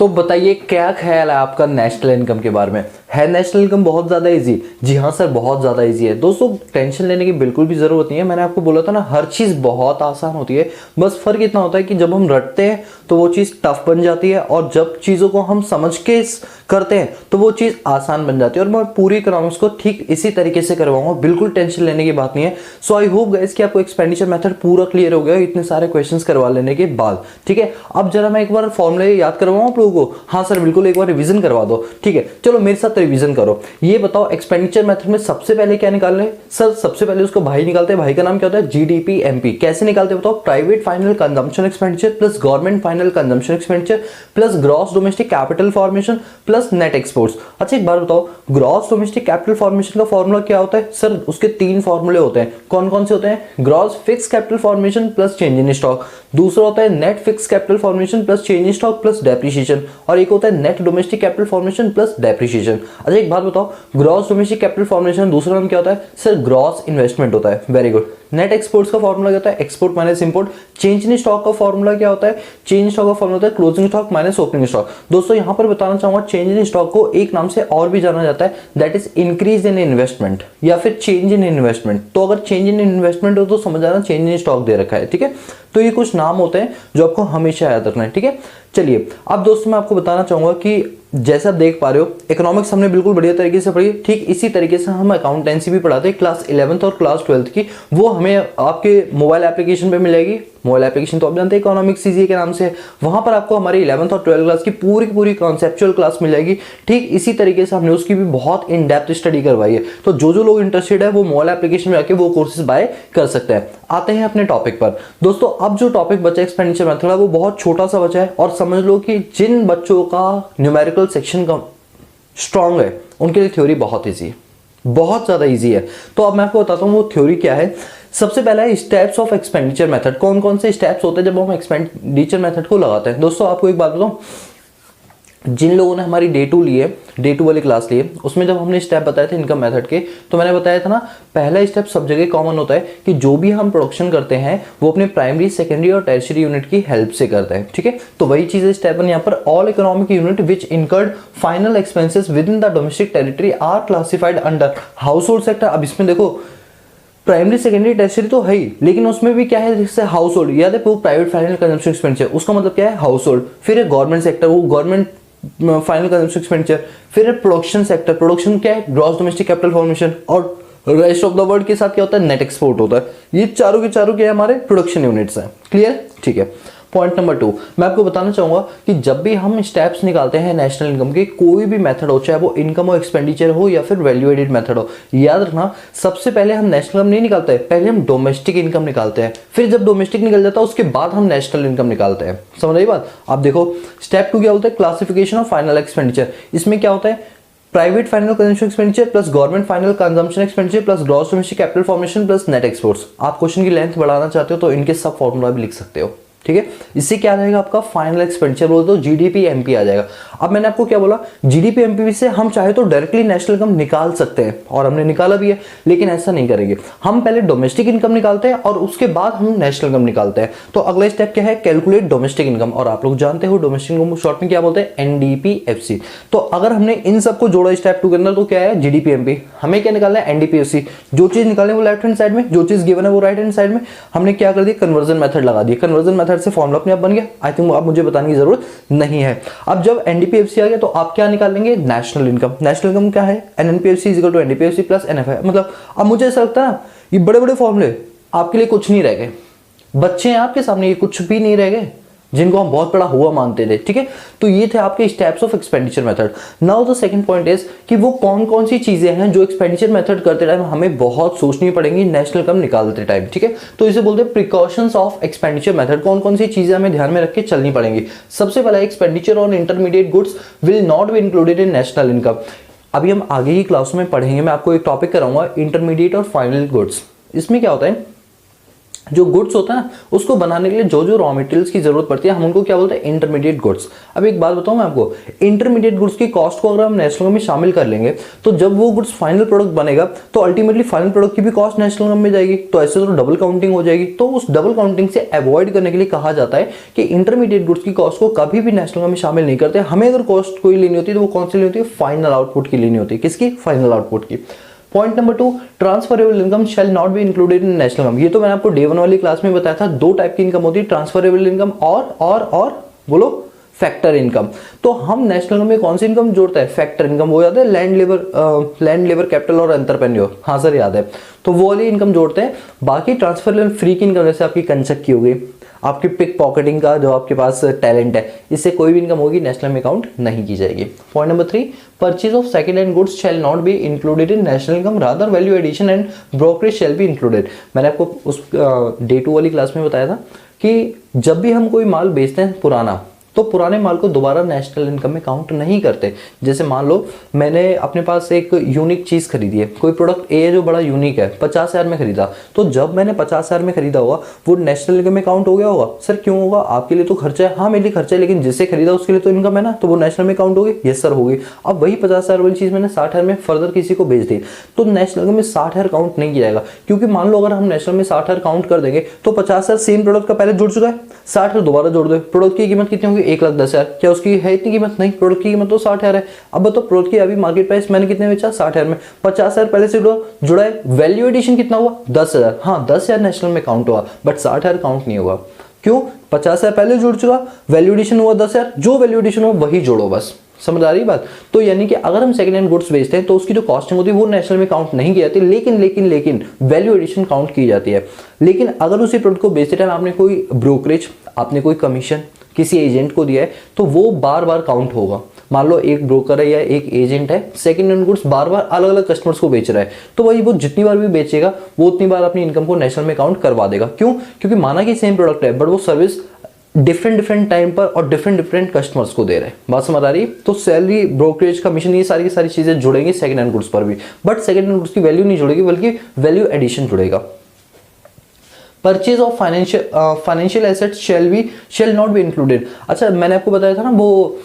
तो बताइए क्या ख्याल है आपका नेशनल इनकम के बारे में? है नेशनल इनकम बहुत ज्यादा इजी? जी हाँ सर, बहुत ज्यादा इजी है। दोस्तों टेंशन लेने की बिल्कुल भी जरूरत नहीं है। मैंने आपको बोला था ना, हर चीज बहुत आसान होती है। बस फर्क इतना होता है कि जब हम रटते हैं तो वो चीज टफ बन जाती है, और जब चीजों को हम समझ के करते हैं तो वो चीज आसान बन जाती है। और मैं पूरी इकोनॉमिक्स को ठीक इसी तरीके से करवाऊंगा, बिल्कुल टेंशन लेने की बात नहीं है। सो आई होप गाइस कि आपको एक्सपेंडिचर मेथड पूरा क्लियर हो गया इतने सारे क्वेश्चंस करवा लेने के बाद। ठीक है, अब जरा मैं एक बार फॉर्मूले याद करवाऊं आप लोगों को। हाँ सर बिल्कुल, एक बार रिवीजन करवा दो। ठीक है, चलो मेरे साथ रिवीजन करो। ये बताओ एक्सपेंडिचर मेथड में सबसे पहले क्या निकालना है? सर सबसे पहले उसको भाई निकालते हैं। भाई का नाम क्या होता है? GDP MP. कैसे निकालते हैं बताओ? Private final consumption expenditure plus government final consumption expenditure plus gross domestic capital formation plus net exports. अच्छा एक बार बताओ, ग्रॉस डोमेस्टिक कैपिटल फॉर्मेशन का फॉर्मूला क्या होता है? सर उसके 3 फॉर्मूले होते हैं। कौन कौन से होते हैं? Gross fix capital formation plus change in stock, दूसरा होता है net fix capital formation plus change in stock plus depreciation, और एक होता है net domestic capital formation plus depreciation. अच्छा एक बात बताओ, ग्रॉस डोमेस्टिक कैपिटल फॉर्मेशन दूसरा नाम क्या होता है? सर ग्रॉस इन्वेस्टमेंट होता है। Very good. नेट एक्सपोर्ट्स का फॉर्मूला क्या होता है? Export minus import. Change in stock का फॉर्मूला क्या होता है? चेंज इन स्टॉक का फॉर्मूला होता है closing stock minus opening stock. दोस्तों यहां पर बताना चाहूंगा, चेंज इन स्टॉक को एक नाम से और भी जाना जाता है, that is increase in investment या फिर चेंज इन इन्वेस्टमेंट। तो अगर चेंज इन इन्वेस्टमेंट हो तो समझ आना चेंज इन स्टॉक दे रखा है। ठीक है, तो ये कुछ नाम होते हैं जो आपको हमेशा याद रखना है। ठीक है, चलिए अब दोस्तों मैं आपको बताना चाहूंगा कि जैसे आप देख पा रहे हो, इकोनॉमिक्स हमने बिल्कुल बढ़िया तरीके से पढ़ी। ठीक इसी तरीके से हम अकाउंटेंसी भी पढ़ाते हैं। क्लास 11th और क्लास 12th की वो हमें आपके मोबाइल एप्लीकेशन पे मिलेगी। मोबाइल एप्लीकेशन तो आप जानते हैं इकोनॉमिक्स सीजीए के नाम से, वहां पर आपको हमारी 11th और 12th क्लास की पूरी कॉन्सेप्चुअल क्लास मिल जाएगी। ठीक इसी तरीके से हमने उसकी भी बहुत इन डेप्थ स्टडी करवाई है। तो जो लोग इंटरेस्टेड है वो मोबाइल एप्लीकेशन में आके वो कोर्सेज बाय कर सकते हैं। आते हैं अपने टॉपिक पर दोस्तों। अब जो टॉपिक बचा एक्सपेंडिचर मेथड है वो बहुत छोटा सा बचा है, और समझ लो कि जिन बच्चों का न्यूमेरिकल सेक्शन का स्ट्रांग है उनके लिए थ्योरी बहुत ईजी है, बहुत ज्यादा ईजी है। तो अब मैं आपको बताता हूँ वो थ्योरी क्या है। सबसे पहला है स्टेप्स ऑफ एक्सपेंडिचर मेथड। कौन कौन से स्टेप्स होते हैं जब हम एक्सपेंडिचर मेथड को लगाते हैं। दोस्तों आपको एक बात बताऊं, जिन लोगों ने हमारी डे 2 ली है, डे 2 वाली क्लास ली है, उसमें जब हमने स्टेप बताए थे इनकम मेथड के, तो मैंने बताया था ना, पहला स्टेप सब जगह कॉमन होता है कि जो भी हम प्रोडक्शन करते हैं वो अपने प्राइमरी, सेकेंडरी और टर्शियरी यूनिट की हेल्प से करते हैं। ठीक है, तो वही चीज स्टेप 1 यहाँ पर, all economic unit which incurred final expenses within the domestic territory are classified under household sector. अब इसमें देखो प्राइमरी, सेकेंडरी, टर्शियरी तो है ही, लेकिन उसमें भी क्या है, जैसे हाउस होल्ड, याद है वो प्राइवेट फाइनल कंजम्पशन एक्सपेंडिचर, उसका मतलब क्या है हाउस होल्ड। फिर है गवर्नमेंट सेक्टर, वो गवर्नमेंट फाइनल कंजम्पशन एक्सपेंडिचर। फिर है प्रोडक्शन सेक्टर, प्रोडक्शन क्या है, ग्रॉस डोमेस्टिक कैपिटल फॉर्मेशन। और रेस्ट ऑफ द वर्ल्ड के साथ क्या होता है, नेट एक्सपोर्ट होता है। ये चारों के चारों क्या हमारे प्रोडक्शन यूनिट्स हैं। क्लियर, ठीक है। पॉइंट नंबर 2 मैं आपको बताना चाहूंगा कि जब भी हम स्टेप्स निकालते हैं नेशनल इनकम के, कोई भी मेथड हो, चाहे वो इनकम और एक्सपेंडिचर हो या फिर वैल्यू एडेड मेथड हो, याद रखना सबसे पहले हम नेशनल इनकम नहीं निकालते हैं, पहले हम डोमेस्टिक इनकम निकालते हैं। फिर जब डोमेस्टिक निकल जाता है उसके बाद हम नेशनल इनकम निकालते हैं। समझ रही बात। आप देखो स्टेप 2 क्या होता है, क्लासिफिकेशन ऑफ फाइनल एक्सपेंडिचर। इसमें क्या होता है, private final consumption expenditure plus government final consumption expenditure plus gross domestic capital formation plus net exports. आप क्वेश्चन की लेंथ बढ़ाना चाहते हो तो इनके सब फॉर्मूला भी लिख सकते हो। ठीक है, इससे क्या आ जाएगा आपका फाइनल एक्सपेंडिचर, बोल दो जीडीपी एमपी आ जाएगा। अब मैंने आपको क्या बोला, जीडीपी एमपी से हम चाहे तो डायरेक्टली नेशनल इनकम निकाल सकते हैं, और हमने निकाला भी है, लेकिन ऐसा नहीं करेंगे। हम पहले डोमेस्टिक इनकम निकालते हैं और उसके बाद हम नेशनल इनकम निकालते हैं। तो अगला स्टेप क्या है, कैलकुलेट डोमेस्टिक इनकम। और आप लोग जानते हो डोमेस्टिक इनकम शॉर्ट में क्या बोलते हैं, एनडीपीएफसी। तो अगर हमने इन सबको जोड़ा स्टेप 2 के अंदर, तो क्या है जीडीपी एमपी, हमें क्या निकालना है, एनडीपीएफसी। जो चीज निकालने वो लेफ्ट हैंड साइड में, जो चीज गिवन है वो राइट हैंड साइड में। हमने क्या कर दिया, कन्वर्जन मेथड लगा दिया। कन्वर्जन मेथड से फॉर्मूला अपने आप बन गया। आई थिंक अब मुझे बताने की जरूरत नहीं है। अब जब एनडीपीएफसी आ गया तो आप क्या निकालेंगे, नेशनल इनकम। नेशनल इनकम क्या है, NNPFC is equal to NDPFC plus NFI. मतलब अब मुझे ऐसा लगता है ये बड़े बड़े फॉर्मूले आपके लिए कुछ नहीं रह गए, बच्चे हैं आपके सामने, ये कुछ भी नहीं रह गए जिनको हम बहुत बड़ा हुआ मानते थे। ठीक है, तो ये थे आपके steps of expenditure method. Now the second point is कि वो कौन कौन सी चीजें हैं जो एक्सपेंडिचर मेथड करते टाइम हमें बहुत सोचनी पड़ेंगी नेशनल इनकम निकालते टाइम। ठीक है, तो इसे बोलते हैं प्रिकॉशंस ऑफ एक्सपेंडिचर मेथड। कौन कौन सी चीजें हमें ध्यान में रख के चलनी पड़ेंगी। सबसे पहला, expenditure on intermediate goods will not be included in national income. अभी हम आगे ही क्लासों में पढ़ेंगे, मैं आपको एक टॉपिक कराऊंगा इंटरमीडिएट और फाइनल गुड्स। इसमें क्या होता है, जो गुड्स होता है ना उसको बनाने के लिए जो जो रॉ मटेरियल्स की जरूरत पड़ती है हम उनको क्या बोलते हैं, इंटरमीडिएट गुड्स। अब एक बात बताऊं मैं आपको, इंटरमीडिएट गुड्स की कॉस्ट को अगर हम नेशनल में शामिल कर लेंगे तो जब वो गुड्स फाइनल प्रोडक्ट बनेगा तो अल्टीमेटली फाइनल प्रोडक्ट की भी कॉस्ट नेशनल में जाएगी। तो ऐसे तो डबल काउंटिंग हो जाएगी। तो उस डबल काउंटिंग से अवॉइड करने के लिए कहा जाता है कि इंटरमीडिएट गुड्स की कॉस्ट को कभी भी नेशनल में शामिल नहीं करते। हमें अगर कॉस्ट कोई लेनी होती है तो वो कौन सी लेनी होती है, फाइनल आउटपुट की लेनी होती है। किसकी, फाइनल आउटपुट की। Point number 2, transferable income shall not be included in national income. ये तो मैंने आपको डे 1 वाली क्लास में बताया था। दो टाइप की इनकम होती है, ट्रांसफरेबल इनकम और बोलो फैक्टर इनकम। तो हम नेशनल इनकम में कौन सी इनकम जोड़ते हैं, फैक्टर इनकम। वो याद है, लैंड लेबर कैपिटल और एंटरप्रेन्योर, हाँ सर याद है। तो वो वाली इनकम जोड़ते हैं। बाकी ट्रांसफरेबल फ्री की इनकम जैसे आपकी कंचक की हो गई, आपकी पिक पॉकेटिंग का जो आपके पास टैलेंट है, इससे कोई भी इनकम होगी नेशनल में काउंट नहीं की जाएगी। Point number 3, purchase of second hand goods shall not be included in national income, rather value addition and brokerage shall be included. मैंने आपको उस डे 2 वाली क्लास में बताया था कि जब भी हम कोई माल बेचते हैं पुराना, तो पुराने माल को दोबारा नेशनल इनकम में काउंट नहीं करते। जैसे मान लो मैंने अपने पास एक यूनिक चीज खरीदी है, कोई प्रोडक्ट ए जो बड़ा यूनिक है, 50,000 में खरीदा, तो जब मैंने 50,000 में खरीदा होगा वो नेशनल इनकम में काउंट हो गया होगा। सर क्यों होगा, आपके लिए तो खर्चा है। हाँ मेरे लिए खर्चा है, लेकिन जिससे खरीदा उसके लिए तो इनकम है ना, तो वो नेशनल में काउंट होगी। यस सर होगी। अब वही 50,000 वाली चीज मैंने 60,000 में फर्दर किसी को बेच दी, तो नेशनल इनकम में 60,000 काउंट नहीं किया जाएगा। क्योंकि मान लो अगर हम नेशनल में 60,000 काउंट कर देंगे तो 50,000 सेम प्रोडक्ट का पहले जुड़ चुका है, 60,000 दोबारा जोड़ दो। प्रोडक्ट की कीमत कितनी होगी, 1,10,000। क्या उसकी है इतनी कीमत, नहीं, प्रोडक्ट की कीमत तो 60,000 है। अब बताओ प्रोडक्ट की अभी मार्केट प्राइस मैंने कितने बेचा, 60,000 में, 50,000 पहले से जुड़ा है। वैल्यू एडिशन कितना हुआ, 10,000। हाँ 10,000 नेशनल में काउंट हुआ, बट 60,000 काउंट नहीं होगा। क्यों, 50,000 पहले जुड़ चुका, वैल्यू एडिशन हुआ 10,000, जो वैल्यू एडिशन हो वही जोड़ो बस। समझ आ रही बात। तो यानी कि अगर हम सेकंड हैंड गुड्स बेचते हैं तो उसकी जो कॉस्टिंग होती है वो नेशनल में काउंट नहीं की जाती, लेकिन वैल्यू एडिशन काउंट की जाती है। लेकिन अगर उसी प्रोडक्ट को बेचते टाइम आपने कोई ब्रोकरेज, आपने कोई कमीशन किसी एजेंट को दिया है तो वो बार बार काउंट होगा। मान लो एक ब्रोकर है या एक एजेंट है, सेकंड हैंड गुड्स बार बार अलग अलग कस्टमर्स को बेच रहा है, तो वही वो जितनी बार भी बेचेगा वो उतनी बार अपनी इनकम को नेशनल में काउंट करवा देगा। क्यों? क्योंकि माना कि सेम प्रोडक्ट है बट वो सर्विस डिफरेंट टाइम पर और डिफरेंट कस्टमर्स को दे रहे हैं। बात समझ आ रही है? तो सैलरी, ब्रोकरेज, कमीशन, ये सारी की सारी चीजें जुड़ेंगी सेकंड हैंड गुड्स पर भी, बट सेकंड हैंड गुड्स की वैल्यू नहीं जुड़ेगी बल्कि वैल्यू एडिशन जुड़ेगा। Purchase of financial assets shall not be included. अच्छा, मैंने आपको बताया था ना वो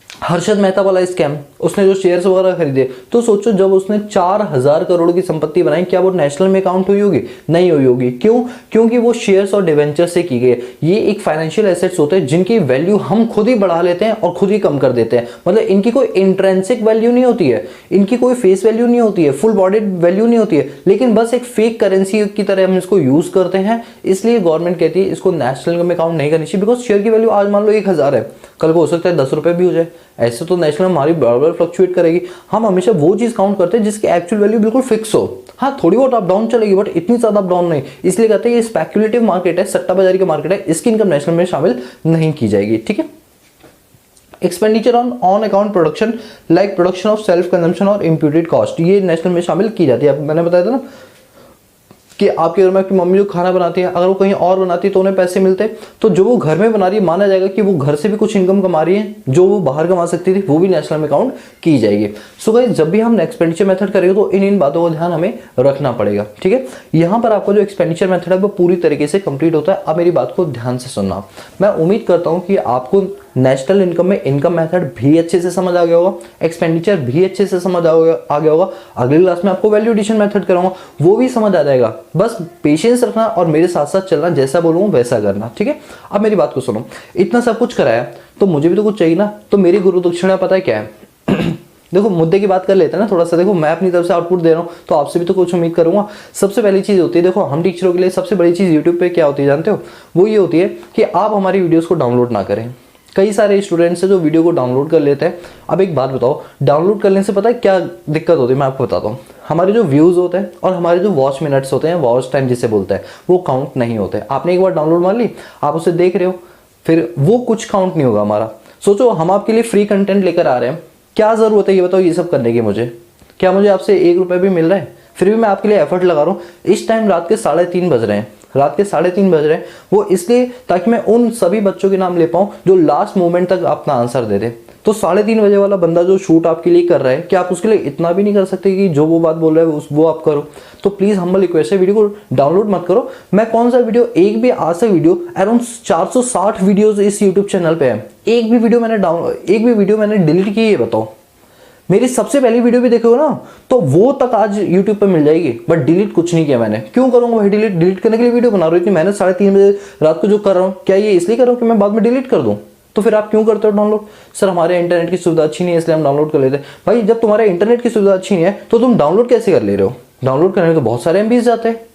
हर्षद मेहता वाला स्कैम, उसने जो शेयर्स वगैरह खरीदे, तो सोचो जब उसने 4000 करोड़ की संपत्ति बनाई, क्या वो नेशनल में काउंट हुई होगी? नहीं हुई होगी। क्यों? क्योंकि वो शेयर्स और डिवेंचर से की गई। ये एक फाइनेंशियल एसेट्स होते हैं जिनकी वैल्यू हम खुद ही बढ़ा लेते हैं और खुद ही कम कर देते हैं। मतलब इनकी कोई इंट्रेंसिक वैल्यू नहीं होती है, इनकी कोई फेस वैल्यू नहीं होती है, फुल बॉडीड वैल्यू नहीं होती है, लेकिन बस एक फेक करेंसी की तरह हम इसको यूज करते हैं। इसलिए गवर्नमेंट कहती है इसको नेशनल में काउंट नहीं करनी चाहिए। बिकॉज शेयर की वैल्यू आज मान लो 1000 है, कल को हो सकता है 10 रुपए भी हो जाए। ऐसे तो नेशनल हमारी बराबर फ्लक्चुएट करेगी। हम हमेशा वो चीज काउंट करते हैं जिसकी एक्चुअल वैल्यू बिल्कुल फिक्स हो। हाँ, थोड़ी बहुत अप डाउन चलेगी बट इतनी ज्यादा अप डाउन नहीं। इसलिए कहते हैं ये स्पेक्युलेटिव मार्केट है, सट्टा बाजारी का मार्केट है, इसकी इनकम नेशनल में शामिल नहीं की जाएगी। ठीक है। Expenditure on account production like production of self consumption और इम्प्यूटेड कॉस्ट, ये नेशनल में शामिल की जाती है। मैंने बताया था ना कि आपके घर में आपकी मम्मी जो खाना बनाती है, अगर वो कहीं और बनाती है तो उन्हें पैसे मिलते हैं, तो जो वो घर में बना रही है माना जाएगा कि वो घर से भी कुछ इनकम कमा रही है, जो वो बाहर कमा सकती थी वो भी नेशनल में काउंट की जाएगी। सो गाइस, जब भी हम एक्सपेंडिचर मेथड करेंगे तो इन बातों का ध्यान हमें रखना पड़ेगा। ठीक है। यहाँ पर आपका जो एक्सपेंडिचर मेथड है वो पूरी तरीके से कंप्लीट होता है। अब मेरी बात को ध्यान से सुनना। मैं उम्मीद करता हूँ कि आपको नेशनल इनकम में इनकम मेथड भी अच्छे से समझ आ गया होगा, एक्सपेंडिचर भी अच्छे से समझ आ गया होगा। अगली क्लास में आपको वैल्यू एडिशन मेथड कराऊंगा, वो भी समझ आ जाएगा। बस पेशेंस रखना और मेरे साथ साथ चलना, जैसा बोलूंगा वैसा करना। ठीक है। अब मेरी बात को सुनो। इतना सब कुछ कराया तो मुझे भी तो कुछ चाहिए ना। तो मेरी गुरु दक्षिणा पता है क्या है? देखो, मुद्दे की बात कर लेते हैं ना थोड़ा सा। देखो, मैं अपनी तरफ से आउटपुट दे रहा हूँ तो आपसे भी तो कुछ उम्मीद करूंगा। सबसे पहली चीज होती है, देखो हम टीचरों के लिए सबसे बड़ी चीज यूट्यूब पे क्या होती है जानते हो? वो ये होती है कि आप हमारी वीडियोस को डाउनलोड ना करें। कई सारे स्टूडेंट्स हैं जो वीडियो को डाउनलोड कर लेते हैं। अब एक बात बताओ, डाउनलोड करने से पता है क्या दिक्कत होती है? मैं आपको बताता हूँ। हमारे जो व्यूज होते हैं और हमारे जो वॉच मिनट्स होते हैं, वॉच टाइम जिसे बोलते हैं, वो काउंट नहीं होते। आपने एक बार डाउनलोड मार ली, आप उसे देख रहे हो, फिर वो कुछ काउंट नहीं होगा हमारा। सोचो, हम आपके लिए फ्री कंटेंट लेकर आ रहे हैं, क्या जरूरत है ये बताओ ये सब करने की? मुझे क्या, मुझे आपसे 1 रुपए भी मिल रहा है? फिर भी मैं आपके लिए एफर्ट लगा रहा हूँ। इस टाइम रात के 3:30 बज रहे हैं, रात के 3:30 बज रहे हैं, वो इसलिए ताकि मैं उन सभी बच्चों के नाम ले पाऊं जो लास्ट मोमेंट तक अपना आंसर दे दे। तो 3:30 बजे वाला बंदा जो शूट आपके लिए कर रहा है, क्या आप उसके लिए इतना भी नहीं कर सकते कि जो वो बात बोल रहा है वो आप करो? तो प्लीज हम्बल रिक्वेस्ट है, वीडियो को डाउनलोड मत करो। मैं कौन सा वीडियो, एक भी आज से वीडियो अराउंड 460 वीडियोस इस यूट्यूब चैनल पे है, एक भी वीडियो मैंने डिलीट की है बताओ? मेरी सबसे पहली वीडियो भी देखोगे ना तो वो तक आज YouTube पे मिल जाएगी, बट डिलीट कुछ नहीं किया मैंने। क्यों करूंगा भाई डिलीट करने के लिए वीडियो बना रहा हूँ इतनी मेहनत 3:30 बजे रात को जो कर रहा हूँ, क्या ये इसलिए कर रहा हूँ कि मैं बाद में डिलीट कर दूं? तो फिर आप क्यों करते हो डाउनलोड? सर हमारे इंटरनेट की सुविधा अच्छी नहीं है इसलिए हम डाउनलोड कर लेते हैं। भाई जब तुम्हारे इंटरनेट की सुविधा अच्छी नहीं है तो तुम डाउनलोड कैसे कर ले रहे हो? डाउनलोड करने में तो बहुत सारे MBs जाते हैं।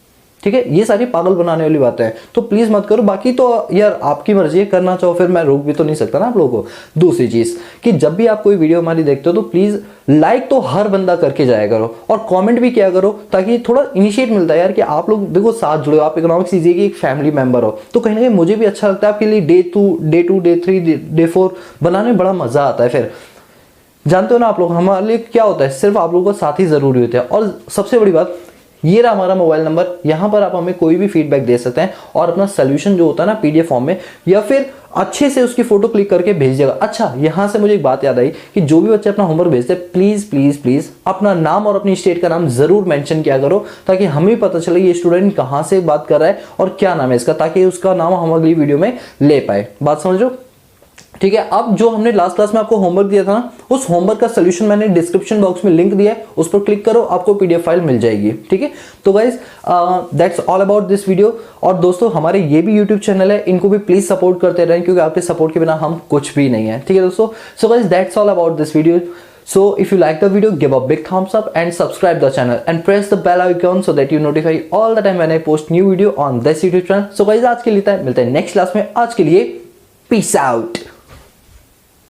ठीक है, ये सारी पागल बनाने वाली बातें हैं, तो प्लीज मत करो। बाकी तो यार आपकी मर्जी है, करना चाहो फिर मैं रोक भी तो नहीं सकता ना आप लोगों को। दूसरी चीज कि जब भी आप कोई वीडियो हमारी देखते हो तो प्लीज लाइक तो हर बंदा करके जाया करो और कमेंट भी किया करो, ताकि थोड़ा इनिशिएट मिलता है यार कि आप लोग देखो साथ जुड़े हो। आप इकोनॉमिक्स कीजिए कि एक फैमिली मेंबर हो, तो कहीं ना कहीं मुझे भी अच्छा लगता है। आपके लिए डे 2 डे 3 डे 4 बनाने में बड़ा मजा आता है। फिर जानते हो ना आप लोग, हमारे लिए क्या होता है, सिर्फ आप लोगों का साथ ही जरूरी होता है। और सबसे बड़ी बात, ये रहा हमारा मोबाइल नंबर, यहाँ पर आप हमें कोई भी फीडबैक दे सकते हैं और अपना सोल्यूशन जो होता है ना PDF फॉर्म में, या फिर अच्छे से उसकी फोटो क्लिक करके भेजिएगा। अच्छा, यहाँ से मुझे एक बात याद आई कि जो भी बच्चे अपना होमवर्क भेजते हैं प्लीज प्लीज प्लीज अपना नाम और अपनी स्टेट का नाम जरूर मेंशन किया करो, ताकि हमें पता चले ये स्टूडेंट कहाँ से बात कर रहा है और क्या नाम है इसका, ताकि उसका नाम हम अगली वीडियो में ले पाए। बात समझ रहे हो? ठीक है। अब जो हमने लास्ट क्लास में आपको होमवर्क दिया था ना, उस होमवर्क का सोल्यूशन मैंने डिस्क्रिप्शन बॉक्स में लिंक दिया है, उस पर क्लिक करो, आपको PDF फाइल मिल जाएगी। ठीक है। तो guys that's all about this video. और दोस्तों हमारे ये भी यूट्यूब चैनल है, इनको भी प्लीज सपोर्ट करते रहें, क्योंकि आपके सपोर्ट के बिना हम कुछ भी नहीं है। ठीक है दोस्तों। So guys that's all about this video. So if you like the video, give a big thumbs up and subscribe the channel and press the bell icon so that you notify all the time when I post new video on this YouTube channel. So guys आज के लिए मिलते हैं next class में। आज के लिए peace out.